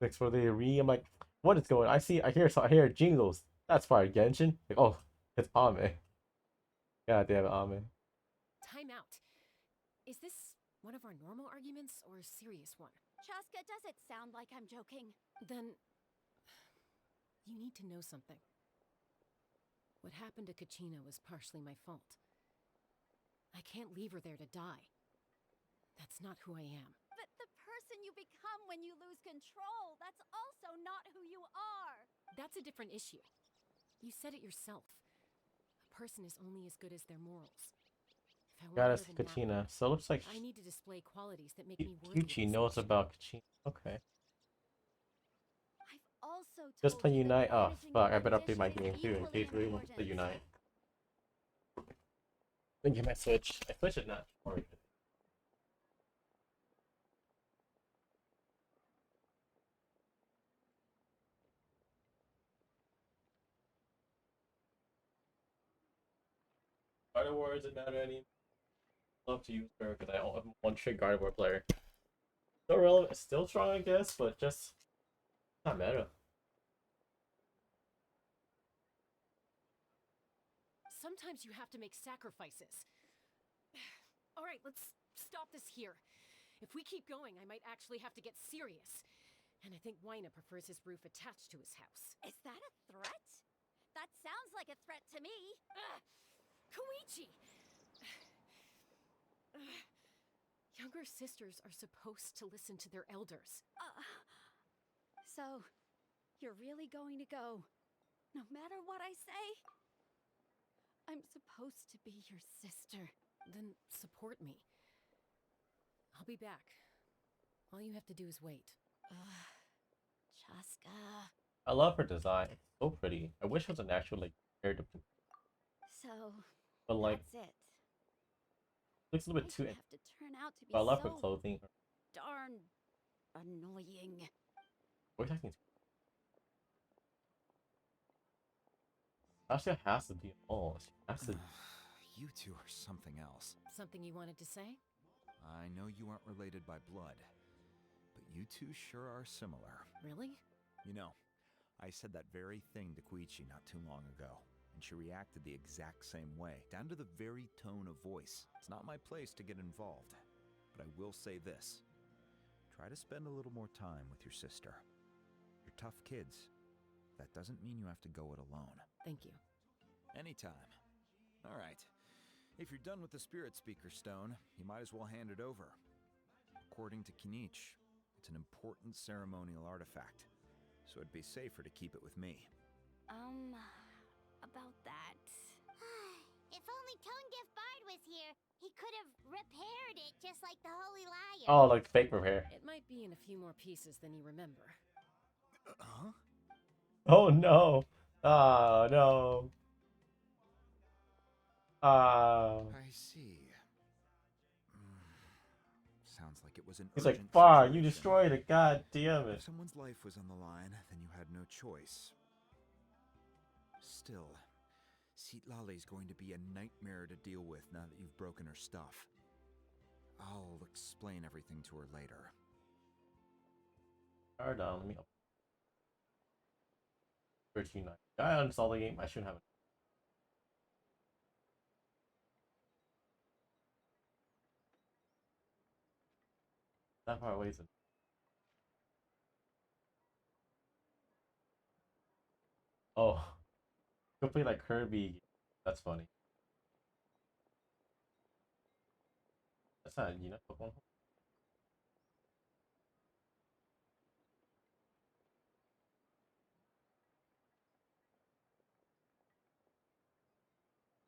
Thanks for the re. I'm like, what is going? I hear jingles. That's fire, Genshin. Like, oh, it's Ame. God damn it, Ame. Time out. Is this one of our normal arguments or a serious one? Chaska, does it sound like I'm joking? Then you need to know something. What happened to Kachina was partially my fault. I can't leave her there to die. That's not who I am. But the person you become when you lose control, that's also not who you are. That's a different issue. You said it yourself. A person is only as good as their morals. If I want Gotta more see than that, Kachina. So it looks like I need to display qualities that make me worthy of Kyuchi this knows action. about Kachina. Okay. I've also Just told play you that Unite. Oh managing fuck! I your better update my condition game is too in equally case we want to play important. Unite. Then get my Switch. My Switch is not working. Garden War doesn't matter anymore. Love to use her because I'm one trick Garden War player. Still relevant, still strong, I guess, but just not meta. Sometimes you have to make sacrifices. All right, let's stop this here. If we keep going, I might actually have to get serious. And I think Waina prefers his roof attached to his house. Is that a threat? That sounds like a threat to me. Koichi! Younger sisters are supposed to listen to their elders. So, you're really going to go, no matter what I say? I'm supposed to be your sister. Then support me. I'll be back. All you have to do is wait. Chaska. I love her design. It's so pretty. I wish it was an actual like hair So, but like that's it. looks a little bit Why'd too. you have to turn out to be But I love her so clothing. darn annoying. Voice acting. Actually, has to be. Oh, she has to. You two are something else. Something you wanted to say? I know you aren't related by blood, but you two sure are similar. Really? You know, I said that very thing to Koichi not too long ago, and she reacted the exact same way, down to the very tone of voice. It's not my place to get involved, but I will say this. Try to spend a little more time with your sister. You're tough kids. That doesn't mean you have to go it alone. Thank you. Anytime. All right. If you're done with the Spirit Speaker Stone, you might as well hand it over. According to Kinich, it's an important ceremonial artifact, so it'd be safer to keep it with me. About that. If only Tone-Gift Bard was here, he could have repaired it just like the Holy Liar. Oh, like fake repair. It might be in a few more pieces than you remember. Huh? Oh no! Oh no! I see. Sounds like it was an He's like, urgent "Fuck! You situation. destroyed it! God damn it!" If someone's life was on the line, then you had no choice. Still, Citlali's going to be a nightmare to deal with now that you've broken her stuff. I'll explain everything to her later. Hold on, let me. 13.9. I uninstalled the game. I shouldn't have it. That part wasted. Oh, complete like Kirby. That's funny. That's not Pokemon.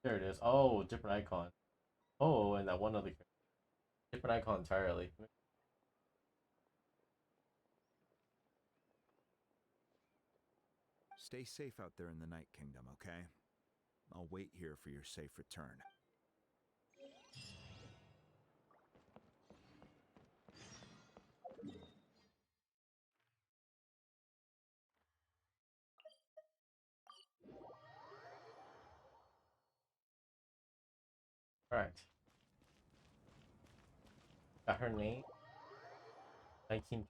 There it is. Oh, different icon. Oh, and that one other different icon entirely. Stay safe out there in the Night Kingdom, okay? I'll wait here for your safe return. Alright. Got her name. 19.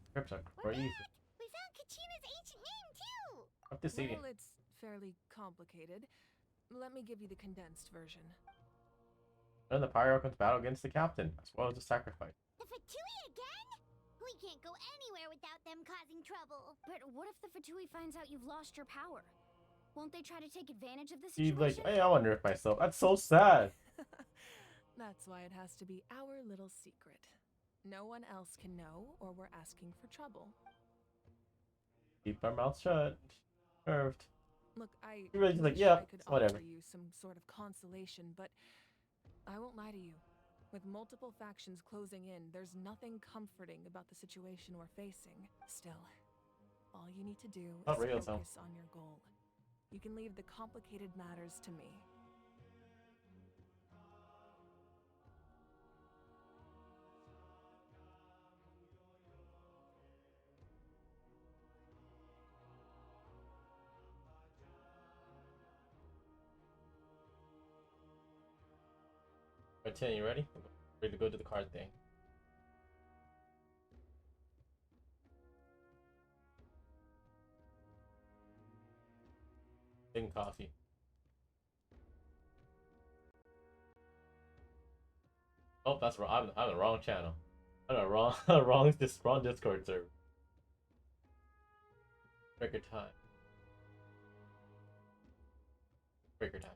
Scripts are crazy. We found Kachina's ancient name, too! Up to see. Well, it's fairly complicated. Let me give you the condensed version. Then the pyro comes battle against the captain, as well as the sacrifice. The Fatui again? We can't go anywhere without them causing trouble. But what if the Fatui finds out you've lost your power? Won't they try to take advantage of the She's situation? like, hey, I wonder if myself. That's so sad. That's why it has to be our little secret. No one else can know, or we're asking for trouble. Keep our mouths shut. Curved. Look, I You're really just like, wish yeah, I could whatever. offer you some sort of consolation, but I won't lie to you. With multiple factions closing in, there's nothing comforting about the situation we're facing. Still, all you need to do Not is real, focus on your goal. You can leave the complicated matters to me. Alright, Tin, you ready? Ready to go to the card thing. Big coffee. Oh, that's wrong. I'm the wrong channel. I'm the wrong, wrong Discord server. Breaker time. Breaker time.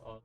On.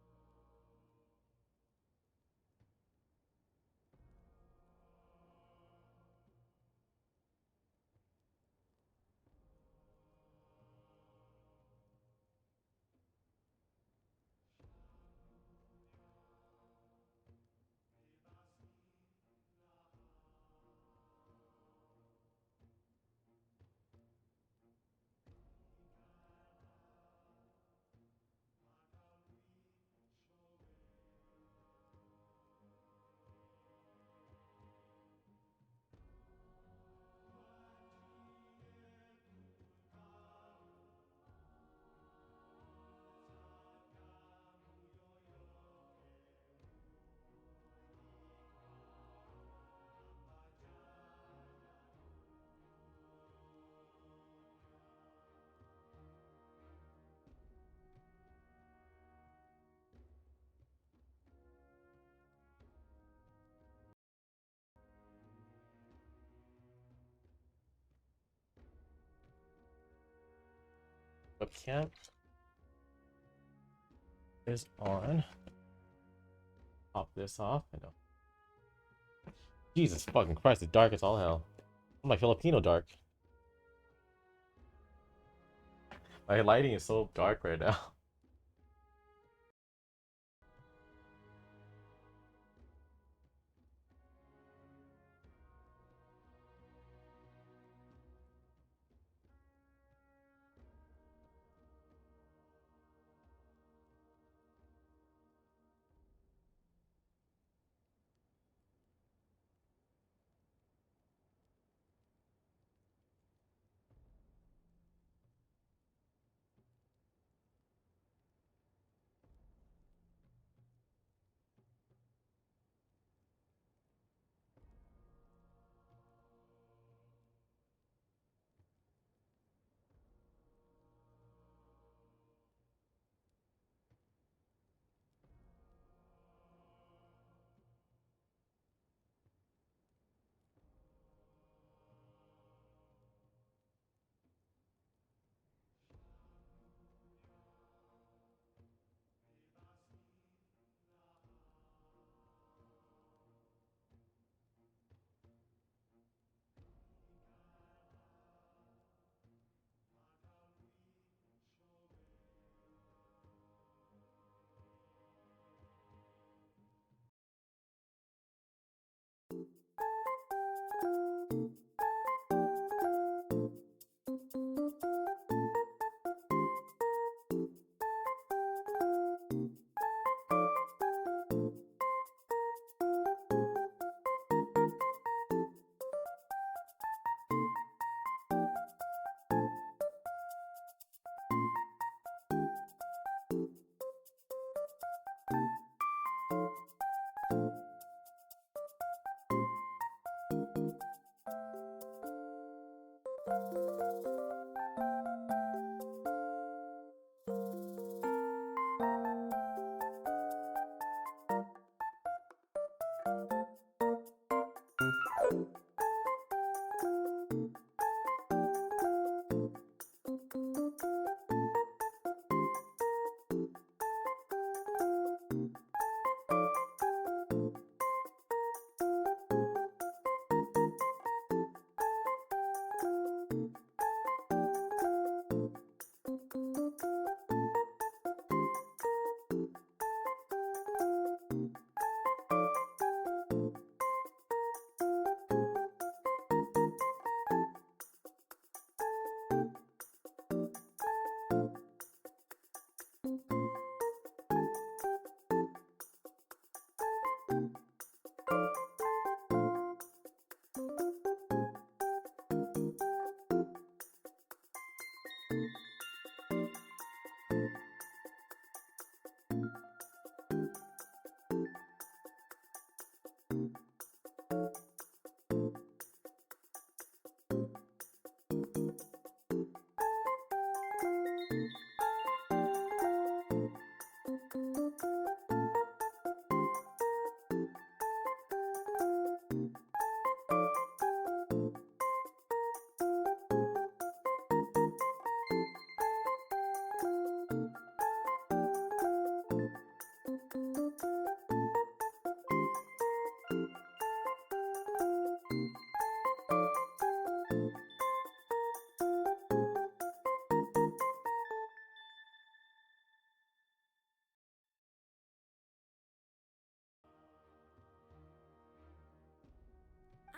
Webcam is on. Pop this off. I know. Jesus fucking Christ, it's dark as all hell. I'm like Filipino dark. My lighting is so dark right now.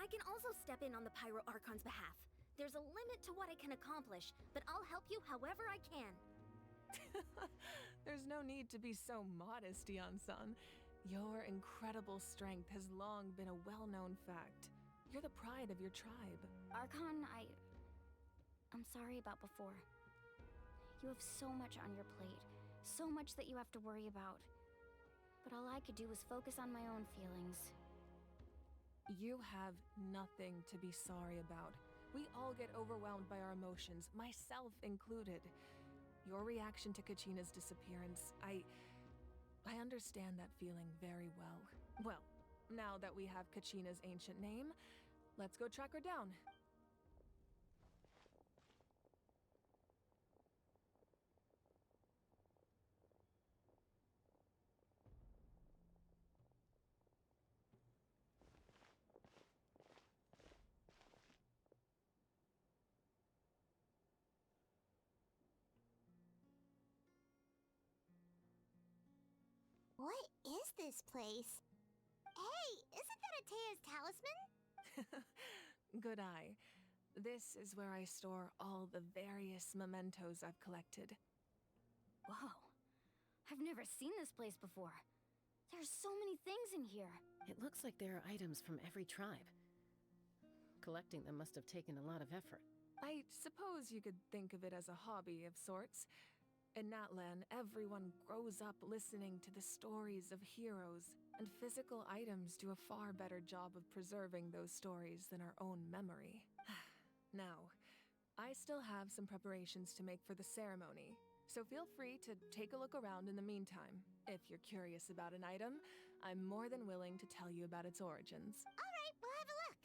I can also step in on the Pyro Archon's behalf. There's a limit to what I can accomplish, but I'll help you however I can. There's no need to be so modest, Yan-san. Your incredible strength has long been a well-known fact. You're the pride of your tribe. Archon, I'm sorry about before. You have so much on your plate, so much that you have to worry about. But all I could do was focus on my own feelings. You have nothing to be sorry about. We all get overwhelmed by our emotions, myself included. Your reaction to Kachina's disappearance, I understand that feeling very well. Well, now that we have Kachina's ancient name, let's go track her down. What is this place? Hey, isn't that Atea's talisman? Good eye. This is where I store all the various mementos I've collected. Whoa. I've never seen this place before. There's so many things in here. It looks like there are items from every tribe. Collecting them must have taken a lot of effort. I suppose you could think of it as a hobby of sorts. In Natlan, everyone grows up listening to the stories of heroes, and physical items do a far better job of preserving those stories than our own memory. Now, I still have some preparations to make for the ceremony, so feel free to take a look around in the meantime. If you're curious about an item, I'm more than willing to tell you about its origins. All right, we'll have a look.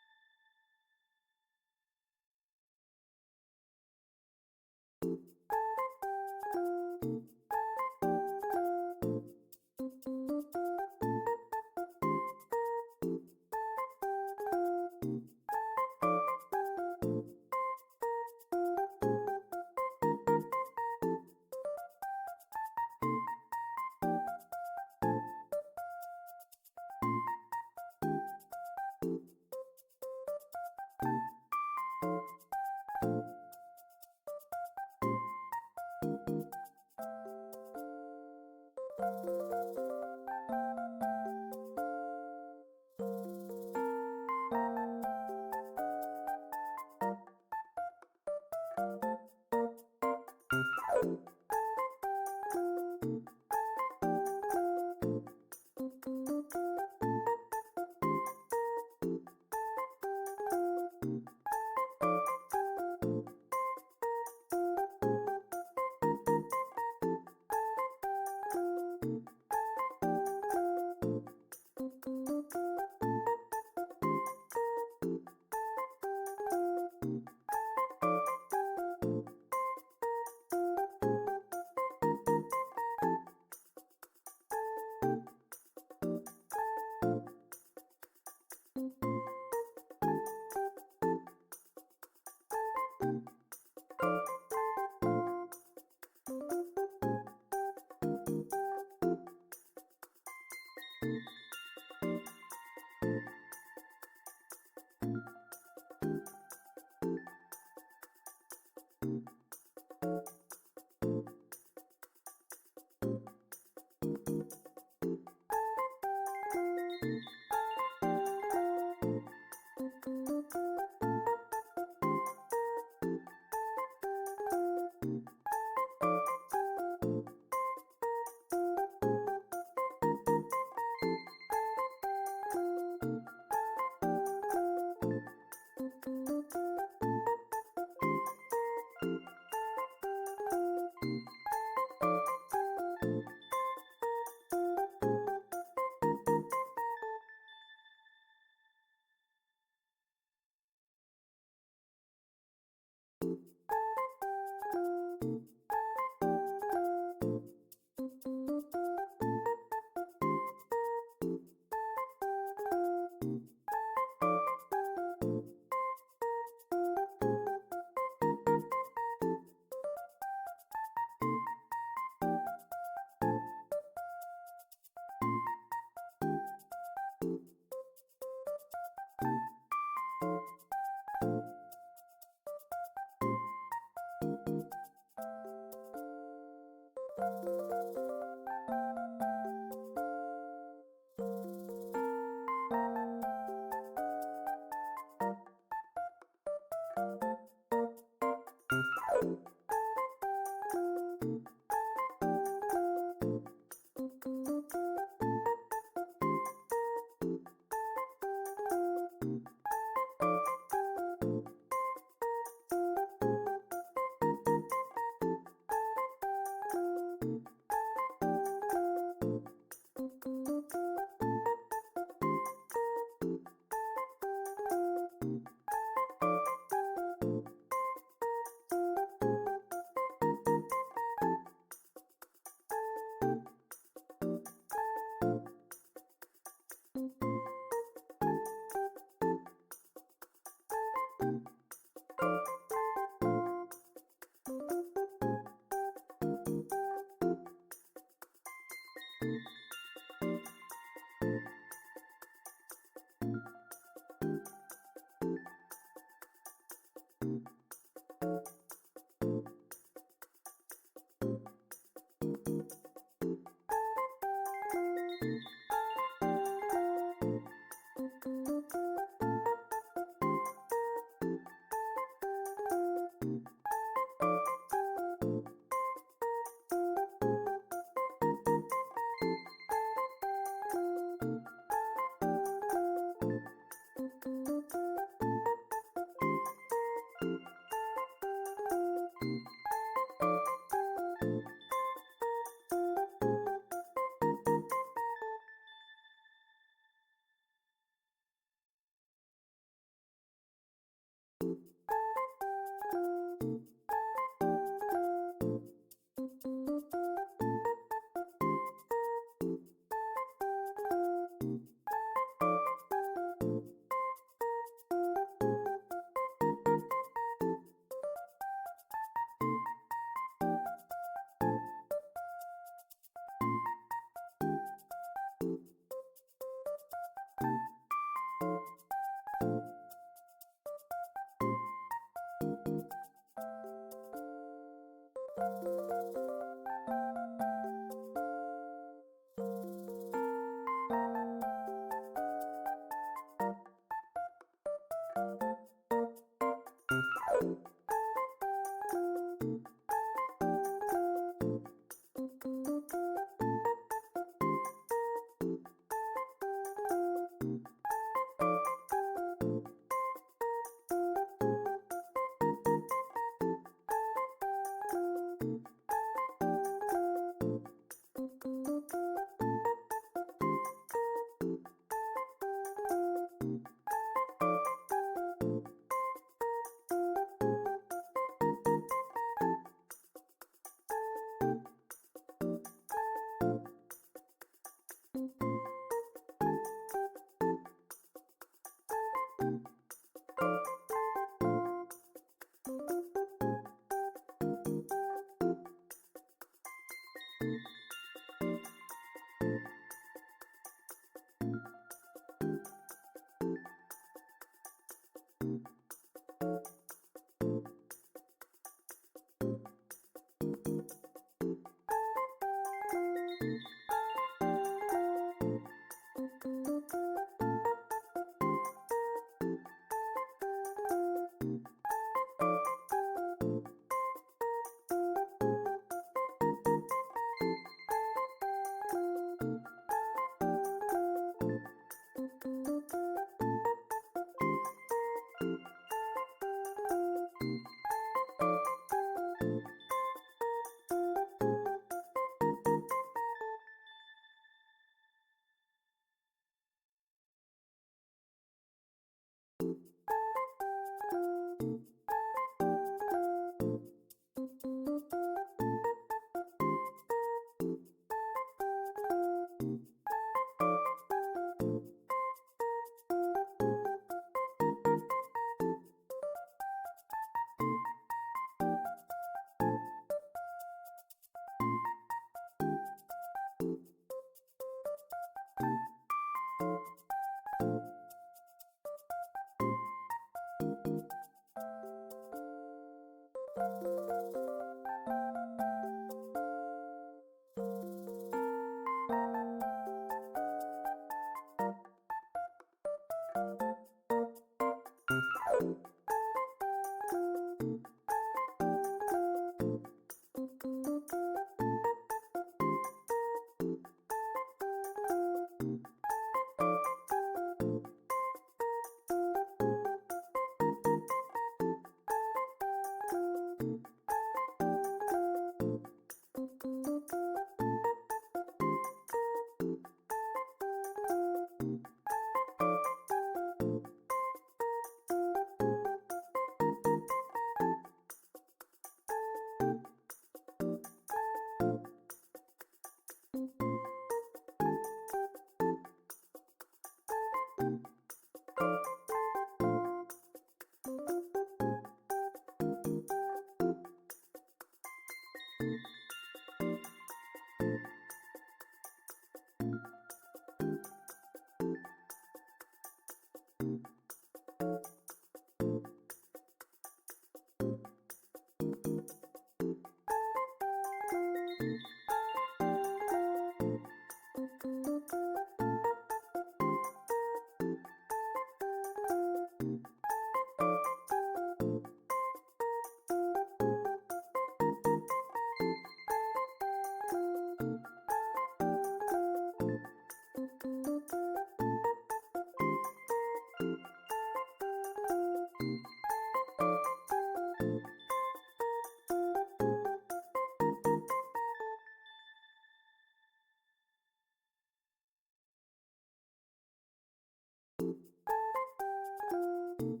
Thank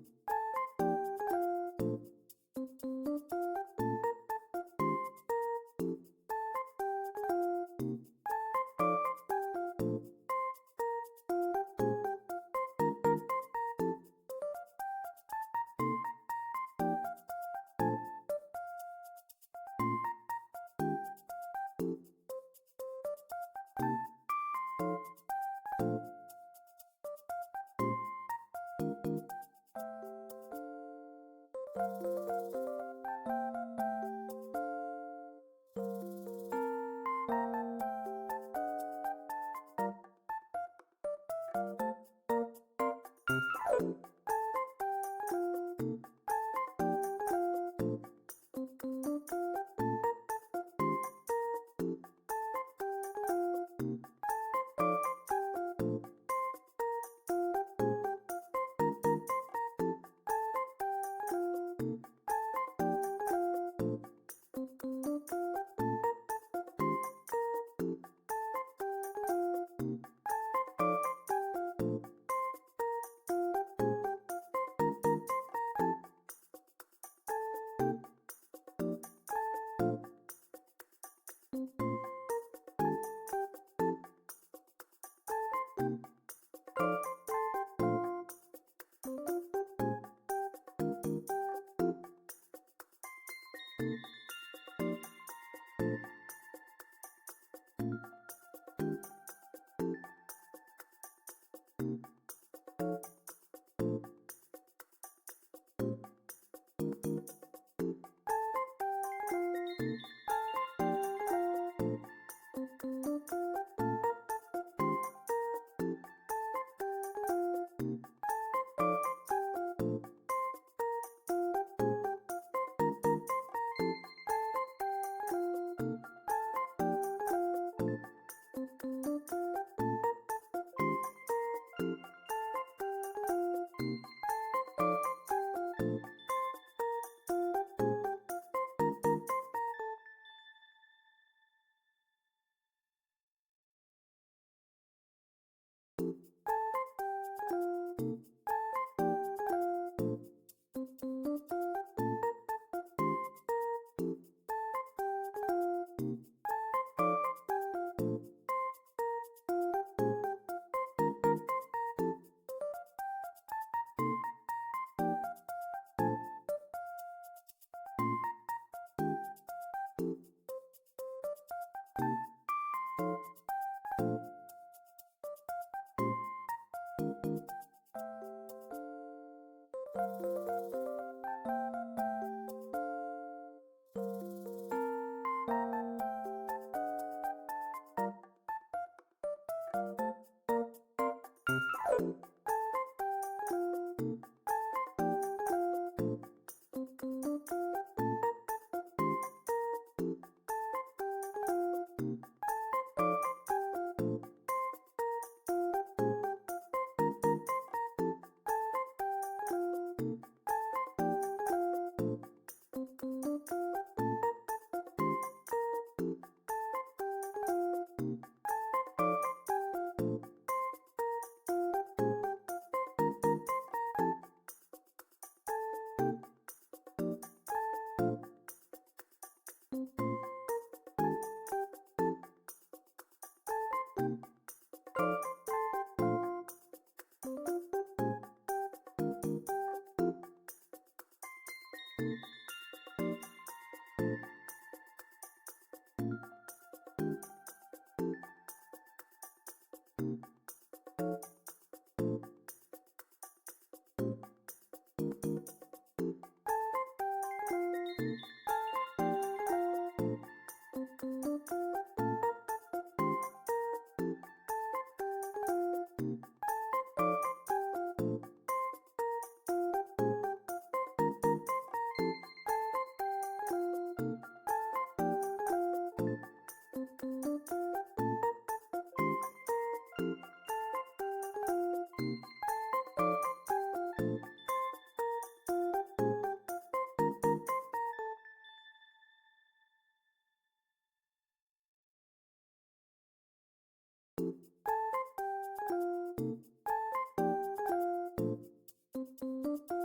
you.